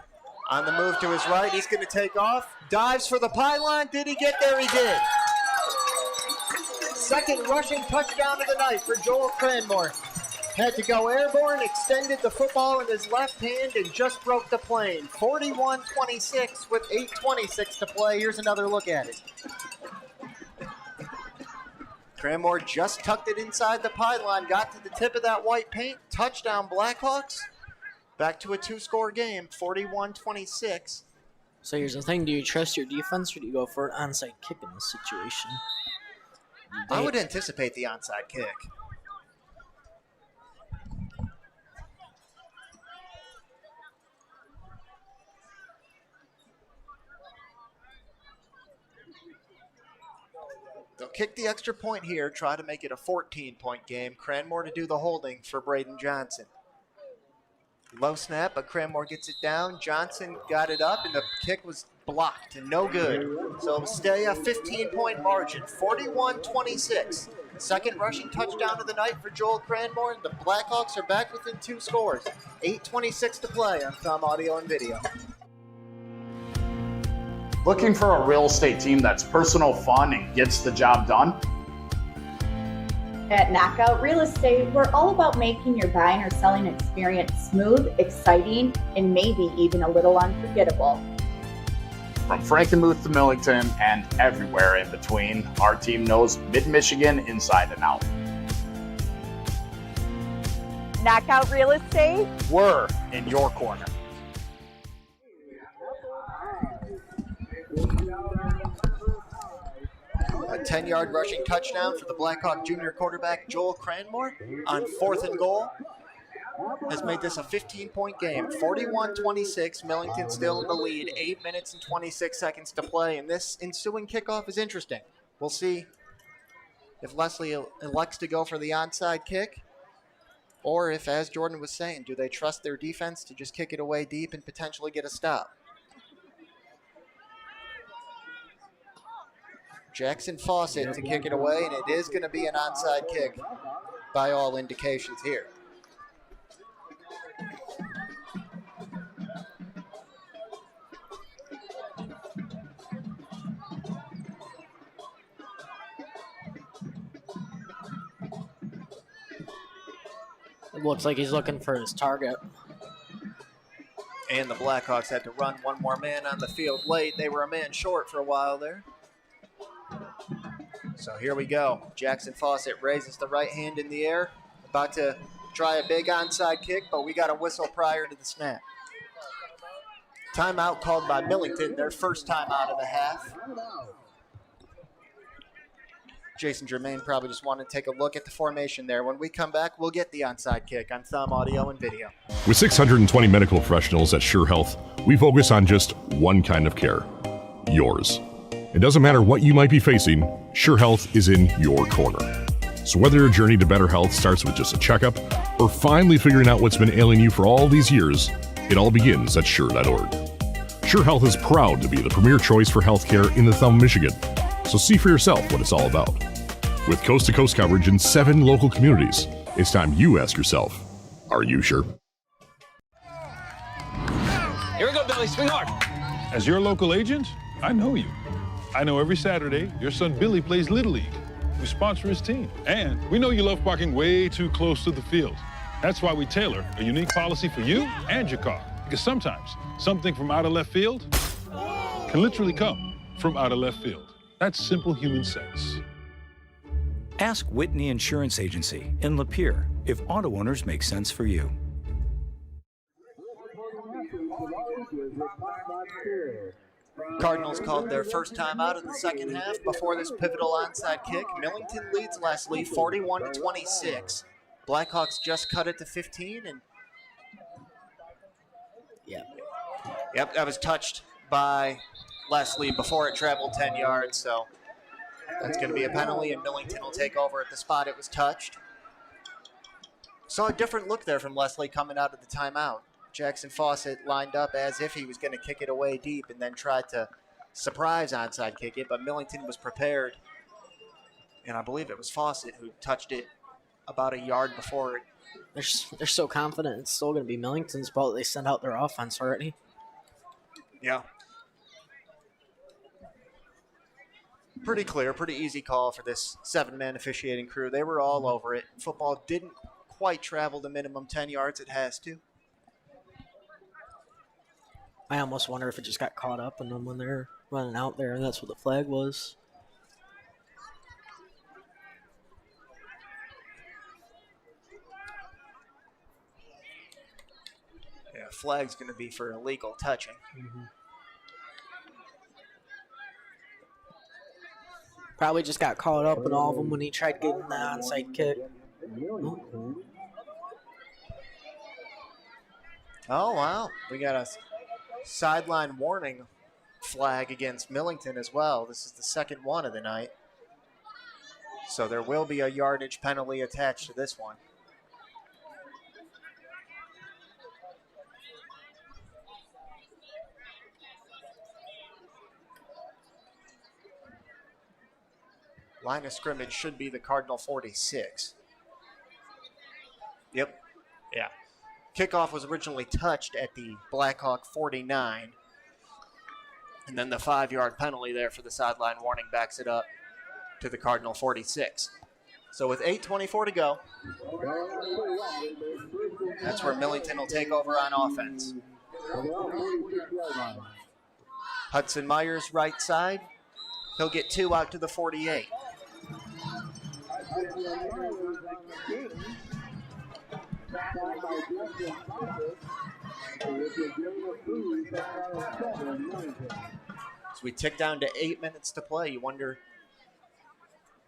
Speaker 4: on the move to his right. He's going to take off. Dives for the pylon. Did he get there? He did. Second rushing touchdown of the night for Joel Cranmore. Had to go airborne, extended the football in his left hand, and just broke the plane. 41-26 with 8:26 to play. Here's another look at it. Cranmore just tucked it inside the pylon, got to the tip of that white paint. Touchdown Blackhawks. Back to a two-score game, 41-26.
Speaker 3: So here's the thing. Do you trust your defense or do you go for an onside kick in this situation?
Speaker 4: I would anticipate the onside kick. They'll kick the extra point here, try to make it a 14-point game. Cranmore to do the holding for Braden Johnson. Low snap, but Cranmore gets it down. Johnson got it up, and the kick was blocked and no good. So it'll stay a 15-point margin, 41-26. Second rushing touchdown of the night for Joel Cranmore, and the Blackhawks are back within 2 scores. 8:26 to play on Thumb Audio and Video.
Speaker 6: Looking for a real estate team that's personal, fun, and gets the job done?
Speaker 5: At Knockout Real Estate, we're all about making your buying or selling experience smooth, exciting, and maybe even a little unforgettable.
Speaker 6: From Frankenmuth to Millington and everywhere in between, our team knows Mid-Michigan inside and out.
Speaker 10: Knockout Real Estate.
Speaker 6: We're in your corner.
Speaker 4: A 10-yard rushing touchdown for the Blackhawk junior quarterback Joel Cranmore on 4th and goal has made this a 15-point game. 41-26, Millington still in the lead. 8 minutes and 26 seconds to play, and this ensuing kickoff is interesting. We'll see if Leslie elects to go for the onside kick, or if, as Jordan was saying, do they trust their defense to just kick it away deep and potentially get a stop? Jackson Fawcett to kick it away, and it is going to be an onside kick by all indications here.
Speaker 3: It looks like he's looking for his target.
Speaker 4: And the Blackhawks had to run one more man on the field late. They were a man short for a while there. So here we go. Jackson Fawcett raises the right hand in the air. About to try a big onside kick, but we got a whistle prior to the snap. Timeout called by Millington, their first timeout of the half. Jason Germain probably just wanted to take a look at the formation there. When we come back, we'll get the onside kick on Thumb Audio and Video.
Speaker 7: With 620 medical professionals at Sure Health, we focus on just one kind of care, yours. It doesn't matter what you might be facing, Sure Health is in your corner. So whether your journey to better health starts with just a checkup or finally figuring out what's been ailing you for all these years, it all begins at Sure.org. Sure Health is proud to be the premier choice for healthcare in the Thumb, Michigan. So see for yourself what it's all about. With coast-to-coast coverage in 7 local communities, it's time you ask yourself, are you sure?
Speaker 8: Here we go, Billy. Swing hard. As your local agent, I know you. I know every Saturday your son Billy plays Little League. We sponsor his team. And we know you love parking way too close to the field. That's why we tailor a unique policy for you and your car. Because sometimes something from out of left field can literally come from out of left field. That's simple human sense.
Speaker 9: Ask Whitney Insurance Agency in Lapeer if auto owners make sense for you.
Speaker 4: Cardinals called their first time out in the second half before this pivotal onside kick. Millington leads Leslie 41-26. Blackhawks just cut it to 15, and yep, that was touched by Leslie before it traveled 10 yards, so that's going to be a penalty, and Millington will take over at the spot it was touched. Saw a different look there from Leslie coming out of the timeout. Jackson Fawcett lined up as if he was going to kick it away deep and then tried to surprise onside kick it, but Millington was prepared. And I believe it was Fawcett who touched it about a yard before it.
Speaker 3: They're so confident it's still going to be Millington's ball. They sent out their offense already.
Speaker 4: Yeah. Pretty clear, pretty easy call for this 7-man officiating crew. They were all over it. Football didn't quite travel the minimum 10 yards it has to.
Speaker 3: I almost wonder if it just got caught up in them when they're running out there, and that's what the flag was.
Speaker 4: Yeah, flag's going to be for illegal touching.
Speaker 3: Probably just got caught up in all of them when he tried getting the onside kick.
Speaker 4: Oh, wow. We got a sideline warning flag against Millington as well. This is the second one of the night. So there will be a yardage penalty attached to this one. Line of scrimmage should be the Cardinal 46. Yep. Yeah. Kickoff was originally touched at the Blackhawk 49. And then the 5-yard penalty there for the sideline warning backs it up to the Cardinal 46. So with 8:24 to go, that's where Millington will take over on offense. Hudson Myers right side. He'll get 2 out to the 48. As we tick down to 8 minutes to play, you wonder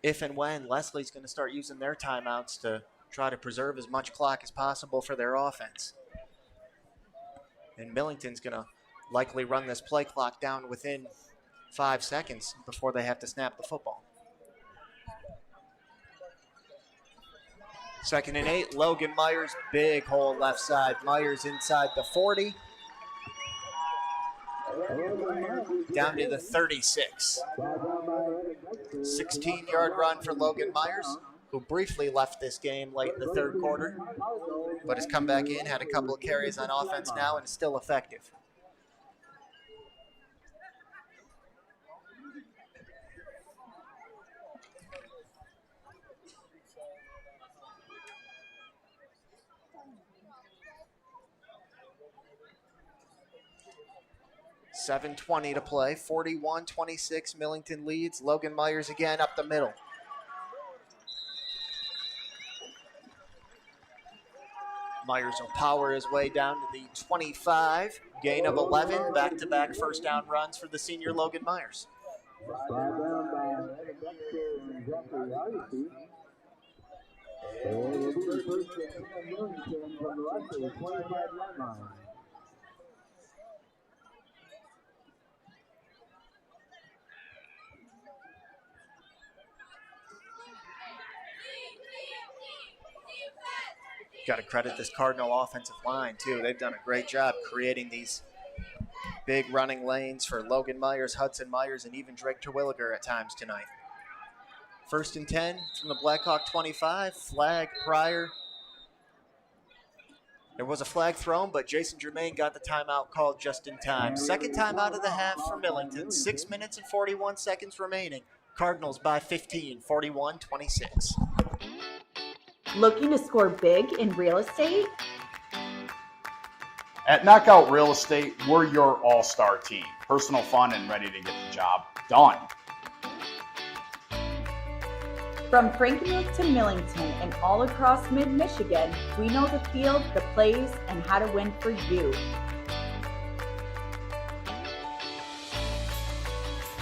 Speaker 4: if and when Leslie's going to start using their timeouts to try to preserve as much clock as possible for their offense. And Millington's going to likely run this play clock down within 5 seconds before they have to snap the football. 2nd and 8, Logan Myers, big hole left side. Myers inside the 40. Down to the 36. 16-yard run for Logan Myers, who briefly left this game late in the third quarter, but has come back in, had a couple of carries on offense now, and is still effective. .7:20 to play, 41-26, Millington leads. Logan Myers again up the middle. Myers will power his way down to the 25, gain of 11, back-to-back first down runs for the senior Logan Myers. Got to credit this Cardinal offensive line, too. They've done a great job creating these big running lanes for Logan Myers, Hudson Myers, and even Drake Terwilliger at times tonight. 1st and 10 from the Blackhawk 25. Flag prior. There was a flag thrown, but Jason Germain got the timeout called just in time. Second timeout of the half for Millington. 6 minutes and 41 seconds remaining. Cardinals by 15, 41-26.
Speaker 5: Looking to score big in real estate?
Speaker 6: At Knockout Real Estate, we're your all-star team. Personal, fun, and ready to get the job done.
Speaker 5: From Frankenmuth to Millington and all across mid-Michigan, we know the field, the plays, and how to win for you.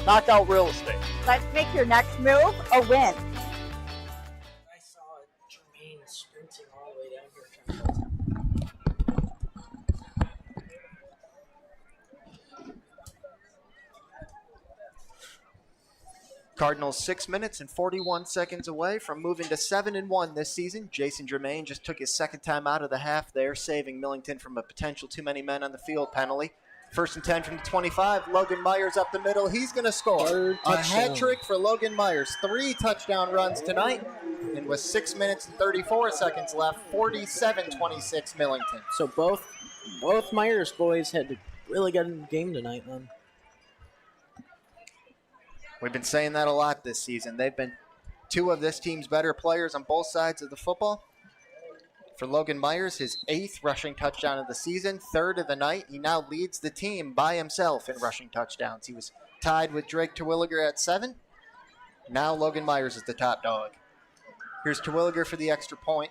Speaker 6: Knockout Real Estate.
Speaker 10: Let's make your next move a win.
Speaker 3: I saw Jermaine sprinting all the way down here.
Speaker 4: Cardinals 6 minutes and 41 seconds away from moving to 7-1 this season. Jason Germain just took his second time out of the half there, saving Millington from a potential too many men on the field penalty. 1st and 10 from the 25. Logan Myers up the middle. He's going to score. A hat trick for Logan Myers. 3 touchdown runs tonight. And with 6 minutes and 34 seconds left, 47-26 Millington.
Speaker 3: So both Myers boys had a really good game tonight, then.
Speaker 4: We've been saying that a lot this season. They've been 2 of this team's better players on both sides of the football. For Logan Myers, his 8th rushing touchdown of the season, 3rd of the night. He now leads the team by himself in rushing touchdowns. He was tied with Drake Terwilliger at 7. Now Logan Myers is the top dog. Here's Terwilliger for the extra point.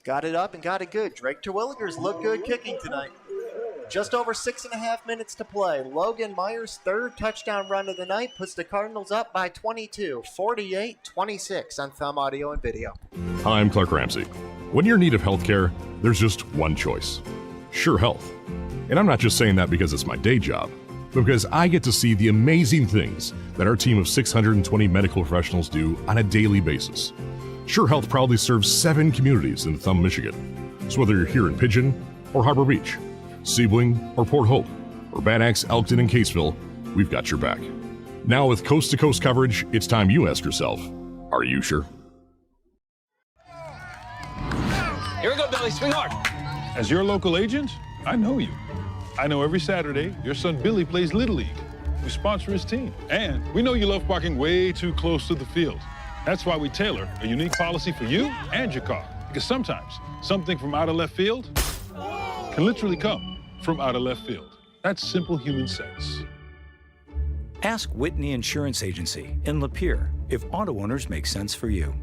Speaker 4: Got it up and got it good. Drake Terwilliger's looked good kicking tonight. Just over 6.5 minutes to play. Logan Myers' 3rd touchdown run of the night puts the Cardinals up by 22, 48-26 on Thumb Audio and Video.
Speaker 7: Hi, I'm Clark Ramsey. When you're in need of healthcare, there's just one choice. Sure Health. And I'm not just saying that because it's my day job, but because I get to see the amazing things that our team of 620 medical professionals do on a daily basis. Sure Health proudly serves 7 communities in Thumb, Michigan. So whether you're here in Pigeon or Harbor Beach, Sebling or Port Hope, or Bad Axe, Elkton, and Caseville, we've got your back. Now with coast-to-coast coverage, it's time you ask yourself, are you sure?
Speaker 8: Here we go, Billy. Swing hard. As your local agent, I know you. I know every Saturday your son Billy plays Little League. We sponsor his team. And we know you love parking way too close to the field. That's why we tailor a unique policy for you and your car. Because sometimes something from out of left field can literally come from out of left field. That's simple human sense.
Speaker 9: Ask Whitney Insurance Agency in Lapeer if auto owners make sense for you.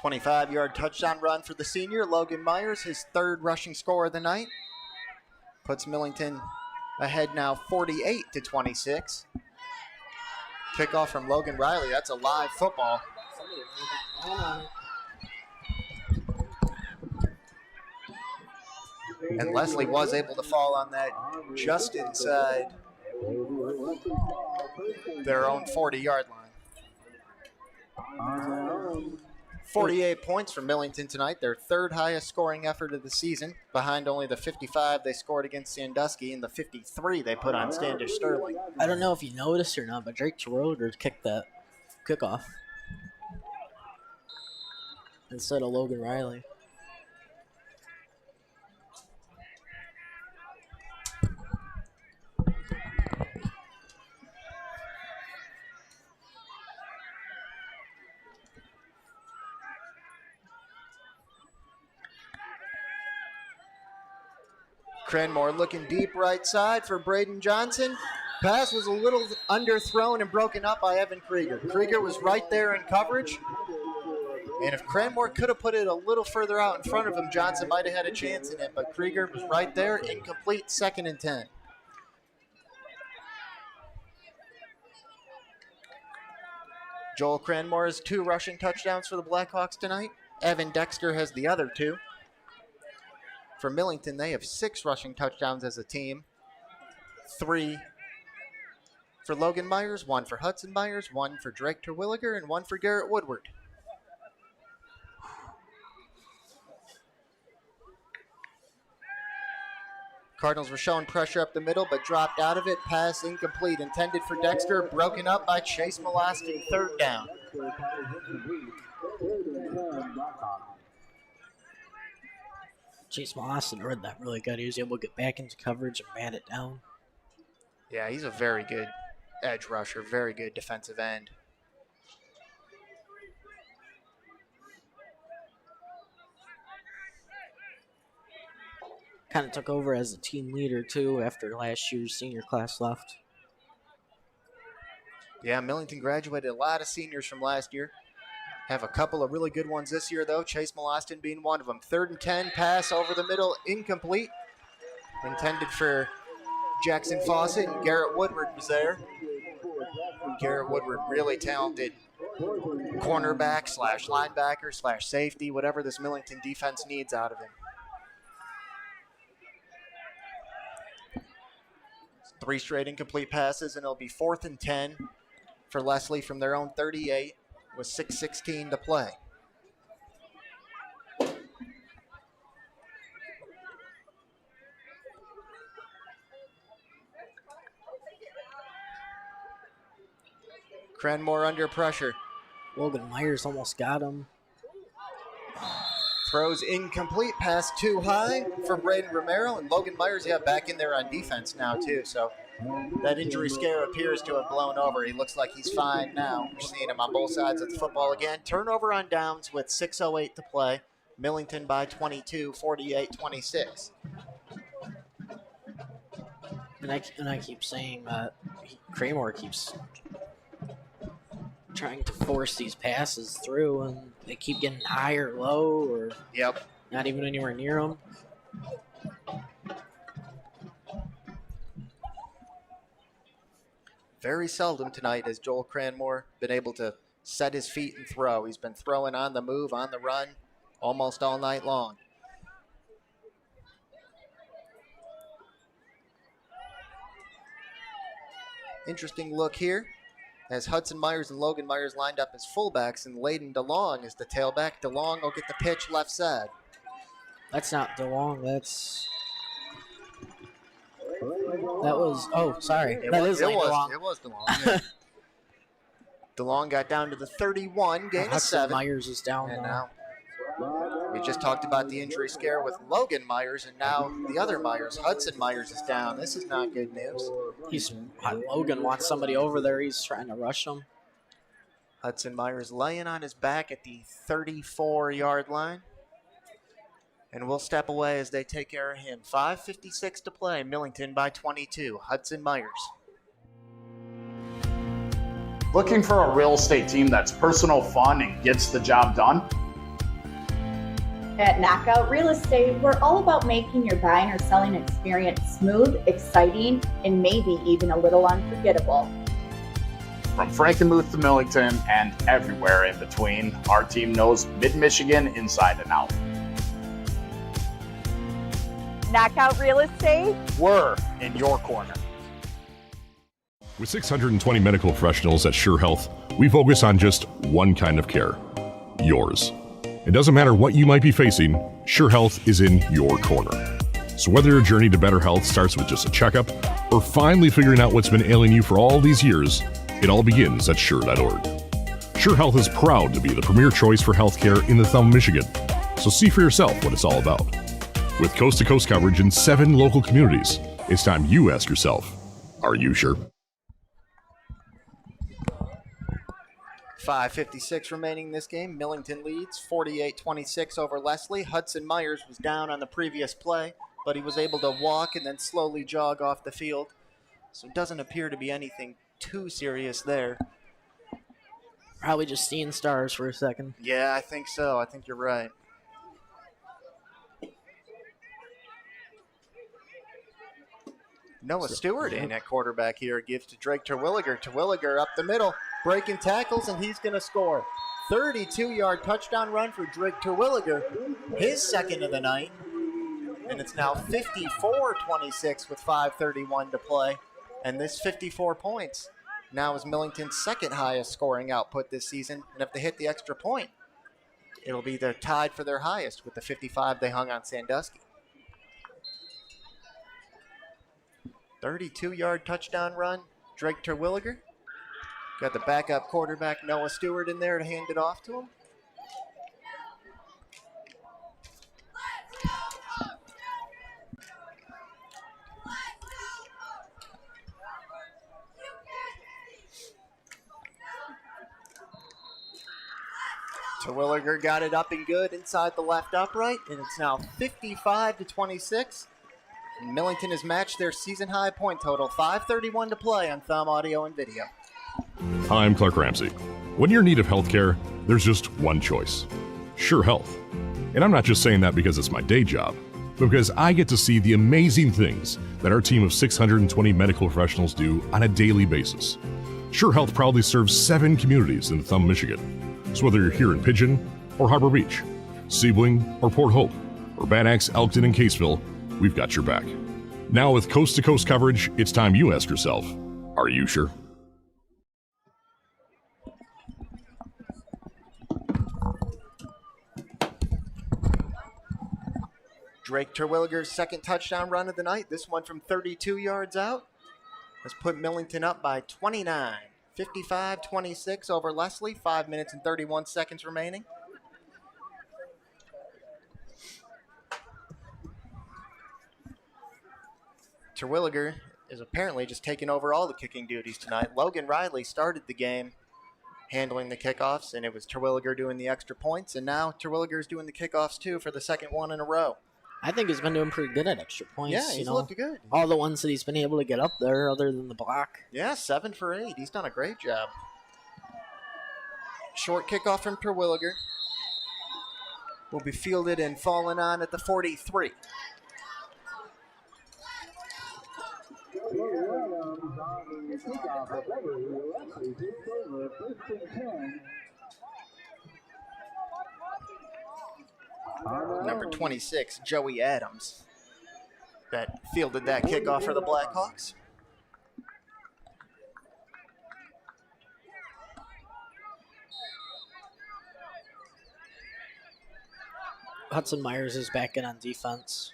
Speaker 4: 25-yard touchdown run for the senior, Logan Myers, his 3rd rushing score of the night. Puts Millington ahead now 48-26. Kickoff from Logan Riley. That's a live football. And Leslie was able to fall on that just inside their own 40-yard line. 48 points for Millington tonight, their 3rd highest scoring effort of the season, behind only the 55 they scored against Sandusky and the 53 they put on Standish Sterling.
Speaker 3: I don't know if you noticed or not, but Drake Terwilliger kicked that kickoff instead of Logan Riley.
Speaker 4: Cranmore looking deep right side for Braden Johnson. Pass was a little underthrown and broken up by Evan Krieger. Krieger was right there in coverage. And if Cranmore could have put it a little further out in front of him, Johnson might have had a chance in it. But Krieger was right there, incomplete, 2nd and 10. Joel Cranmore has 2 rushing touchdowns for the Blackhawks tonight. Evan Dexter has the other 2. For Millington, they have 6 rushing touchdowns as a team. 3 for Logan Myers, 1 for Hudson Myers, 1 for Drake Terwilliger, and 1 for Garrett Woodward. Cardinals were showing pressure up the middle, but dropped out of it. Pass incomplete, intended for Dexter, broken up by Chase Molosky, 3rd down.
Speaker 3: Chase Molosky read that really good. He was able to get back into coverage and bat it down.
Speaker 4: Yeah, he's a very good edge rusher, very good defensive end.
Speaker 3: Kind of took over as a team leader, too, after last year's senior class left.
Speaker 4: Yeah, Millington graduated a lot of seniors from last year. Have a couple of really good ones this year, though. Chase Molosky being one of them. 3rd and 10, pass over the middle, incomplete. Intended for Jackson Fawcett, and Garrett Woodward was there. Garrett Woodward, really talented cornerback slash linebacker slash safety, whatever this Millington defense needs out of him. 3 straight incomplete passes, and it'll be 4th and 10 for Leslie from their own 38 with 6:16 to play. Cranmore under pressure.
Speaker 3: Logan Myers almost got him.
Speaker 4: Throws incomplete, pass too high from Braden Romero, and Logan Myers, back in there on defense now too. So that injury scare appears to have blown over. He looks like he's fine now. We're seeing him on both sides of the football again. Turnover on downs with 6:08 to play. Millington by 22, 48-26.
Speaker 3: And I keep saying that Cranmore keeps trying to force these passes through, and they keep getting high or low, or not even anywhere near them.
Speaker 4: Very seldom tonight has Joel Cranmore been able to set his feet and throw. He's been throwing on the move, on the run, almost all night long. Interesting look here as Hudson Myers and Logan Myers lined up as fullbacks, and Layden DeLong is the tailback. DeLong will get the pitch left side.
Speaker 3: That's not DeLong. That was, oh, sorry.
Speaker 4: It
Speaker 3: That
Speaker 4: was
Speaker 3: is DeLong.
Speaker 4: It was DeLong. Yeah. DeLong got down to the 31, gain of
Speaker 3: Hudson
Speaker 4: 7.
Speaker 3: Myers is down
Speaker 4: And
Speaker 3: now.
Speaker 4: we just talked about the injury scare with Logan Myers, and now the other Myers, Hudson Myers, is down. This is not good news.
Speaker 3: Logan wants somebody over there. He's trying to rush him.
Speaker 4: Hudson Myers laying on his back at the 34-yard line. And we'll step away as they take care of him. 5:56 to play. Millington by 22. Hudson Myers.
Speaker 6: Looking for a real estate team that's personal, fun, and gets the job done?
Speaker 5: At Knockout Real Estate, we're all about making your buying or selling experience smooth, exciting, and maybe even a little unforgettable.
Speaker 6: From Frankenmuth to Millington and everywhere in between, our team knows Mid-Michigan inside and out.
Speaker 10: Knockout Real Estate.
Speaker 6: We're in your corner.
Speaker 7: With 620 medical professionals at Sure Health, we focus on just one kind of care, yours. It doesn't matter what you might be facing, Sure Health is in your corner. So whether your journey to better health starts with just a checkup or finally figuring out what's been ailing you for all these years, it all begins at Sure.org. Sure Health is proud to be the premier choice for healthcare in the Thumb, Michigan. So see for yourself what it's all about. With coast-to-coast coverage in 7 local communities, it's time you ask yourself, are you sure?
Speaker 4: 5:56 remaining in this game. Millington leads 48-26 over Leslie. Hudson Myers was down on the previous play, but he was able to walk and then slowly jog off the field. So it doesn't appear to be anything too serious there.
Speaker 3: Probably just seeing stars for a second.
Speaker 4: Yeah, I think so. I think you're right. Noah Stewart in at quarterback here. Gives to Drake Terwilliger. Terwilliger up the middle, breaking tackles, and he's going to score. 32-yard touchdown run for Drake Terwilliger, his second of the night. And it's now 54-26 with 5:31 to play. And this 54 points now is Millington's second highest scoring output this season. And if they hit the extra point, it'll be they're tied for their highest with the 55 they hung on Sandusky. 32-yard touchdown run, Drake Terwilliger. Got the backup quarterback Noah Stewart in there to hand it off to him. Terwilliger got it up and good inside the left upright, and it's now 55-26. Millington has matched their season-high point total. 5:31 to play on Thumb Audio and Video.
Speaker 7: I'm Clark Ramsey. When you're in need of healthcare, there's just one choice, Sure Health. And I'm not just saying that because it's my day job, but because I get to see the amazing things that our team of 620 medical professionals do on a daily basis. Sure Health proudly serves 7 communities in Thumb, Michigan. So whether you're here in Pigeon or Harbor Beach, Sebling or Port Hope, or Bad Axe, Elkton, and Caseville, we've got your back. Now with coast-to-coast coverage, it's time you ask yourself, are you sure?
Speaker 4: Drake Terwilliger's second touchdown run of the night, this one from 32 yards out, has put Millington up by 29. 55-26 over Leslie, 5 minutes and 31 seconds remaining. Terwilliger is apparently just taking over all the kicking duties tonight. Logan Riley started the game handling the kickoffs, and it was Terwilliger doing the extra points, and now Terwilliger's doing the kickoffs too for the second one in a row.
Speaker 3: I think he's been doing pretty good at extra points.
Speaker 4: Yeah, he's looked good.
Speaker 3: All the ones that he's been able to get up there other than the block.
Speaker 4: Yeah, 7 for 8. He's done a great job. Short kickoff from Terwilliger will be fielded and fallen on at the 43. Number 26, Joey Adams, that fielded that kickoff for the Blackhawks.
Speaker 3: Hudson Myers is back in on defense.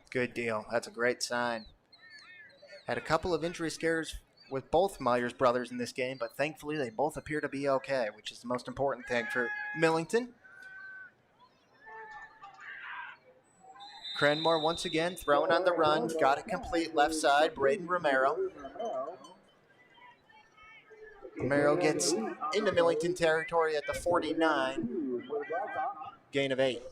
Speaker 4: Good deal. That's a great sign. Had a couple of injury scares with both Myers brothers in this game, but thankfully they both appear to be okay, which is the most important thing for Millington. Cranmore once again throwing on the run. Got it complete left side. Braden Romero. Romero gets into Millington territory at the 49. Gain of 8.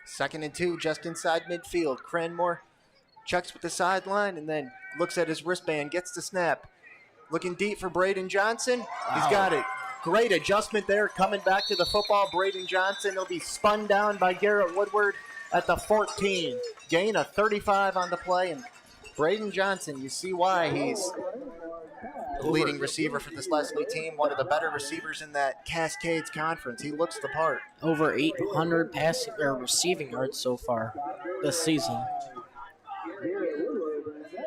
Speaker 4: Second and 2, just inside midfield. Cranmore checks with the sideline and then looks at his wristband, gets the snap. Looking deep for Braden Johnson. Wow. He's got it. Great adjustment there, coming back to the football. Braden Johnson will be spun down by Garrett Woodward at the 14. Gain of 35 on the play, and Braden Johnson, you see why he's the leading receiver for this Leslie team, one of the better receivers in that Cascades Conference. He looks the part.
Speaker 3: Over 800 passing or receiving yards so far this season.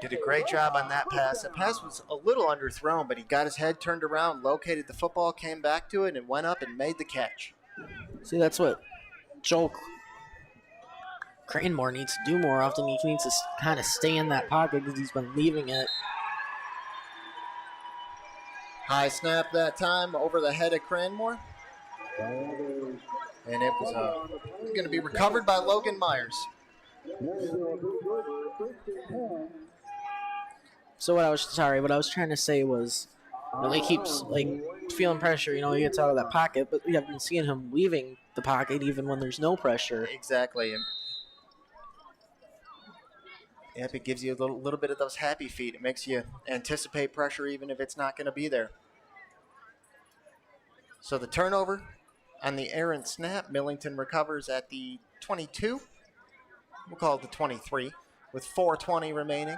Speaker 4: Did a great job on that pass. The pass was a little underthrown, but he got his head turned around, located the football, came back to it, and went up and made the catch.
Speaker 3: See, that's what Joel Cranmore needs to do more often. He needs to kind of stay in that pocket because he's been leaving it.
Speaker 4: High snap that time over the head of Cranmore. And it was going to be recovered by Logan Myers.
Speaker 3: So what I was trying to say was, he keeps feeling pressure. He gets out of that pocket, but we have been seeing him leaving the pocket even when there's no pressure.
Speaker 4: Exactly. And yep, it gives you a little bit of those happy feet. It makes you anticipate pressure even if it's not going to be there. So the turnover on the errant snap, Millington recovers at the 22. We'll call it the 23 with 4:20 remaining.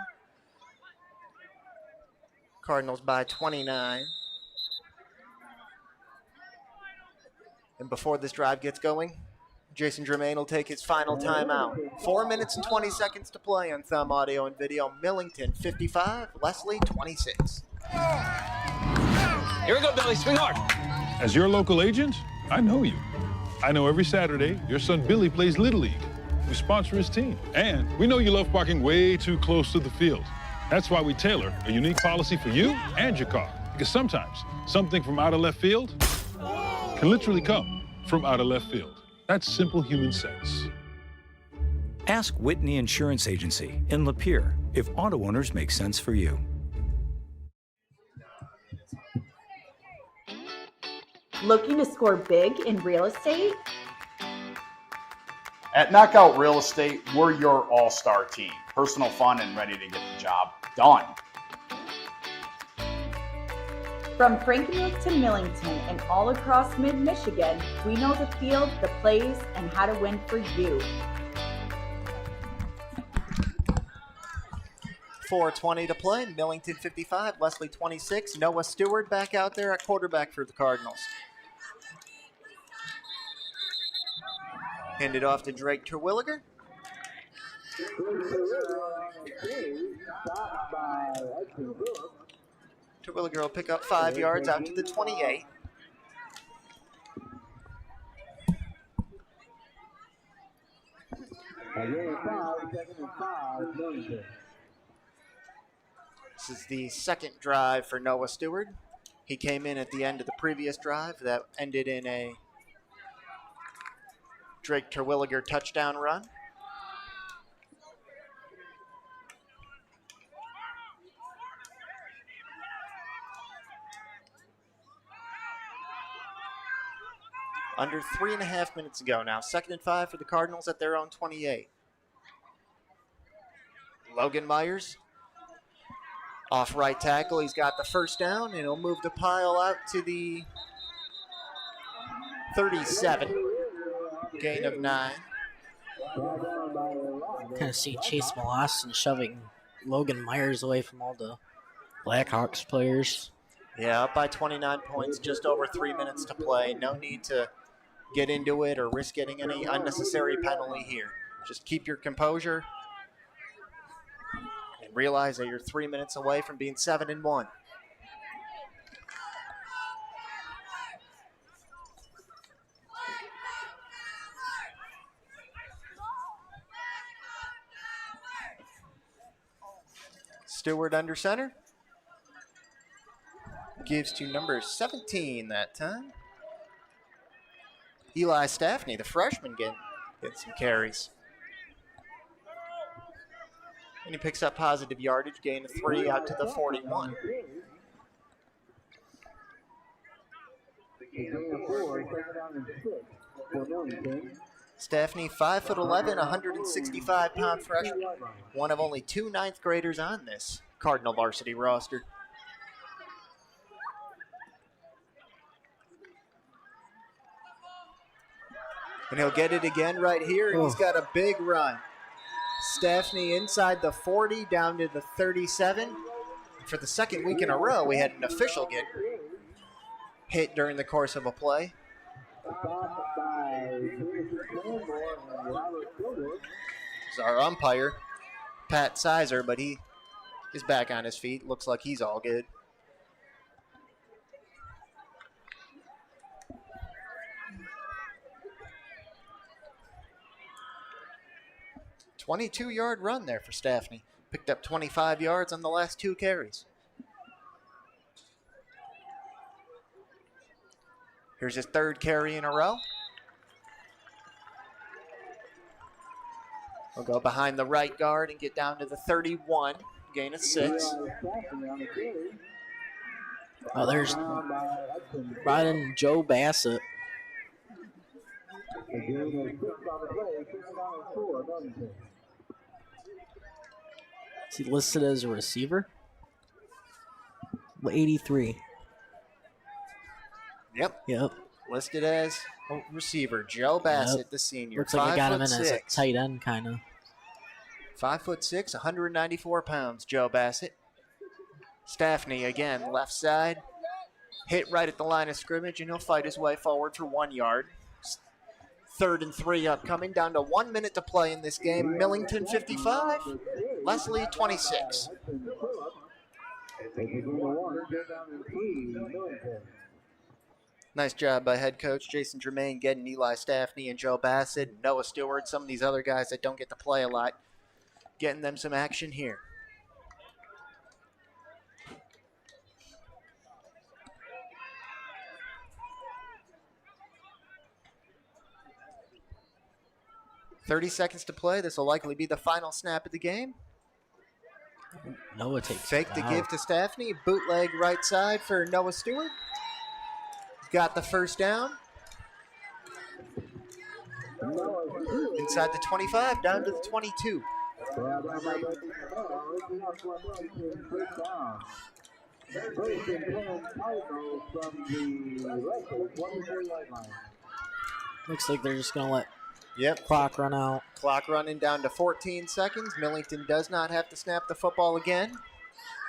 Speaker 4: Cardinals by 29. And before this drive gets going, Jason Germain will take his final timeout. 4 minutes and 20 seconds to play on Thumb Audio and Video. Millington 55, Leslie 26.
Speaker 8: Here we go, Billy. Swing hard. As your local agent, I know you. I know every Saturday your son Billy plays Little League. We sponsor his team. And we know you love parking way too close to the field. That's why we tailor a unique policy for you and your car. Because sometimes something from out of left field can literally come from out of left field. That's simple human sense.
Speaker 9: Ask Whitney Insurance Agency in Lapeer if auto owners make sense for you.
Speaker 5: Looking to score big in real estate?
Speaker 6: At Knockout Real Estate, we're your all-star team. Personal, fun, and ready to get the job done.
Speaker 5: From Frankenmuth to Millington and all across mid-Michigan, we know the field, the plays, and how to win for you.
Speaker 4: 4:20 to play. Millington 55, Leslie 26. Noah Stewart back out there at quarterback for the Cardinals. Handed off to Drake Terwilliger. Terwilliger will pick up 5 yards out to the 28. This is the second drive for Noah Stewart. He came in at the end of the previous drive that ended in a Drake Terwilliger touchdown run. Under 3.5 minutes ago now. 2nd and 5 for the Cardinals at their own 28. Logan Myers off right tackle. He's got the first down, and he'll move the pile out to the 37. Gain of 9.
Speaker 3: Kind of see Chase Molostin shoving Logan Myers away from all the Blackhawks players.
Speaker 4: Yeah, up by 29 points, just over 3 minutes to play. No need to get into it or risk getting any unnecessary penalty here. Just keep your composure and realize that you're 3 minutes away from being 7-1. Stewart under center. Gives to number 17 that time. Eli Staffney, the freshman, get some carries. And he picks up positive yardage, gain of 3 out to the 41. Staffney, 5'11", 165-pound freshman. One of only 2 ninth graders on this Cardinal varsity roster. And he'll get it again right here, and he's got a big run. Staffney inside the 40, down to the 37. For the second week in a row, we had an official get hit during the course of a play. This is our umpire, Pat Sizer, but he is back on his feet. Looks like he's all good. A 22-yard run there for Staffney. Picked up 25 yards on the last 2 carries. Here's his 3rd carry in a row. We'll go behind the right guard and get down to the 31. Gain of 6.
Speaker 3: Oh, there's brought in Joe Bassett. Is he listed as a receiver? 83.
Speaker 4: Yep. Listed as a receiver. Joe Bassett, the senior.
Speaker 3: Looks like I got him in as a tight end, kind of.
Speaker 4: 5'6", 194 pounds, Joe Bassett. Staffney again, left side. Hit right at the line of scrimmage, and he'll fight his way forward for 1 yard. 3rd and 3 upcoming, down to 1 minute to play in this game. Millington 55, Leslie 26. Nice job by head coach Jason Germain getting Eli Staffney and Joe Bassett, and Noah Stewart, some of these other guys that don't get to play a lot, getting them some action here. .30 seconds to play. This will likely be the final snap of the game.
Speaker 3: Noah takes
Speaker 4: Fake the give to Staffney. Bootleg right side for Noah Stewart. Got the first down. inside the 25, down to the 22.
Speaker 3: Looks like they're just going to let
Speaker 4: Yep.
Speaker 3: clock run out.
Speaker 4: Clock running down to 14 seconds. Millington does not have to snap the football again.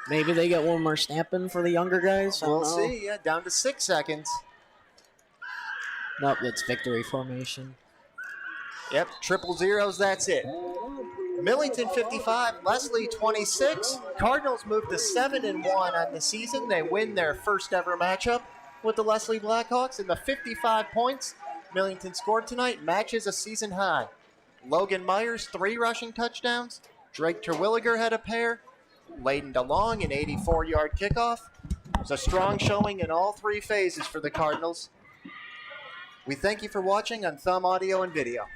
Speaker 3: Maybe they get one more stamping for the younger guys. I don't
Speaker 4: We'll
Speaker 3: know.
Speaker 4: see. Yeah, down to 6 seconds.
Speaker 3: Nope, that's victory formation.
Speaker 4: Yep, triple zeros, that's it. Millington 55, Leslie 26. Cardinals move to 7-1 on the season. They win their first ever matchup with the Leslie Blackhawks, and the 55 points Millington scored tonight matches a season high. Logan Myers, 3 rushing touchdowns. Drake Terwilliger had a pair. Layden DeLong, an 84-yard kickoff. It was a strong showing in all 3 phases for the Cardinals. We thank you for watching on Thumb Audio and Video.